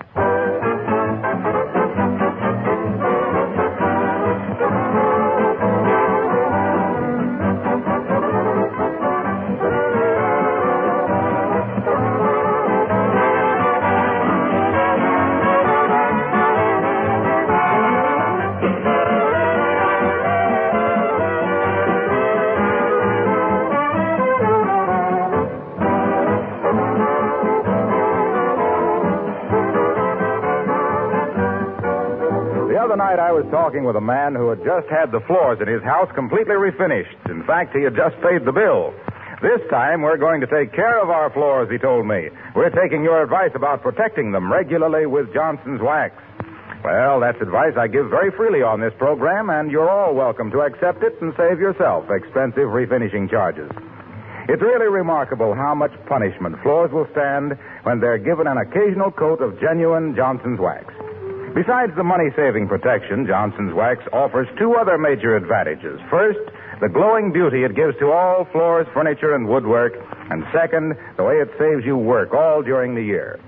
other night I was talking with a man who had just had the floors in his house completely refinished. In fact, he had just paid the bill. This time, we're going to take care of our floors, he told me. We're taking your advice about protecting them regularly with Johnson's Wax. Well, that's advice I give very freely on this program, and you're all welcome to accept it and save yourself expensive refinishing charges. It's really remarkable how much punishment floors will stand when they're given an occasional coat of genuine Johnson's Wax. Besides the money-saving protection, Johnson's Wax offers two other major advantages. First, the glowing beauty it gives to all floors, furniture, and woodwork. And second, the way it saves you work all during the year.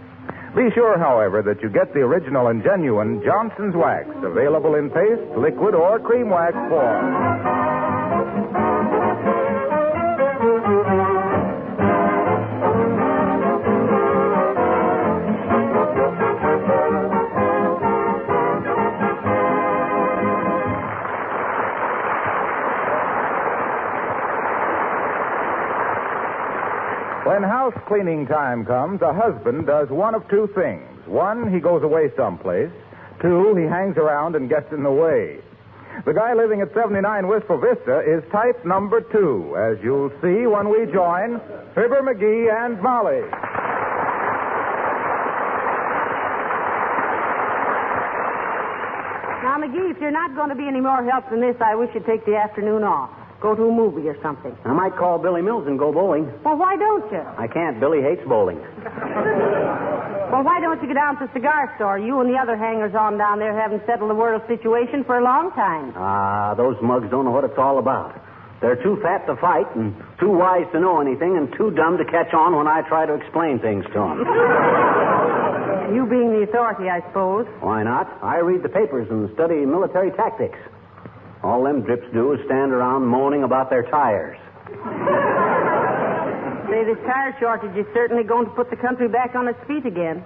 Be sure, however, that you get the original and genuine Johnson's Wax, available in paste, liquid, or cream wax form. When house cleaning time comes, a husband does one of two things. One, he goes away someplace. Two, he hangs around and gets in the way. The guy living at 79 Wistful Vista is type number 2, as you'll see when we join Fibber, Magee, and Molly. Now, Magee, if you're not going to be any more help than this, I wish you'd take the afternoon off. Go to a movie or something. I might call Billy Mills and go bowling. Well, why don't you? I can't. Billy hates bowling. Well, why don't you go down to the cigar store? You and the other hangers-on down there haven't settled the world situation for a long time. Those mugs don't know what it's all about. They're too fat to fight and too wise to know anything and too dumb to catch on when I try to explain things to them. You being the authority, I suppose. Why not? I read the papers and study military tactics. All them drips do is stand around moaning about their tires. Say, this tire shortage is certainly going to put the country back on its feet again.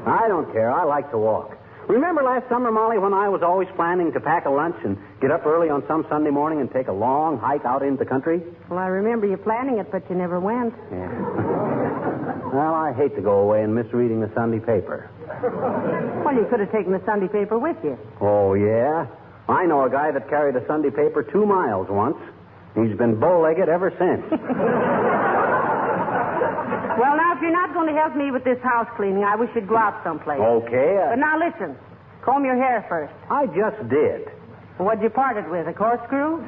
I don't care. I like to walk. Remember last summer, Molly, when I was always planning to pack a lunch and get up early on some Sunday morning and take a long hike out into the country? Well, I remember you planning it, but you never went. Yeah. Well, I hate to go away and miss reading the Sunday paper. Well, you could have taken the Sunday paper with you. Oh, yeah? I know a guy that carried a Sunday paper 2 miles once. He's been bow-legged ever since. Well, now, if you're not going to help me with this house cleaning, I wish you'd go out someplace. Okay. But now, listen. Comb your hair first. I just did. Well, what'd you part it with, a corkscrew?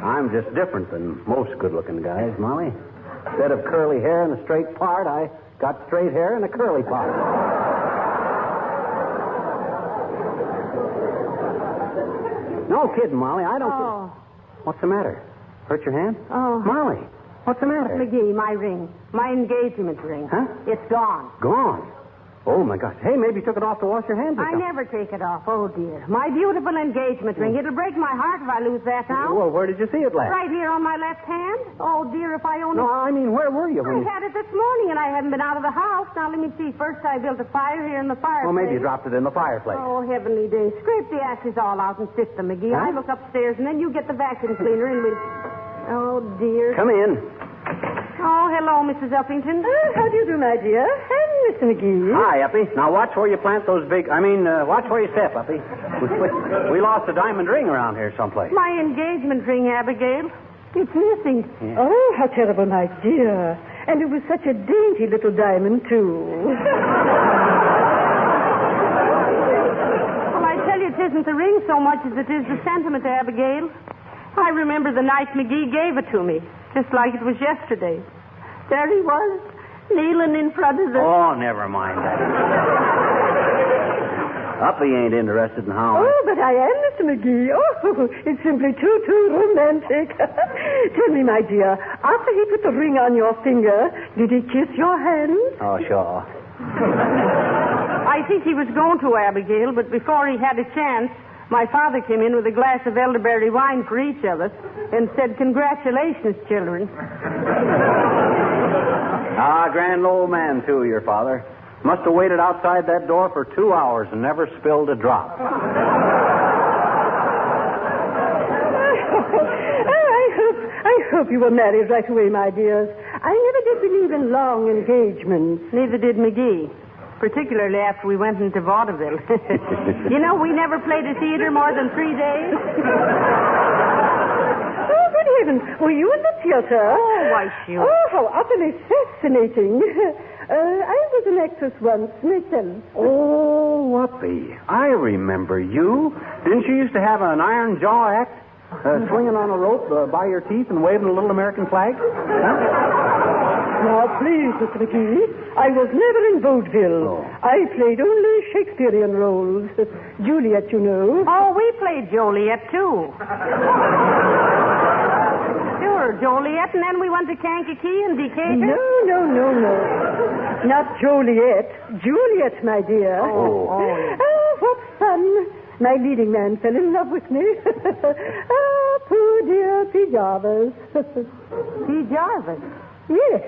I'm just different than most good-looking guys, Molly. Instead of curly hair in a straight part, I got straight hair in a curly part. No kidding, Molly. I don't... Oh. What's the matter? Hurt your hand? Oh. Molly, what's the matter? Magee, my ring. My engagement ring. Huh? It's gone. Gone? Oh, my gosh. Hey, maybe you took it off to wash your hands or I something. never take it off. Oh, dear. My beautiful engagement ring. It'll break my heart if I lose that now. Well, where did you see it last? Right here on my left hand. Oh, dear, if I only... No, I mean, where were you I had it this morning, and I haven't been out of the house. Now, let me see. First, I built a fire here in the fireplace. Well, maybe you dropped it in the fireplace. Oh, heavenly days. Scrape the ashes all out and sift them, Magee. Huh? I look upstairs, and then you get the vacuum cleaner, and we'll... Oh, dear. Come in. Oh, hello, Mrs. Uppington. How do you do, my dear? And Mr. McGee. Hi, Uppy. Now, watch where you plant those big... watch where you step, Uppy. We lost a diamond ring around here someplace. My engagement ring, Abigail. It's missing. Yeah. Oh, how terrible, my dear. And it was such a dainty little diamond, too. Well, I tell you, it isn't the ring so much as it is the sentiment, Abigail. I remember the night McGee gave it to me, just like it was yesterday. There he was, kneeling in front of the... Oh, never mind that. Uppy ain't interested in how... Oh, but I am, Mr. McGee. Oh, it's simply too romantic. Tell me, my dear, after he put the ring on your finger, did he kiss your hand? Oh, sure. I think he was going to, Abigail, but before he had a chance, my father came in with a glass of elderberry wine for each of us and said, "Congratulations, children." Grand old man, too, your father. Must have waited outside that door for 2 hours and never spilled a drop. I hope you were married right away, my dears. I never did believe in long engagements. Neither did McGee. Particularly after we went into vaudeville. You know, we never played a theater more than 3 days. Oh, good heavens. Were you in the theater? Oh, why, sure. Oh, how utterly fascinating. I was an actress once myself. Oh, Whoopee. I remember you. Didn't you used to have an iron jaw act? Swinging on a rope by your teeth and waving a little American flag? Now, please, Mr. McGee, I was never in vaudeville. Oh. I played only Shakespearean roles. Juliet, you know. Oh, we played Joliet, too. Sure, Joliet, and then we went to Kankakee and Decatur. No. Not Joliet. Juliet, my dear. Oh, what fun. My leading man fell in love with me. Poor dear P. Jarvis. P. Jarvis? Yes,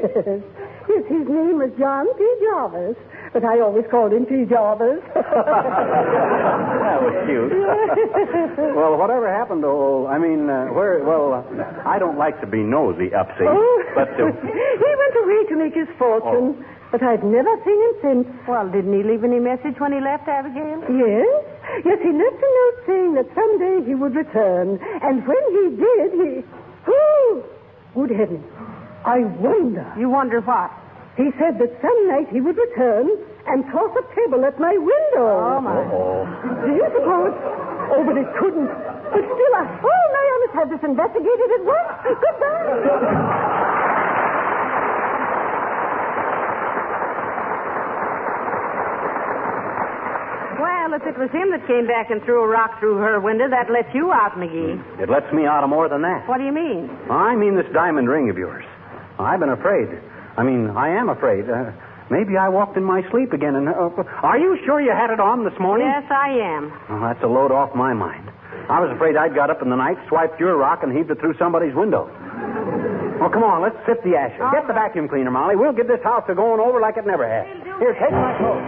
his name was John P. Jarvis, but I always called him P. Jarvis. That was cute. Well, whatever happened to, I don't like to be nosy, Upsy. Oh, but he went away to make his fortune, but I've never seen him since. Well, didn't he leave any message when he left, Abigail? Yes, he left a note saying that someday he would return, and when he did, Oh, good heavens. I wonder. You wonder what? He said that some night he would return and toss a pebble at my window. Oh, my. Do you suppose? Oh, but it couldn't. But still, I must have this investigated at once. Goodbye. Well, if it was him that came back and threw a rock through her window, that lets you out, McGee. It lets me out of more than that. What do you mean? I mean this diamond ring of yours. I've been afraid. I am afraid. Maybe I walked in my sleep again. And are you sure you had it on this morning? Yes, I am. Well, that's a load off my mind. I was afraid I'd got up in the night, swiped your rock, and heaved it through somebody's window. Well, come on, let's sift the ashes. Get the vacuum cleaner, Molly. We'll get this house to going over like it never has. Here, take my coat.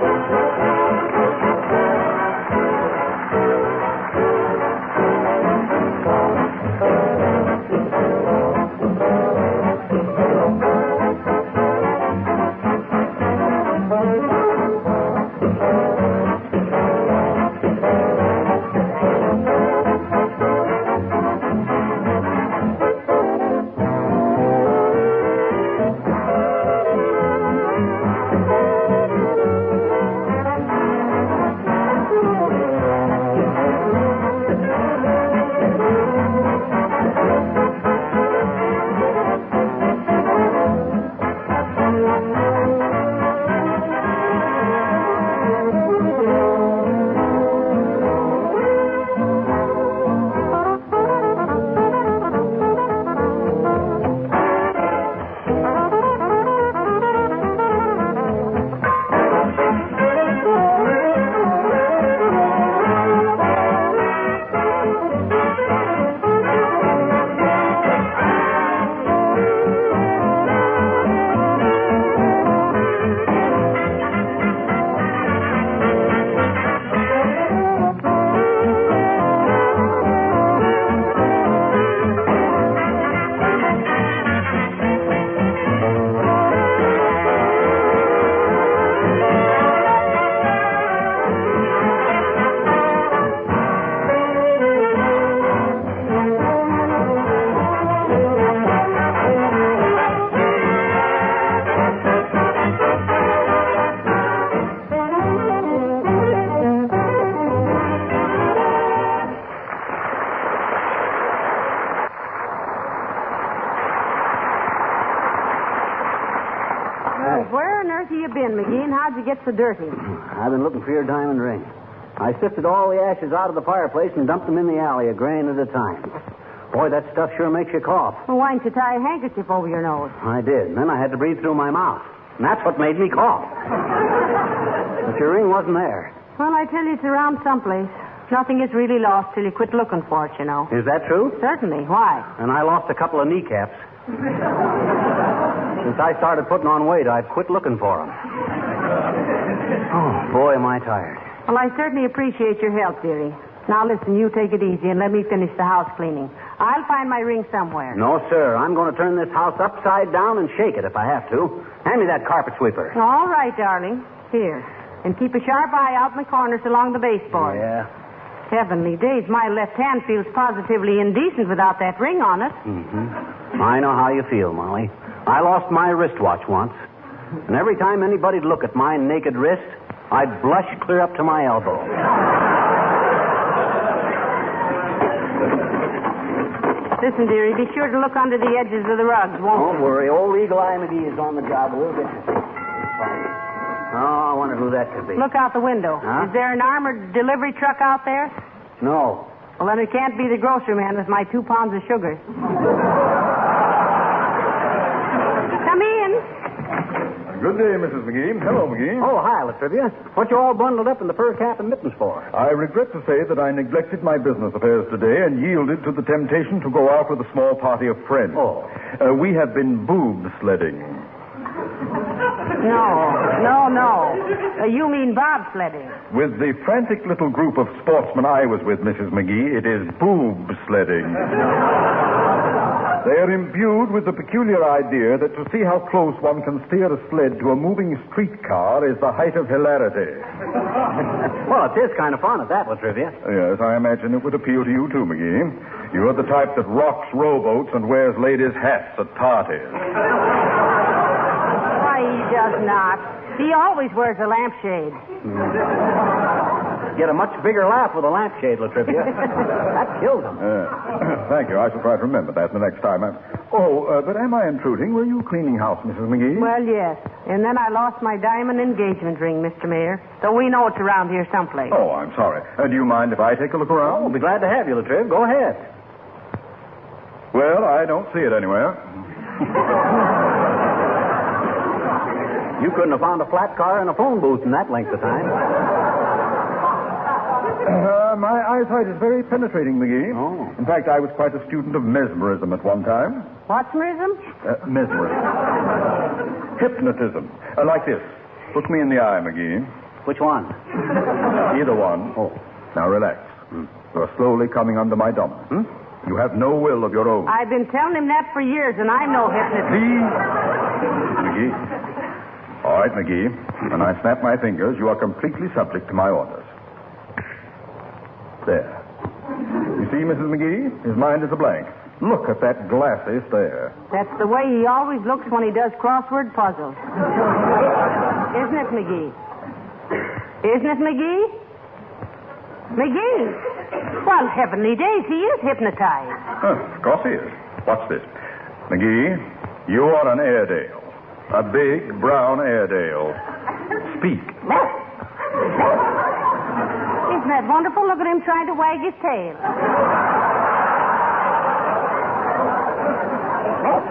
Where on earth have you been, McGee, and how'd you get so dirty? I've been looking for your diamond ring. I sifted all the ashes out of the fireplace and dumped them in the alley, a grain at a time. Boy, that stuff sure makes you cough. Well, why didn't you tie a handkerchief over your nose? I did. And then I had to breathe through my mouth. And that's what made me cough. But your ring wasn't there. Well, I tell you, it's around someplace. Nothing is really lost till you quit looking for it, you know. Is that true? Certainly. Why? And I lost a couple of kneecaps. Since I started putting on weight, I've quit looking for them. Oh, boy, am I tired. Well, I certainly appreciate your help, dearie. Now, listen, you take it easy and let me finish the house cleaning. I'll find my ring somewhere. No, sir. I'm going to turn this house upside down and shake it if I have to. Hand me that carpet sweeper. All right, darling. Here. And keep a sharp eye out in the corners along the baseboard. Yeah. Heavenly days, my left hand feels positively indecent without that ring on it. Mm-hmm. I know how you feel, Molly. I lost my wristwatch once. And every time anybody'd look at my naked wrist, I'd blush clear up to my elbow. Listen, dearie, be sure to look under the edges of the rugs, won't Don't worry. Old Eagle Eye McGee is on the job. We'll get you. Oh, I wonder who that could be. Look out the window. Huh? Is there an armored delivery truck out there? No. Well, then it can't be the grocery man with my 2 pounds of sugar. Come in. Good day, Mrs. McGee. Hello, McGee. Oh, hi, Latrivia. What you all bundled up in the fur cap and mittens for? I regret to say that I neglected my business affairs today and yielded to the temptation to go out with a small party of friends. Oh. We have been boob sledding. No. You mean bobsledding. With the frantic little group of sportsmen I was with, Mrs. McGee, it is boob sledding. They are imbued with the peculiar idea that to see how close one can steer a sled to a moving streetcar is the height of hilarity. Well, it is kind of fun at that, Latrivia. Yes, I imagine it would appeal to you, too, McGee. You're the type that rocks rowboats and wears ladies' hats at parties. Why, he does not. He always wears a lampshade. Get a much bigger laugh with a lampshade, Latrivia. That killed him. Thank you. I shall try to remember that the next time. But am I intruding? Were you cleaning house, Mrs. McGee? Well, yes. And then I lost my diamond engagement ring, Mr. Mayor. So we know it's around here someplace. Oh, I'm sorry. Do you mind if I take a look around? I'll be glad to have you, Latriv. Go ahead. Well, I don't see it anywhere. You couldn't have found a flat car and a phone booth in that length of time. My eyesight is very penetrating, McGee. Oh. In fact, I was quite a student of mesmerism at one time. What's mesmerism? Mesmerism. Hypnotism. Like this. Look me in the eye, McGee. Which one? Either one. Oh. Now relax. You're slowly coming under my dominance. You have no will of your own. I've been telling him that for years, and I'm no hypnotist. Please. McGee. All right, McGee. When I snap my fingers, you are completely subject to my orders. There. You see, Mrs. McGee? His mind is a blank. Look at that glassy stare. That's the way he always looks when he does crossword puzzles. Isn't it, McGee? Isn't it, McGee? McGee? Well, heavenly days, he is hypnotized. Of course he is. Watch this. McGee, you are an Airedale. A big, brown Airedale. Speak. Isn't that wonderful? Look at him trying to wag his tail. No.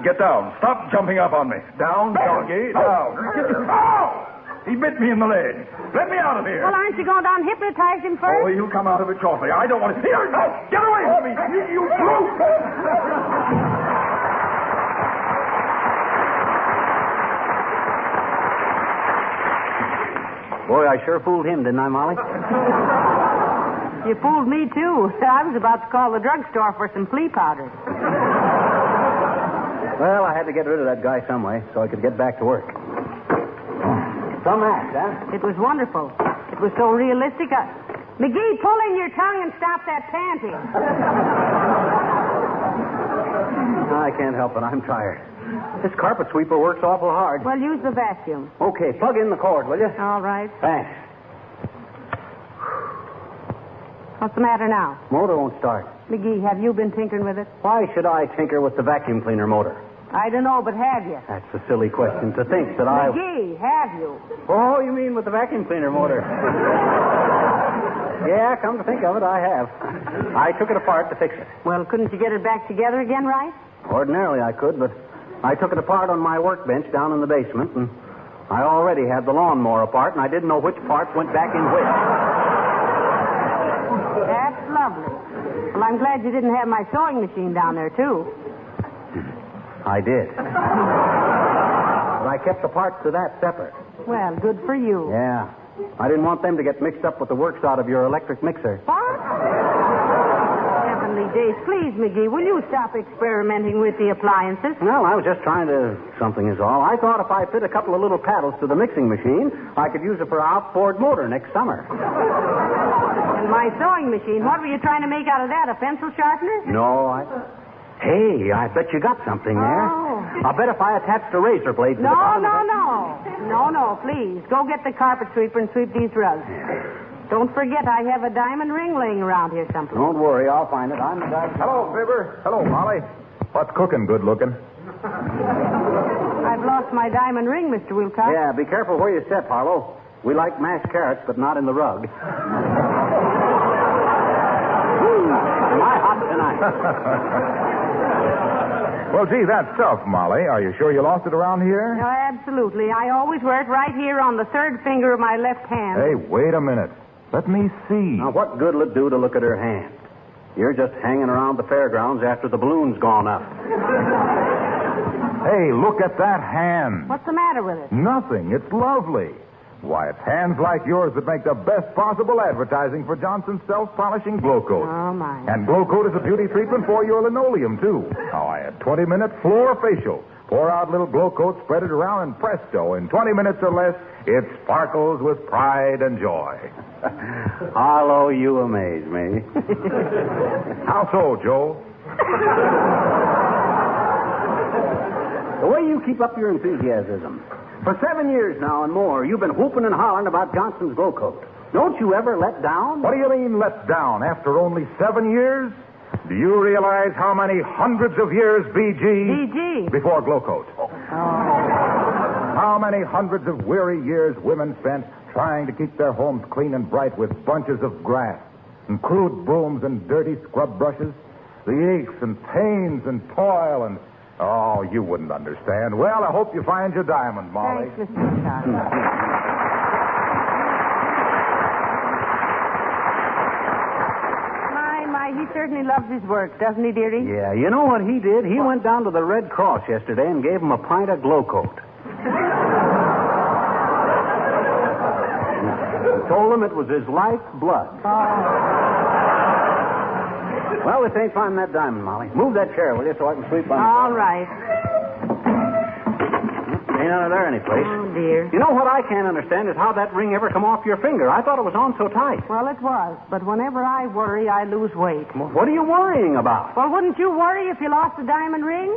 Get down. Stop jumping up on me. Down, doggy. Down. Ow! He bit me in the leg. Let me out of here. Well, aren't you going down and hypnotize him first? Oh, he'll come out of it shortly. I don't want to... Here! Get away from me! You brute! Boy, I sure fooled him, didn't I, Molly? You fooled me, too. I was about to call the drugstore for some flea powder. Well, I had to get rid of that guy some way so I could get back to work. Some act, huh? It was wonderful. It was so realistic. McGee, pull in your tongue and stop that panting. I can't help it. I'm tired. This carpet sweeper works awful hard. Well, use the vacuum. Okay, plug in the cord, will you? All right. Thanks. What's the matter now? Motor won't start. McGee, have you been tinkering with it? Why should I tinker with the vacuum cleaner motor? I don't know, but have you? That's a silly question to think that I... McGee, have you? Oh, you mean with the vacuum cleaner motor? Yeah, come to think of it, I have. I took it apart to fix it. Well, couldn't you get it back together again, right? Ordinarily I could, but I took it apart on my workbench down in the basement, and I already had the lawnmower apart, and I didn't know which parts went back in which. That's lovely. Well, I'm glad you didn't have my sewing machine down there, too. I did. But I kept the parts to that separate. Well, good for you. Yeah. I didn't want them to get mixed up with the works out of your electric mixer. What? Heavenly days. Please, McGee, will you stop experimenting with the appliances? Well, I was just trying to... Something is all. I thought if I fit a couple of little paddles to the mixing machine, I could use it for an outboard motor next summer. And my sewing machine, what were you trying to make out of that, a pencil sharpener? No, Hey, I bet you got something there. Oh. I'll bet if I attached a razor blade to the No, bottom no, of it... no, please. Go get the carpet sweeper and sweep these rugs. Don't forget I have a diamond ring laying around here someplace. Don't worry, I'll find it. I'm the guy. Hello, Fibber. Hello, Molly. What's cooking, good looking? I've lost my diamond ring, Mr. Wilcox. Yeah, be careful where you step, Harlow. We like mashed carrots, but not in the rug. Am I hot tonight? Well, gee, that's tough, Molly. Are you sure you lost it around here? No, absolutely. I always wear it right here on the third finger of my left hand. Hey, wait a minute. Let me see. Now, what good will it do to look at her hand? You're just hanging around the fairgrounds after the balloon's gone up. Hey, look at that hand. What's the matter with it? Nothing. It's lovely. Why, it's hands like yours that make the best possible advertising for Johnson's self-polishing Glow Coat. Oh, my. And Glow Coat is a beauty treatment for your linoleum, too. Now, I had 20-minute floor facial. Pour out little Glow Coat, spread it around, and presto, in 20 minutes or less, it sparkles with pride and joy. Harlow, you amaze me. How so, Joe? The way you keep up your enthusiasm. For 7 years now and more, you've been whooping and hollering about Johnson's Glow Coat. Don't you ever let down? What do you mean, let down? After only 7 years? Do you realize how many hundreds of years, BG? Before Glow Coat? Oh. How many hundreds of weary years women spent trying to keep their homes clean and bright with bunches of grass and crude brooms and dirty scrub brushes? The aches and pains and toil and... Oh, you wouldn't understand. Well, I hope you find your diamond, Molly. Thanks, Mr. Wilcox. He certainly loves his work, doesn't he, dearie? Yeah, you know what he did? He went down to the Red Cross yesterday and gave him a pint of Glow Coat. Told him it was his lifeblood. Well, this ain't finding that diamond, Molly. Move that chair, will you, so I can sleep on it. All right. Ain't under there anyplace. Oh, dear. You know what I can't understand is how that ring ever come off your finger. I thought it was on so tight. Well, it was. But whenever I worry, I lose weight. What are you worrying about? Well, wouldn't you worry if you lost the diamond ring?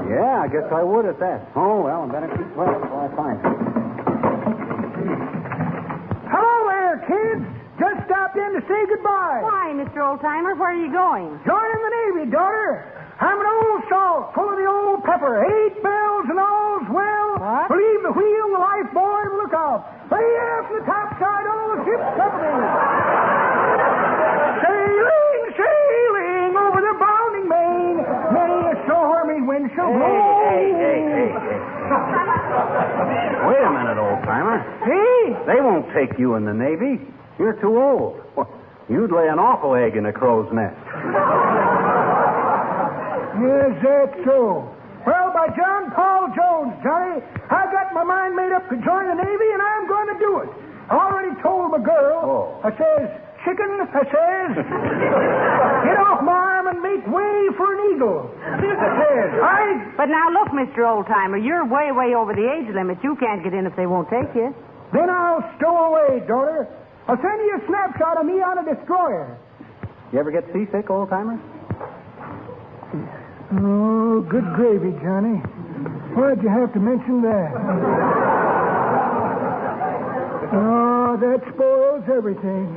Yeah, I guess I would at that. Oh, well, I better keep well until I find it. Hello there, kids. Just stopped in to say goodbye. Why, Mr. Oldtimer, where are you going? Joining the Navy, daughter. I'm an old salt full of the old pepper. 8 bells and all's well. What? Believe the wheel, the lifebuoy, and look out. Lay aft the topside, all the ship's company. Sailing, sailing over the bounding main. Many a stormy wind shall blow. Hey. Wait a minute, old-timer. See? They won't take you in the Navy. You're too old. You'd lay an awful egg in a crow's nest. Yes, that's so. Well, by John Paul Jones, Johnny, I got my mind made up to join the Navy, and I'm going to do it. I already told my girl. Oh. I says, chicken, I says, get off my arm and make way for an eagle. I says, But now, look, Mr. Oldtimer, you're way, way over the age limit. You can't get in if they won't take you. Then I'll stow away, daughter. I'll send you a snapshot of me on a destroyer. You ever get seasick, old-timer? Oh, good gravy, Johnny. Why'd you have to mention that? Oh, that spoils everything.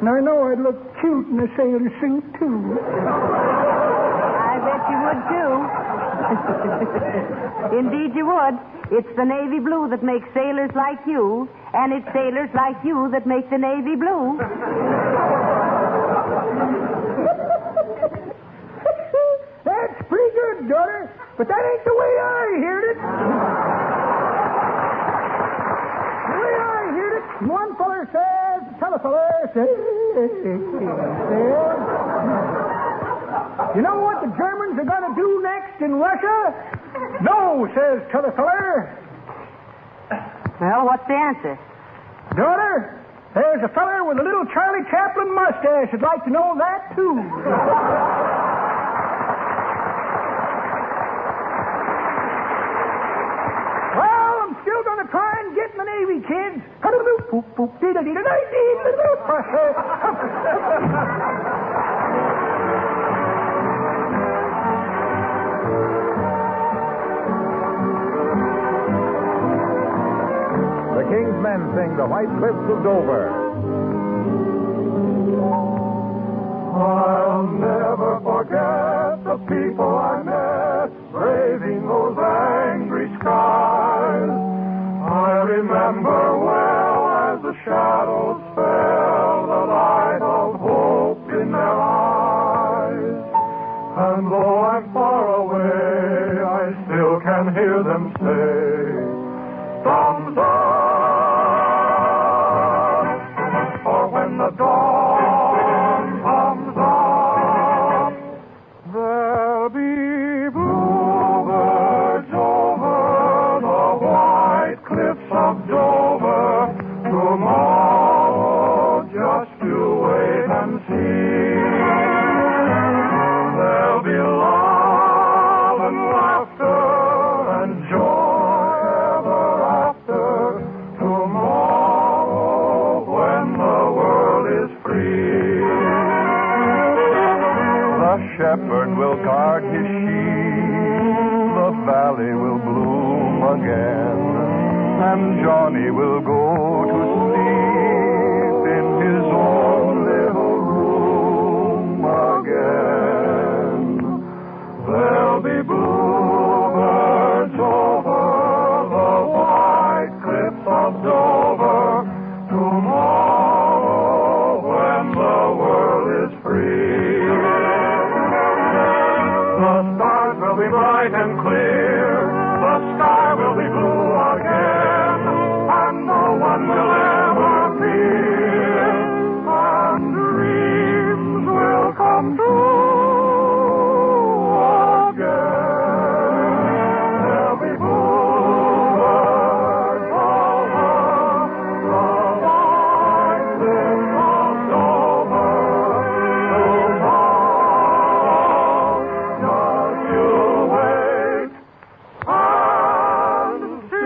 And I know I'd look cute in a sailor suit, too. I bet you would, too. Indeed you would. It's the navy blue that makes sailors like you, and it's sailors like you that make the navy blue. That's pretty good, daughter, but that ain't the way I heard it. The way I heard it, one feller says, t'other feller says, you know what the Germans are going to do next in Russia? No, says t'other feller. Well, what's the answer? Daughter, there's a feller with a little Charlie Chaplin mustache would like to know that, too. Well, I'm still going to try and get in the Navy, kids. The King's Men sing The White Cliffs of Dover. I'll never forget the people I met braving those angry skies. I remember well as the shadows fell, the light of hope in their eyes. And though I'm far away, I still can hear them say, thumbs up. For when the dawn comes up, there'll be bluebirds over the white cliffs of Dover. Tomorrow, just you wait and see. There'll be love and laughter and joy ever after. Tomorrow, when the world is free. The shepherd will guard his sheep, the valley will bloom again, and Johnny will go to sleep in his own little room again. There'll be bluebirds over the white cliffs of Dover. Tomorrow, when the world is free. The stars will be bright and clear. The sky will be blue again. And no one will ever fear. And dreams will come true again. There'll be bluebirds over the white cliffs of Dover. Tomorrow, just you wait and see.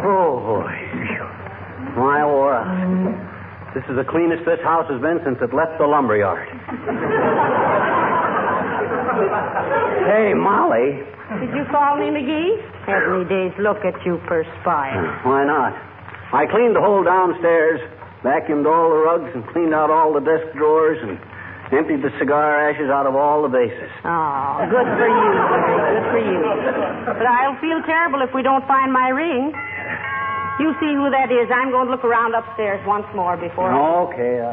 Oh, boy. My aura. This is the cleanest this house has been since it left the lumberyard. Hey, Molly. Did you call me, McGee? Heavenly days, look at you perspire. Why not? I cleaned the whole downstairs, vacuumed all the rugs, and cleaned out all the desk drawers, and emptied the cigar ashes out of all the vases. Oh, good for you, Larry. Good for you. But I'll feel terrible if we don't find my ring. You see who that is. I'm going to look around upstairs once more before Okay.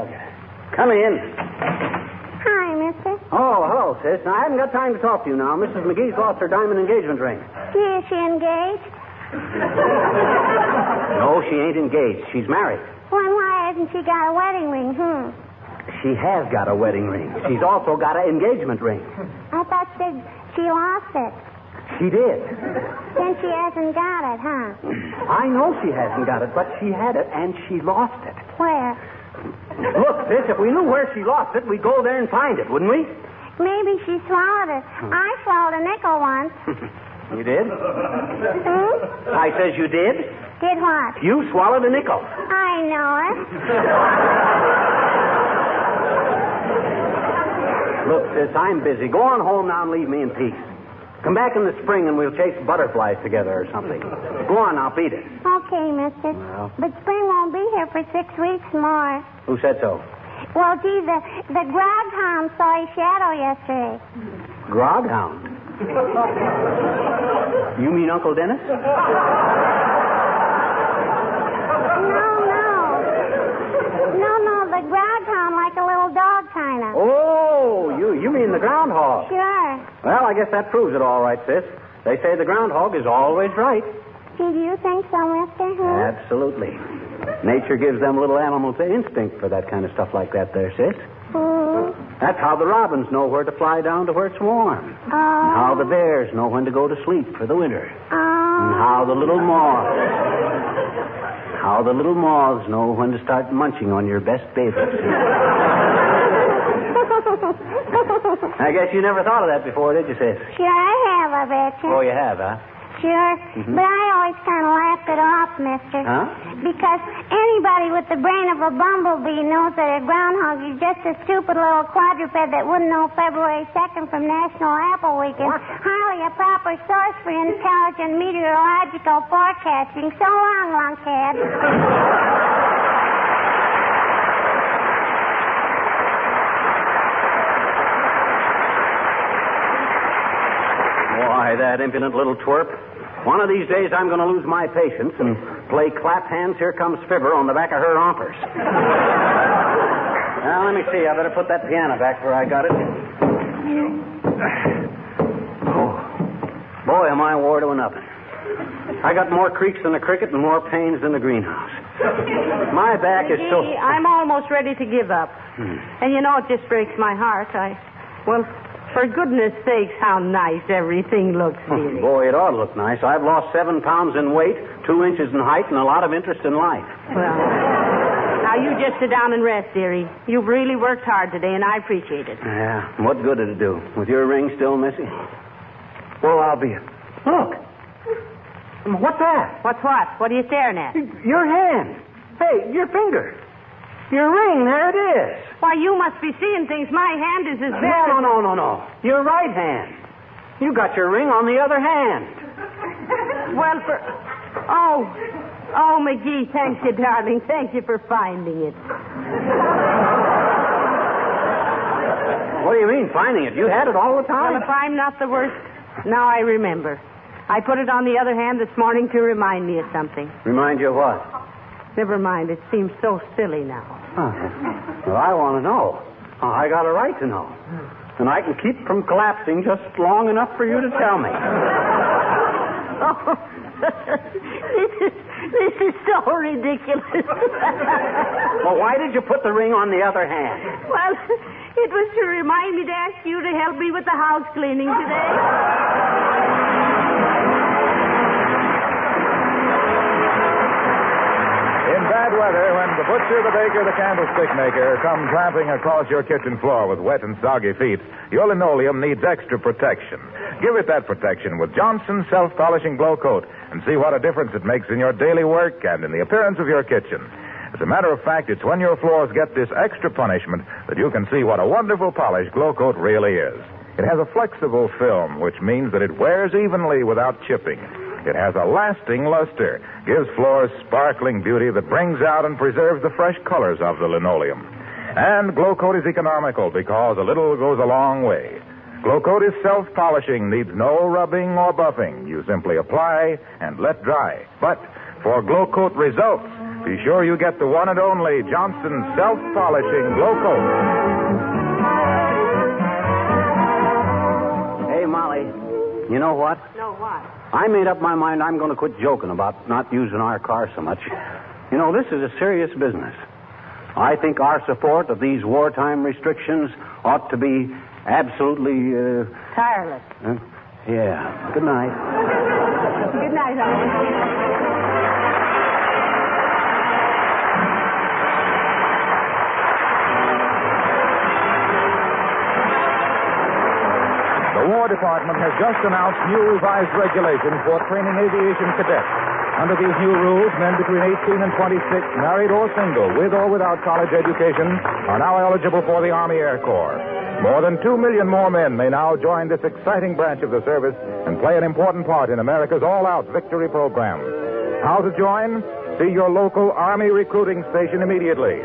Come in. Hi, mister. Oh, hello, sis. Now, I haven't got time to talk to you now. Mrs. McGee's lost her diamond engagement ring. Is she engaged? No, she ain't engaged. She's married. Well, why hasn't she got a wedding ring? She has got a wedding ring. She's also got an engagement ring. I thought she lost it. She did. Then she hasn't got it, huh? I know she hasn't got it, but she had it, and she lost it. Where? Look, sis, if we knew where she lost it, we'd go there and find it, wouldn't we? Maybe she swallowed it. I swallowed a nickel once. You did? I says you did. Did what? You swallowed a nickel. I know it. Look, sis, I'm busy. Go on home now and leave me in peace. Come back in the spring and we'll chase butterflies together or something. Go on now, beat it. Okay, mister. Well. But spring won't be here for 6 weeks more. Who said so? Well, gee, the groghound saw his shadow yesterday. Groghound? You mean Uncle Dennis? No, the groghound, like a little dog, kind of. Oh, you mean mean the groundhog? Sure. Well, I guess that proves it all right, sis. They say the groundhog is always right. Do you think so, mister? Absolutely. Nature gives them little animals an instinct for that kind of stuff like that there, sis. That's how the robins know where to fly down to where it's warm. And how the bears know when to go to sleep for the winter. And how the little moths know when to start munching on your best babies. I guess you never thought of that before, did you, sis? Sure I have, I bet you. Oh, you have, huh? Sure. But I always kind of laughed it off, mister. Huh? Because anybody with the brain of a bumblebee knows that a groundhog is just a stupid little quadruped that wouldn't know February 2nd from National Apple Week. And hardly a proper source for intelligent meteorological forecasting. So long, lunkhead. Why, that impudent little twerp. One of these days I'm going to lose my patience and play clap hands, here comes Fibber on the back of her rompers. Now, let me see. I better put that piano back where I got it. Oh, boy, am I wore to a nothing. I got more creaks than a cricket and more pains than the greenhouse. My back is so... I'm almost ready to give up. And you know, it just breaks my heart. Well, for goodness sakes, how nice everything looks, dearie. Boy, it ought to look nice. I've lost 7 pounds in weight, 2 inches in height, and a lot of interest in life. Well, now you just sit down and rest, dearie. You've really worked hard today, and I appreciate it. Yeah, what good did it do? With your ring still missing? Well, I'll be... Look. What's that? What's what? What are you staring at? Your hand. Hey, your finger. Your ring, there it is. Why, you must be seeing things. My hand is as bad as... No. Your right hand. You got your ring on the other hand. Well, Oh, Magee, thank you, darling. Thank you for finding it. What do you mean, finding it? You had it all the time. Well, if I'm not the worst... Now I remember. I put it on the other hand this morning to remind me of something. Remind you of what? Never mind. It seems so silly now. Huh. Well, I want to know. I got a right to know. And I can keep from collapsing just long enough for you to tell me. Oh, this is so ridiculous. Well, why did you put the ring on the other hand? Well, it was to remind me to ask you to help me with the house cleaning today. In bad weather, when the butcher, the baker, the candlestick maker come tramping across your kitchen floor with wet and soggy feet, your linoleum needs extra protection. Give it that protection with Johnson's self-polishing glow coat and see what a difference it makes in your daily work and in the appearance of your kitchen. As a matter of fact, it's when your floors get this extra punishment that you can see what a wonderful polish glow coat really is. It has a flexible film, which means that it wears evenly without chipping. It has a lasting luster, gives floors sparkling beauty that brings out and preserves the fresh colors of the linoleum. And Glow Coat is economical because a little goes a long way. Glow Coat is self-polishing, needs no rubbing or buffing. You simply apply and let dry. But for Glow Coat results, be sure you get the one and only Johnson self-polishing Glow Coat. Hey, Molly, you know what? No, what? I made up my mind I'm going to quit joking about not using our car so much. You know, this is a serious business. I think our support of these wartime restrictions ought to be absolutely... tireless. Yeah. Good night. Good night, honey. The War Department has just announced new revised regulations for training aviation cadets. Under these new rules, men between 18 and 26, married or single, with or without college education, are now eligible for the Army Air Corps. More than 2 million more men may now join this exciting branch of the service and play an important part in America's all-out victory program. How to join? See your local Army recruiting station immediately.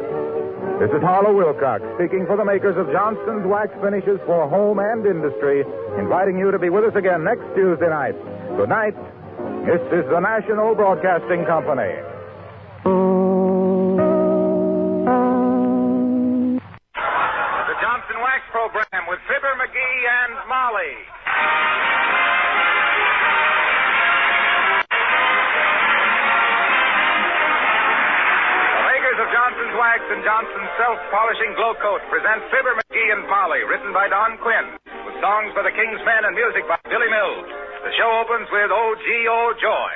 This is Harlow Wilcox, speaking for the makers of Johnson's Wax Finishes for Home and Industry, inviting you to be with us again next Tuesday night. Good night. This is the National Broadcasting Company. The Johnson Wax Program with Fibber, Magee Wax and Johnson's self-polishing glow coat present Fibber, Magee and Molly, written by Don Quinn, with songs by the King's Men and music by Billy Mills. The show opens with O.G.O. Joy.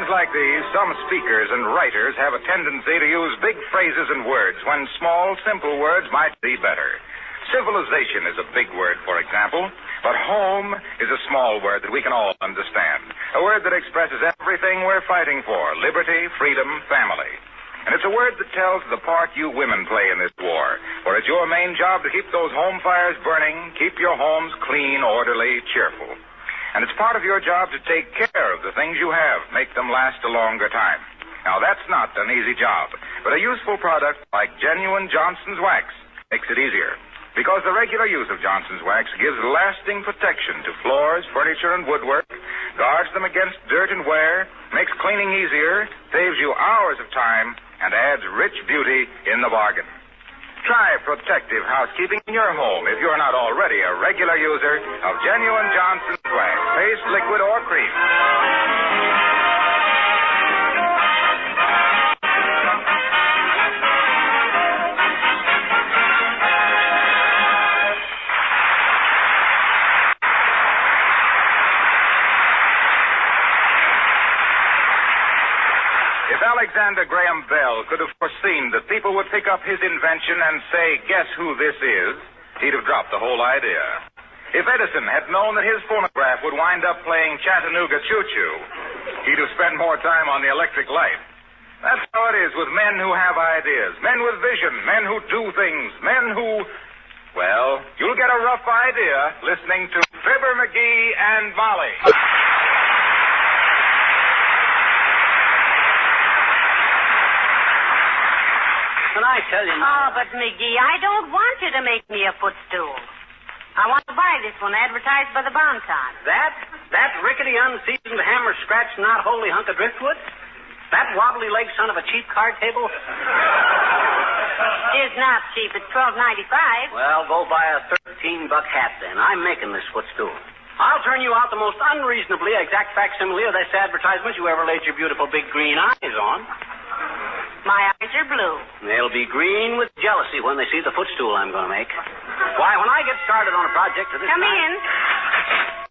Like these, some speakers and writers have a tendency to use big phrases and words when small, simple words might be better. Civilization is a big word, for example, but home is a small word that we can all understand. A word that expresses everything we're fighting for: liberty, freedom, family. And it's a word that tells the part you women play in this war, for it's your main job to keep those home fires burning, keep your homes clean, orderly, cheerful. And it's part of your job to take care of the things you have, make them last a longer time. Now, that's not an easy job, but a useful product like genuine Johnson's Wax makes it easier. Because the regular use of Johnson's Wax gives lasting protection to floors, furniture, and woodwork, guards them against dirt and wear, makes cleaning easier, saves you hours of time, and adds rich beauty in the bargain. Try protective housekeeping in your home if you're not already a regular user of genuine Johnson's Wax, paste, liquid, or cream. If Alexander Graham Bell could have foreseen that people would pick up his invention and say, "Guess who this is?" he'd have dropped the whole idea. If Edison had known that his phonograph would wind up playing Chattanooga Choo Choo, he'd have spent more time on the electric light. That's how it is with men who have ideas, men with vision, men who do things, men who... Well, you'll get a rough idea listening to Fibber, Magee and Molly. Can I tell you, Oh, but Magee, I don't want you to make me a footstool. I want to buy this one advertised by the Bon-Ton. That rickety, unseasoned, hammer-scratched, not wholly hunk of driftwood? That wobbly-legged son of a cheap card table? It's not cheap. It's $12.95. Well, go buy a $13 hat then. I'm making this footstool. I'll turn you out the most unreasonably exact facsimile of this advertisement you ever laid your beautiful big green eyes on. My eyes are blue. They'll be green with jealousy when they see the footstool I'm going to make. Why, when I get started on a project of this Come in.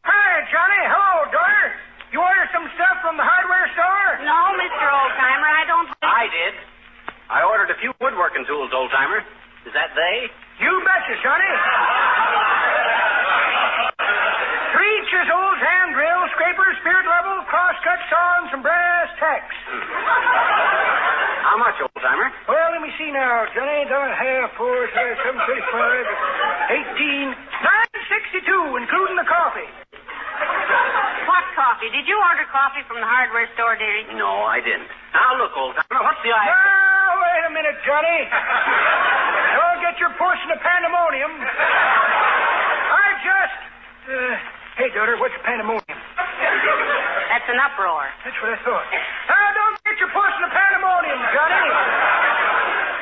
Hi, Johnny. Hello, daughter. You order some stuff from the hardware store? No, Mr. Oldtimer, I don't... I did. I ordered a few woodworking tools, old-timer. Is that they? You betcha, Johnny. 3 chisels, hand drills, scrapers, spirit level, crosscut saw, and some brass tacks. How much, old-timer? Well, let me see now, Johnny. $1.5, 4, 7, 35, 18, $9.62, including the coffee. What coffee? Did you order coffee from the hardware store, dearie? No, I didn't. Now, look, old-timer, what's the idea? Now, wait a minute, Johnny. Don't get your portion of pandemonium. I just... Hey, daughter, what's pandemonium? That's an uproar. That's what I thought. Now, don't get your portion of pandemonium, Johnny.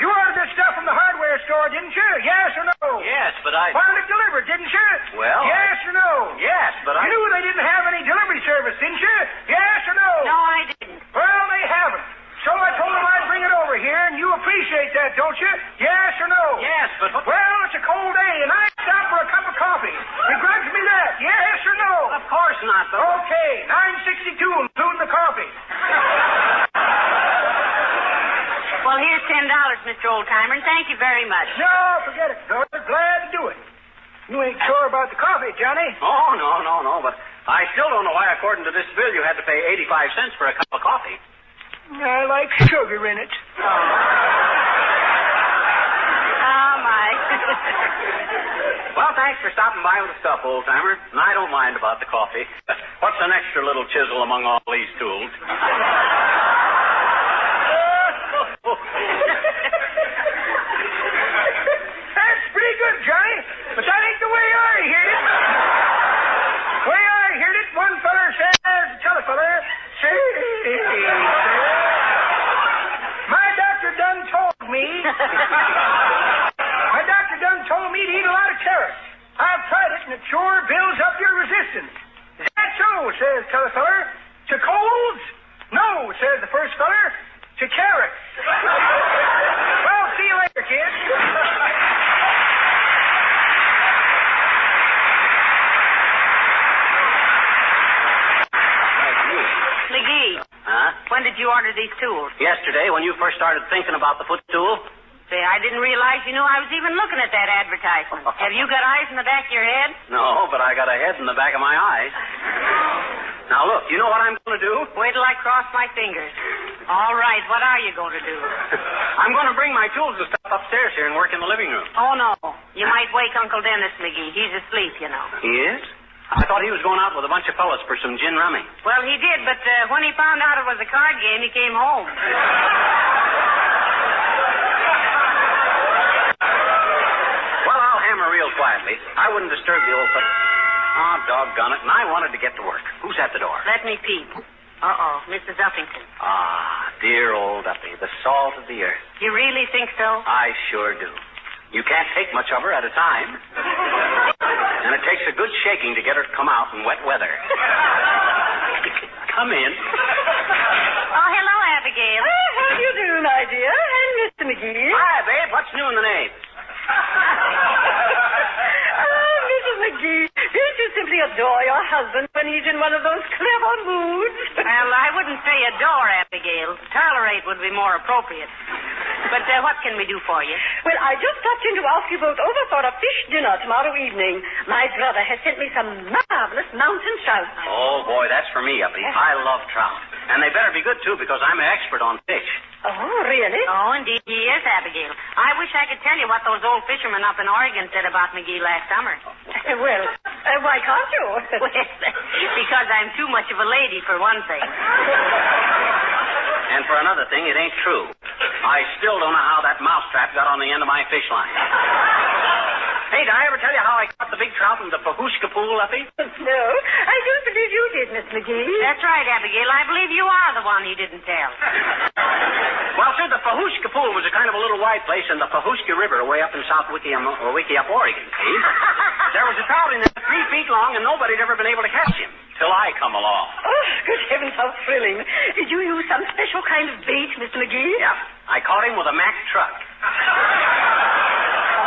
You ordered this stuff from the hardware store, didn't you? Yes or no? Yes, but I... Wanted it delivered, didn't you? Well... Yes or no? Yes, but I... You knew they didn't have any delivery service, didn't you? Yes or no? No, I didn't. Well, they haven't. So I told them I'd bring it over here, and you appreciate that, don't you? Yes or no? Yes, but... Well, it's a cold day, and I stopped for a cup of coffee. Begrudge me that. Yes or no? Of course not, but... Okay, $9.62, including the coffee. Well, here's $10, Mr. Oldtimer, and thank you very much. No, forget it, daughter. Glad to do it. You ain't sure about the coffee, Johnny? Oh, no, but I still don't know why, according to this bill, you had to pay 85 cents for a cup of coffee. I like sugar in it. Oh, my. Well, thanks for stopping by with the stuff, old-timer. And I don't mind about the coffee. What's an extra little chisel among all these tools? That's pretty good, Johnny. But that ain't the way I heard it. The way I heard it, one feller says to t'other feller, say, my doctor done told me to eat a lot of carrots. I've tried it, and it sure builds up your resistance. Is that so, says t'other feller. To colds? No, says the first feller. To carrots. Well, see you later, kid. McGee. Huh? When did you order these tools? Yesterday, when you first started thinking about the footstool. Say, I didn't realize you knew I was even looking at that advertisement. Have you got eyes in the back of your head? No, but I got a head in the back of my eyes. Now, look, you know what I'm going to do? Wait till I cross my fingers. All right, what are you going to do? I'm going to bring my tools and stuff upstairs here and work in the living room. Oh, no. You might wake Uncle Dennis, McGee. He's asleep, you know. He is? I thought he was going out with a bunch of fellas for some gin rummy. Well, he did, but when he found out it was a card game, he came home. Well, I'll hammer real quietly. I wouldn't disturb the old fellow. Oh, doggone it. And I wanted to get to work. Who's at the door? Let me peep. Uh-oh, Mrs. Uppington. Ah, dear old Uppy, the salt of the earth. You really think so? I sure do. You can't take much of her at a time. And it takes a good shaking to get her to come out in wet weather. Come in. Oh, hello, Abigail. How do you do, my dear? And Mr. McGee. Hi, babe. What's new in the name? Mrs. McGee, don't you simply adore your husband when he's in one of those clever moods? Well, I wouldn't say adore, Abigail. Tolerate would be more appropriate. But what can we do for you? Well, I just stopped in to ask you both over for a fish dinner tomorrow evening. My brother has sent me some marvelous mountain trout. Oh, boy, that's for me, Uppy. I love trout. And they better be good, too, because I'm an expert on fish. Oh, really? Oh, indeed he is, Abigail. I wish I could tell you what those old fishermen up in Oregon said about McGee last summer. Well, why can't you? Well, because I'm too much of a lady, for one thing. And for another thing, it ain't true. I still don't know how that mousetrap got on the end of my fish line. Hey, did I ever tell you how I caught the big trout in the Pahushka pool, Uppy? No, I don't believe you did, Miss McGee. That's right, Abigail. I believe you are the one he didn't tell. Well, sir, the Pahushka pool was a kind of a little wide place in the Pahushka River way up in South Wickiup, Oregon, see? There was a trout in there 3 feet long, and nobody'd ever been able to catch him. Till I come along. Oh, good heavens, how thrilling. Did you use some special kind of bait, Mr. McGee? Yep. I caught him with a Mack truck.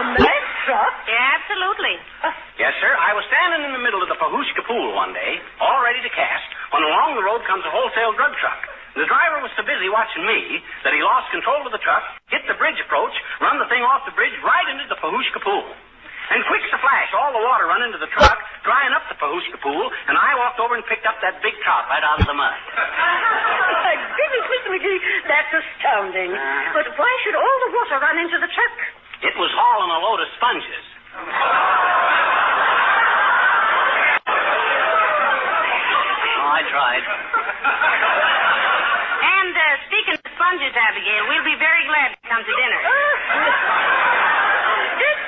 A Mack truck? Yeah, absolutely. Yes, sir. I was standing in the middle of the Pahushka pool one day, all ready to cast, when along the road comes a wholesale drug truck. The driver was so busy watching me that he lost control of the truck, hit the bridge approach, run the thing off the bridge right into the Pahushka pool. And quick's a flash, all the water run into the truck, drying up the Pahushka pool, and I walked over and picked up that big trout right out of the mud. My goodness, Mr. McGee, that's astounding. But why should all the water run into the truck? It was hauling a load of sponges. Oh, I tried. And speaking of sponges, Abigail, we'll be very glad to come to dinner.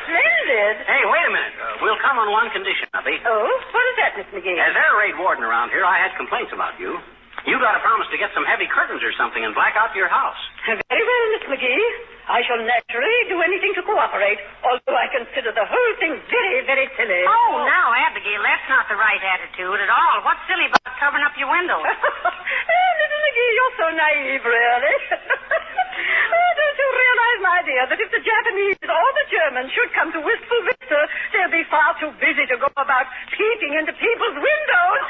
Splendid. Hey, wait a minute. We'll come on one condition, Uppy. Oh? What is that, Miss McGee? As air raid warden around here, I had complaints about you. You got to promise to get some heavy curtains or something and black out your house. Very well, Miss McGee. I shall naturally do anything to cooperate, although I consider the whole thing very, very silly. Oh, now, Abigail, that's not the right attitude at all. What's silly about covering up your windows? Mrs. McGee, you're so naive, really. Don't you realize, my dear, that if the Japanese or the Germans should come to Wistful Vista, they'll be far too busy to go about peeping into people's windows.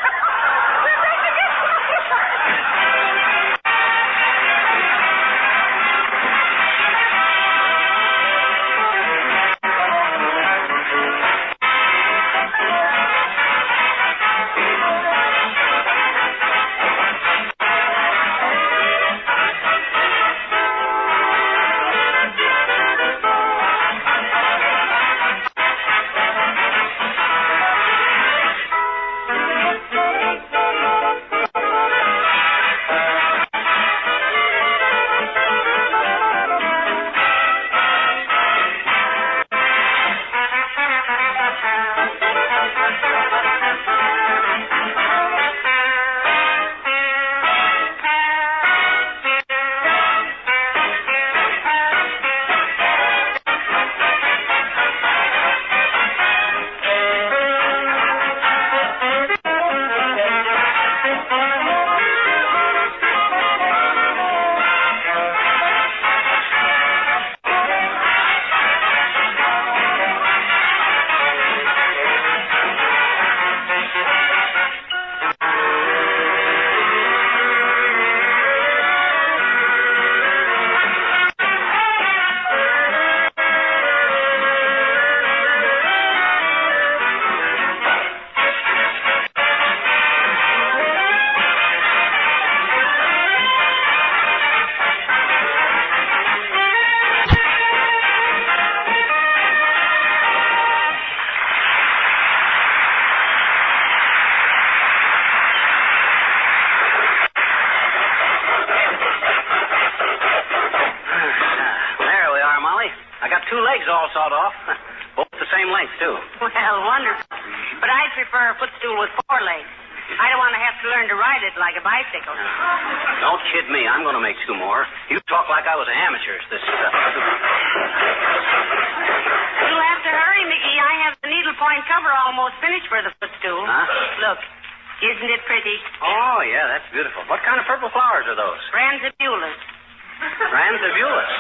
2 legs all sawed off. Both the same length, too. Well, wonderful. But I'd prefer a footstool with 4 legs. I don't want to have to learn to ride it like a bicycle. Don't kid me. I'm going to make 2 more. You talk like I was an amateur. You'll have to hurry, McGee. I have the needlepoint cover almost finished for the footstool. Huh? Look, isn't it pretty? Oh, yeah, that's beautiful. What kind of purple flowers are those? Ranzabulas. Ranzabulas?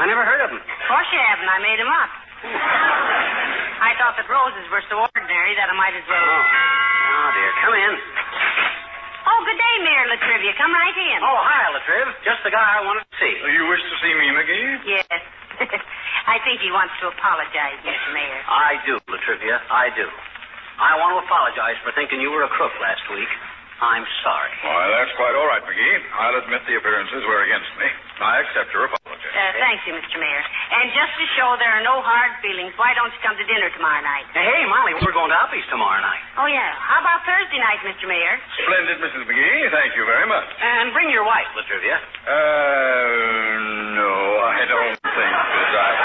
I never heard of them. Of course you haven't. I made them up. I thought that roses were so ordinary that I might as well... Oh, dear. Come in. Oh, good day, Mayor Latrivia. Come right in. Oh, hi, Latriv. Just the guy I wanted to see. You wish to see me, McGee? Yes. I think he wants to apologize, Mr. Mayor. I do, Latrivia. I do. I want to apologize for thinking you were a crook last week. I'm sorry. Why, that's quite all right, McGee. I'll admit the appearances were against me. I accept your apology. Thank you, Mr. Mayor. And just to show there are no hard feelings, why don't you come to dinner tomorrow night? Hey, Molly, we're going to Uppy's tomorrow night. Oh, yeah. How about Thursday night, Mr. Mayor? Splendid, Mrs. McGee. Thank you very much. And bring your wife, Latrivia. No, I don't think that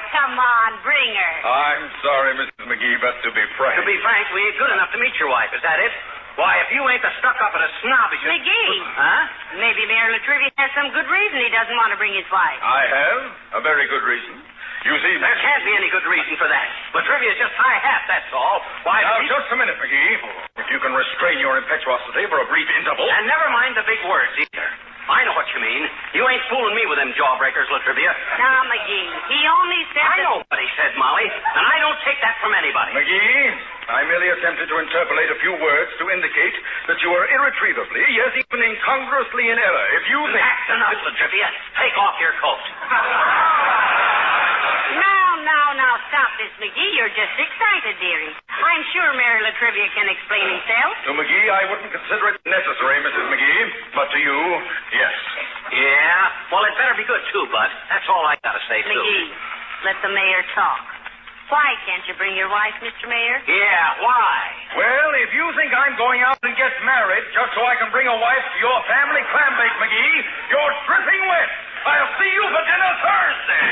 Come on, bring her. I'm sorry, Mrs. McGee, but to be frank... To be frank, we ain't good enough to meet your wife. Is that it? Why, if you ain't the stuck-up and a snobbish... McGee. Huh? Maybe Mayor Latrivia has some good reason he doesn't want to bring his wife. I have a very good reason. You see... There can't be any good reason for that. Latrivia's just high hat, that's all. Why... Now, just a minute, McGee. If you can restrain your impetuosity for a brief interval... And never mind the big words, either. I know what you mean. You ain't fooling me with them jawbreakers, Latrivia. Now, McGee, he only said... I know what he said, Molly, and I don't take that from anybody. McGee, I merely attempted to interpolate a few words to indicate that you are irretrievably, yes, even incongruously in error. If you think... That's enough, Latrivia. Take off your coat. Now, stop this, McGee. You're just excited, dearie. I'm sure Mayor Latrivia can explain himself. To McGee, I wouldn't consider it necessary, Mrs. McGee. But to you, yes. Yeah? Well, it better be good, too, Bud. That's all I gotta say, too. McGee, let the mayor talk. Why can't you bring your wife, Mr. Mayor? Yeah, why? Well, if you think I'm going out and get married just so I can bring a wife to your family clam bake, McGee, you're dripping wet. I'll see you for dinner Thursday.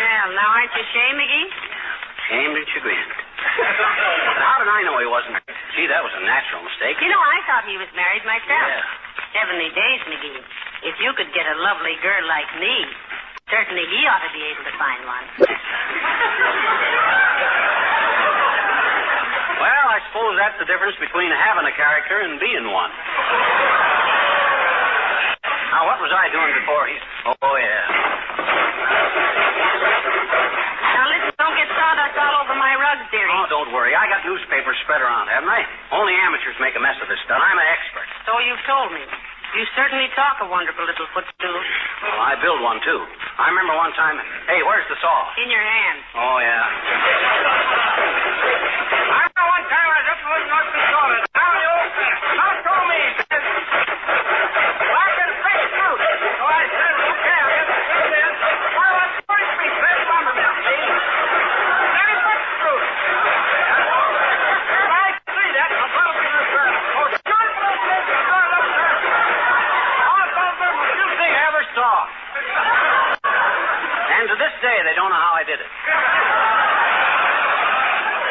Well, now aren't you ashamed, McGee? Shamed and chagrined. How did I know he wasn't? Gee, that was a natural mistake. You know, I thought he was married myself. Yeah. 70 days, McGee. If you could get a lovely girl like me, certainly he ought to be able to find one. Well, I suppose that's the difference between having a character and being one. Now, what was I doing before he... Oh, yeah. Now, listen, don't get sawdust all over my rugs, dearie. Oh, don't worry. I got newspapers spread around, haven't I? Only amateurs make a mess of this stuff. I'm an expert. So you've told me. You certainly talk a wonderful little footstool. Well, I build one, too. I remember one time... Hey, where's the saw? In your hand. Oh, yeah. I know one time I just was not to saw it. Now you not told me. Black and fish fruit. So I said, okay, I'll get the fruit in. Well, that's 43 cents on the milk, see? Then he put the fruit. I see that. I'll put it in the sun. Oh, sure, but it's going up there. All of them was you thing I ever saw. And to this day, they don't know how I did it.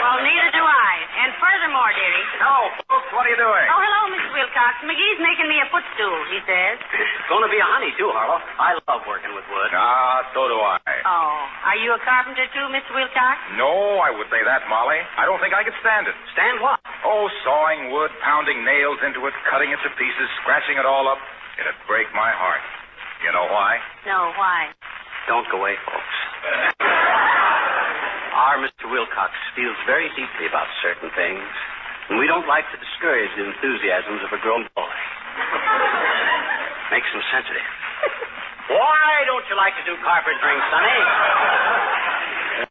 Well, neither do I. And furthermore, dearie. Hello, folks. What are you doing? Oh, hello, Mr. Wilcox. McGee's making me a footstool, he says. It's going to be a honey, too, Harlow. I love working with wood. Ah, so do I. Oh, are you a carpenter, too, Mr. Wilcox? No, I would say that, Molly. I don't think I could stand it. Stand what? Oh, sawing wood, pounding nails into it, cutting it to pieces, scratching it all up. It'd break my heart. You know why? No, why? Don't go away, folks. Our Mr. Wilcox feels very deeply about certain things, and we don't like to discourage the enthusiasms of a grown boy. Makes him sensitive. Why don't you like to do carpentering, Sonny?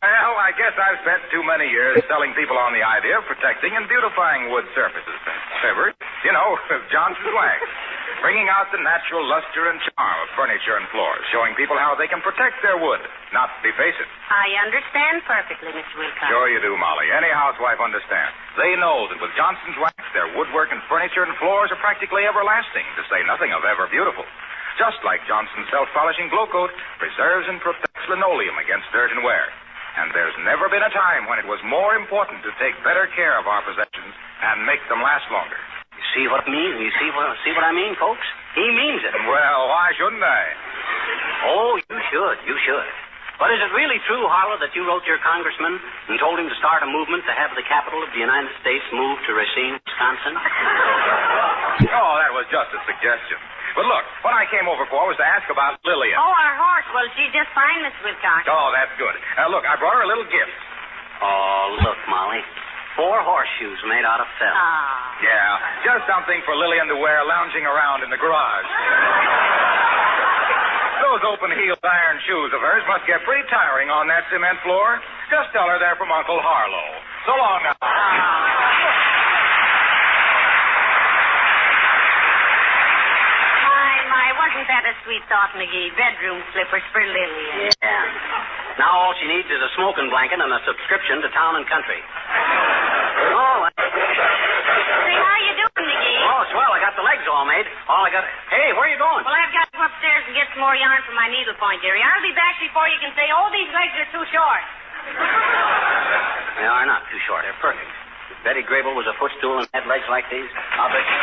Well, I guess I've spent too many years selling people on the idea of protecting and beautifying wood surfaces. Fibers, you know, Johnson's wax. bringing out the natural luster and charm of furniture and floors, showing people how they can protect their wood, not deface it. I understand perfectly, Mr. Wilcox. Sure you do, Molly. Any housewife understands. They know that with Johnson's Wax, their woodwork and furniture and floors are practically everlasting, to say nothing of ever beautiful. Just like Johnson's self-polishing glow coat preserves and protects linoleum against dirt and wear. And there's never been a time when it was more important to take better care of our possessions and make them last longer. You see what I mean? You see what I mean, folks? He means it. Well, why shouldn't I? Oh, you should. You should. But is it really true, Harlow, that you wrote your congressman and told him to start a movement to have the capital of the United States moved to Racine, Wisconsin? Oh, that was just a suggestion. But look, what I came over for was to ask about Lillian. Oh, our horse. Well, she's just fine, Miss Wilcox. Oh, that's good. Look, I brought her a little gift. Oh, look, Molly. 4 horseshoes made out of felt. Yeah, just something for Lillian to wear lounging around in the garage. Those open-heeled iron shoes of hers must get pretty tiring on that cement floor. Just tell her they're from Uncle Harlow. So long now. Wasn't that a sweet thought, McGee? Bedroom slippers for Lillian. Yeah. Now all she needs is a smoking blanket and a subscription to Town and Country. Oh, say, how you doing, McGee? Oh, swell. I got the legs all made. Hey, where are you going? Well, I've got to go upstairs and get some more yarn for my needlepoint, dearie. I'll be back before you can say, oh, these legs are too short. They are not too short. They're perfect. If Betty Grable was a footstool and had legs like these, I'll bet you...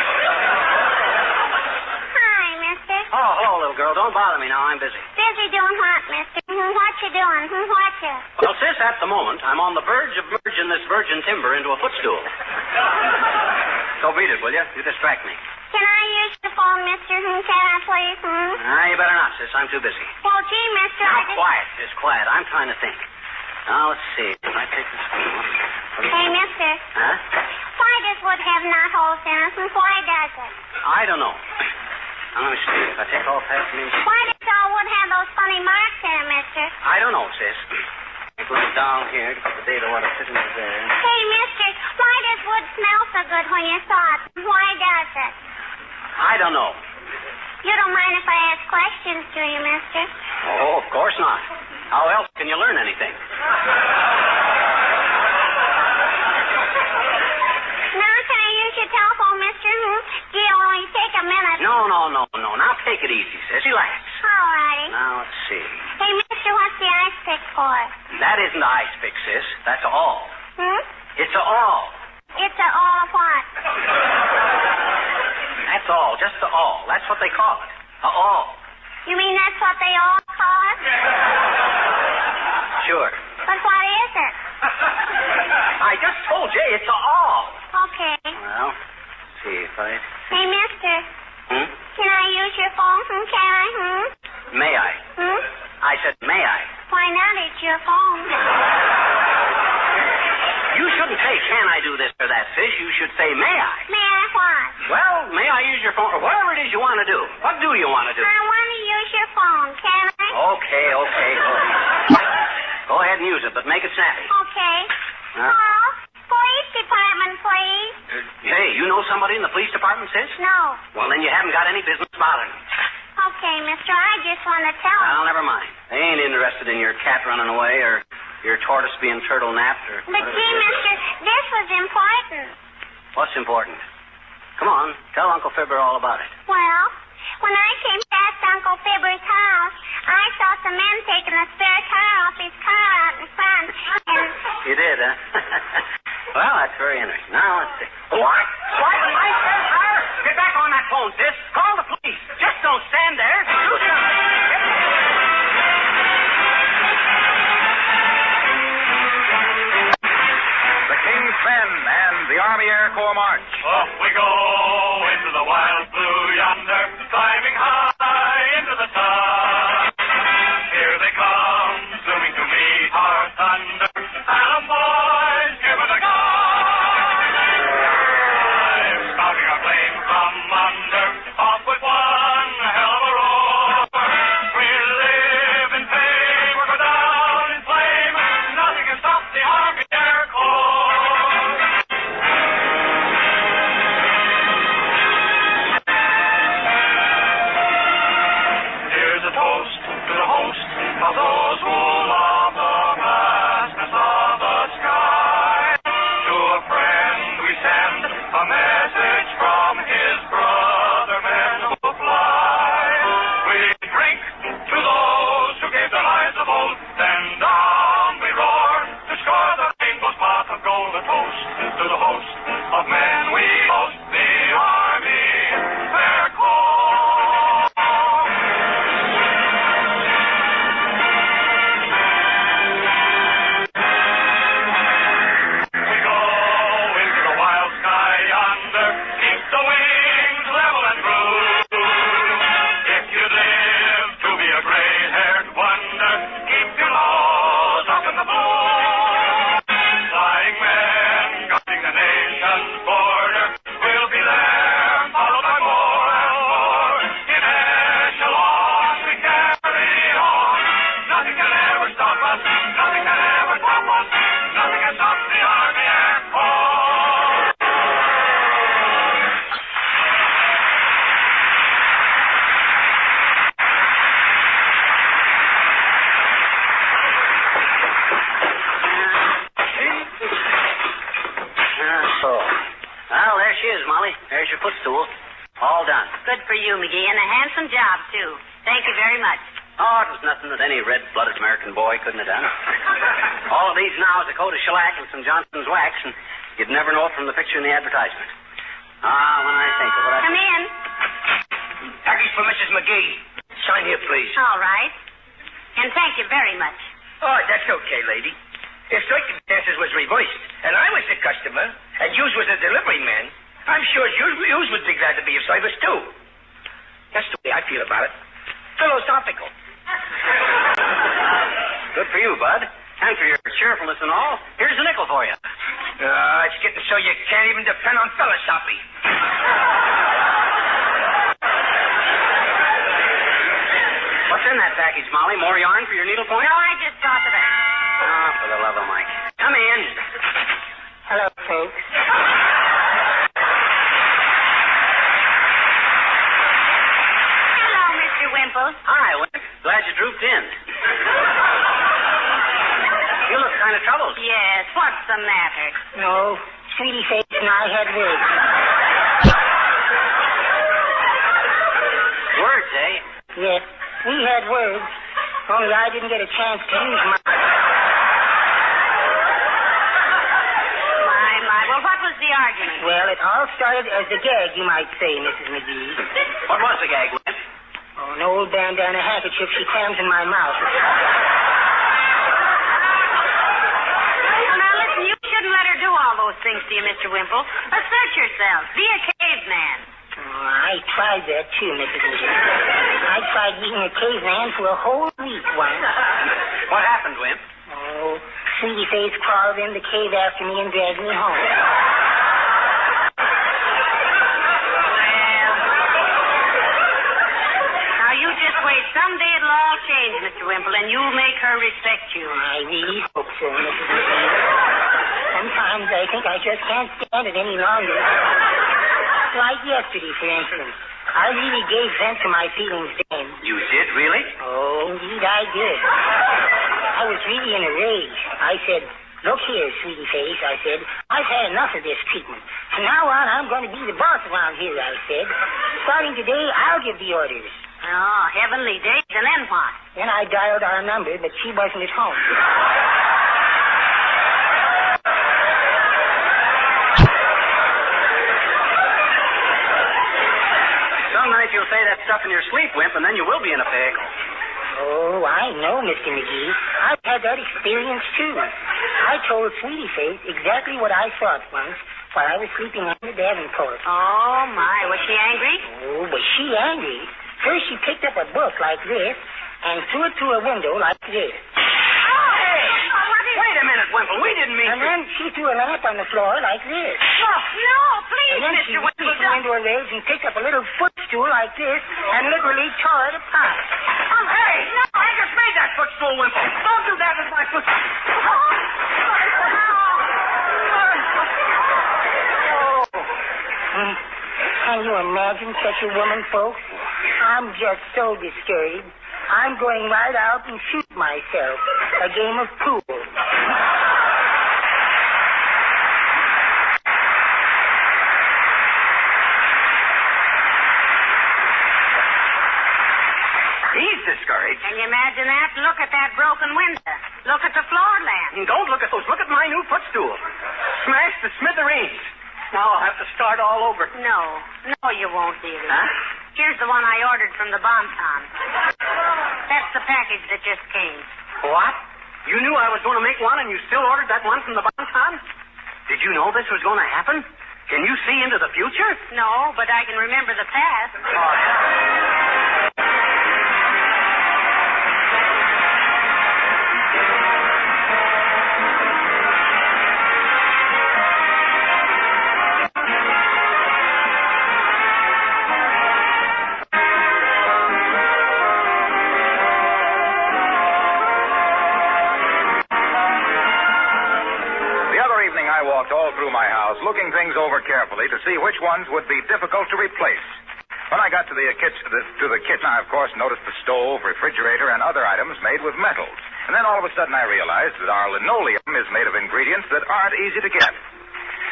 Oh, hello, little girl. Don't bother me now. I'm busy. Busy doing what, mister? What you doing? What you? Well, sis, at the moment, I'm on the verge of merging this virgin timber into a footstool. So beat it, will you? You distract me. Can I use the phone, mister? Can I, please? You better not, sis. I'm too busy. Well, gee, mister, Now, quiet. Just quiet. I'm trying to think. Now, let's see. Can I take this phone? Hey, mister. Huh? Why does wood have knot holes in it, and why does it? I don't know. Now, let me see. If I take off half the... Why does all wood have those funny marks in it, mister? I don't know, sis. Take a little down here to put the data water sitting there. Hey, mister, why does wood smell so good when you thaw it? Why does it? I don't know. You don't mind if I ask questions, do you, mister? Oh, of course not. How else can you learn anything? Now, can I use your telephone, mister? Gee, it'll only take a minute. No. Now, take it easy, sis. Relax. All righty. Now, let's see. Hey, mister, what's the ice pick for? That isn't the ice pick, sis. That's a all. It's a all. It's a all of what? That's all. Just the all. That's what they call it. A all. You mean that's what they all call it? Sure. But what is it? I just told you it's a all. Okay. Well, let's see if I... Hey, mister. Can I use your phone? Can I? May I? I said, may I? Why not? It's your phone. You shouldn't say, can I do this or that, sis. You should say, may I? May I what? Well, may I use your phone? Or whatever it is you want to do. What do you want to do? I want to use your phone. Can I? Okay. Go ahead and use it, but make it snappy. Okay. Hello? Police department, please. Hey, you know somebody in the police department, sis? No. Well, then you haven't got any business bothering me. Okay, mister, I just want to tell Well, never mind. They ain't interested in your cat running away or your tortoise being turtle napped or... But gee, mister, this was important. What's important? Come on, tell Uncle Fibber all about it. Well, when I came past Uncle Fibber's house, I saw some men taking a spare tire off his car out in front, and... You did, huh? Well, that's very interesting. Now, let's see. What? Driving my spare tire? Get back on that phone, sis. Call the police. Just don't stand there. Do something. The King's Men and the Army Air Corps March. Off we go into the wild blue yonder, climbing high into the sun. Here they come, zooming to meet our thunder. Atom boys, give it a go! Spouting our flame from under, off with one hell of a roar. We live in fame, or go down in flame. Nothing can stop the Army Air Corps. Molly. There's your footstool. All done. Good for you, McGee, and a handsome job, too. Thank you very much. Oh, it was nothing that any red-blooded American boy couldn't have done. All it needs now is a coat of shellac and some Johnson's wax, and you'd never know it from the picture in the advertisement. When I think of what I... Come in. Package for Mrs. McGee. Sign here, please. All right. And thank you very much. Oh, that's okay, lady. If circumstances was reversed, and I was the customer, and you was the delivery man, I'm sure you would be glad to be of service, too. That's the way I feel about it. Philosophical. Good for you, Bud. And for your cheerfulness and all, here's a nickel for you. It's getting so you can't even depend on philosophy. What's in that package, Molly? More yarn for your needlepoint? No, I just thought of it. Oh, for the love of Mike. Come in. Hello, folks. Hello, Mr. Wimple. Hi, Wimp. Glad you drooped in. You look kind of troubled. Yes, what's the matter? No, Sweetie Face and I had words. Words, eh? Yes, we had words. Only I didn't get a chance to use my... My. Well, what was the argument? Well, it all started as a gag, you might say, Mrs. McGee. What was the gag, Wimp? Oh, an old bandana handkerchief she crams in my mouth. Well, now, listen, you shouldn't let her do all those things to you, Mr. Wimple. Assert yourself. Be a caveman. Oh, I tried that, too, Mrs. McGee. I tried being a caveman for a whole week once. What happened, Wimp? Oh, Sweetie Face crawled in the cave after me and dragged me home. Now, you just wait. Someday it'll all change, Mr. Wimple, and you'll make her respect you. I really hope so, Mrs. McGee. Sometimes I think I just can't stand it any longer. Like yesterday, for instance. I really gave vent to my feelings then. You did, really? Oh, indeed I did. I was really in a rage. I said, look here, Sweetie Face, I said, I've had enough of this treatment. From now on, I'm going to be the boss around here, I said. Starting today, I'll give the orders. Oh, heavenly days, and then what? Then I dialed our number, but she wasn't at home. Some night you'll say that stuff in your sleep, Wimp, and then you will be in a pickle. Oh, I know, Mr. McGee. I've had that experience, too. I told Sweetie Face exactly what I thought once while I was sleeping on the Davenport. Oh, my. Was she angry? Oh, was she angry? First, she picked up a book like this and threw it through a window like this. Wait a minute, Wimple. We didn't mean And then she threw a lamp on the floor like this. Oh, no, please, And then Mr. she Wimple. reached into her legs and picked up a little footstool like this and literally tore it apart. Hey! No, I just made that footstool, Wimple. Don't do that with my footstool. Can you imagine such a woman, folks? I'm just so discouraged. I'm going right out and shoot myself. A game of pool. He's discouraged. Can you imagine that? Look at that broken window. Look at the floor lamp. And don't look at those. Look at my new footstool. Smashed to smithereens. Now I'll have to start all over. No, you won't, dearie. Huh? Here's the one I ordered from the Bonton. That's the package that just came. What? You knew I was going to make one, and you still ordered that one from the Bonton? Did you know this was going to happen? Can you see into the future? No, but I can remember the past. Looking things over carefully to see which ones would be difficult to replace. When I got to the kitchen, I, of course, noticed the stove, refrigerator, and other items made with metals. And then all of a sudden I realized that our linoleum is made of ingredients that aren't easy to get.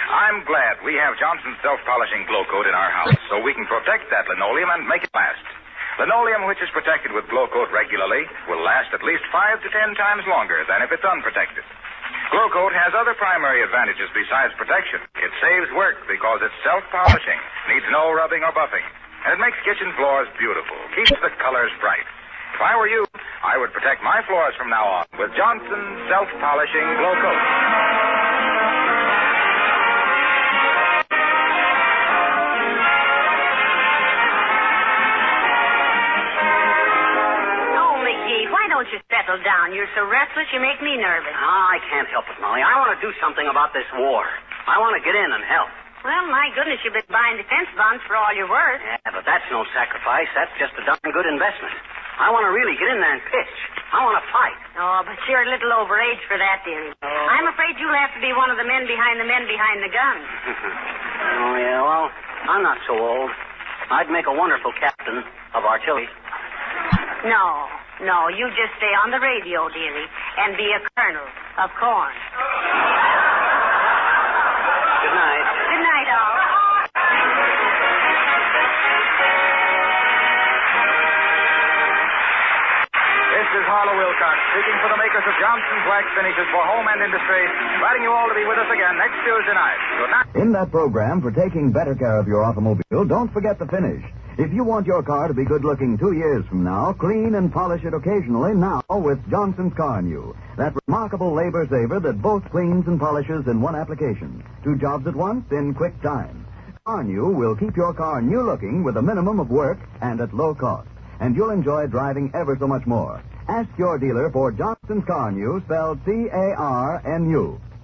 I'm glad we have Johnson's self-polishing glow coat in our house so we can protect that linoleum and make it last. Linoleum which is protected with glow coat regularly will last at least 5 to 10 times longer than if it's unprotected. Glow coat has other primary advantages besides protection. It saves work because it's self-polishing, needs no rubbing or buffing, and it makes kitchen floors beautiful, keeps the colors bright. If I were you, I would protect my floors from now on with Johnson's self-polishing glow coat. Oh, McGee, why don't you settle down? You're so restless, you make me nervous. I can't help it, Molly. I want to do something about this war. I want to get in and help. Well, my goodness, you've been buying defense bonds for all you're worth. Yeah, but that's no sacrifice. That's just a darn good investment. I want to really get in there and pitch. I want to fight. Oh, but you're a little overage for that, dearie. I'm afraid you'll have to be one of the men behind the gun. Oh, yeah, well, I'm not so old. I'd make a wonderful captain of artillery. No, you just stay on the radio, dearie, and be a colonel of corn. Good night. Good night, all. This is Harlow Wilcox speaking for the makers of Johnson's Wax Finishes for Home and Industry, inviting you all to be with us again next Tuesday night. Good night. In that program for taking better care of your automobile, don't forget the finish. If you want your car to be good-looking 2 years from now, clean and polish it occasionally now with Johnson's Car New. That remarkable labor saver that both cleans and polishes in one application. 2 jobs at once in quick time. Car New will keep your car new-looking with a minimum of work and at low cost. And you'll enjoy driving ever so much more. Ask your dealer for Johnson's Car New, spelled C-A-R-N-U.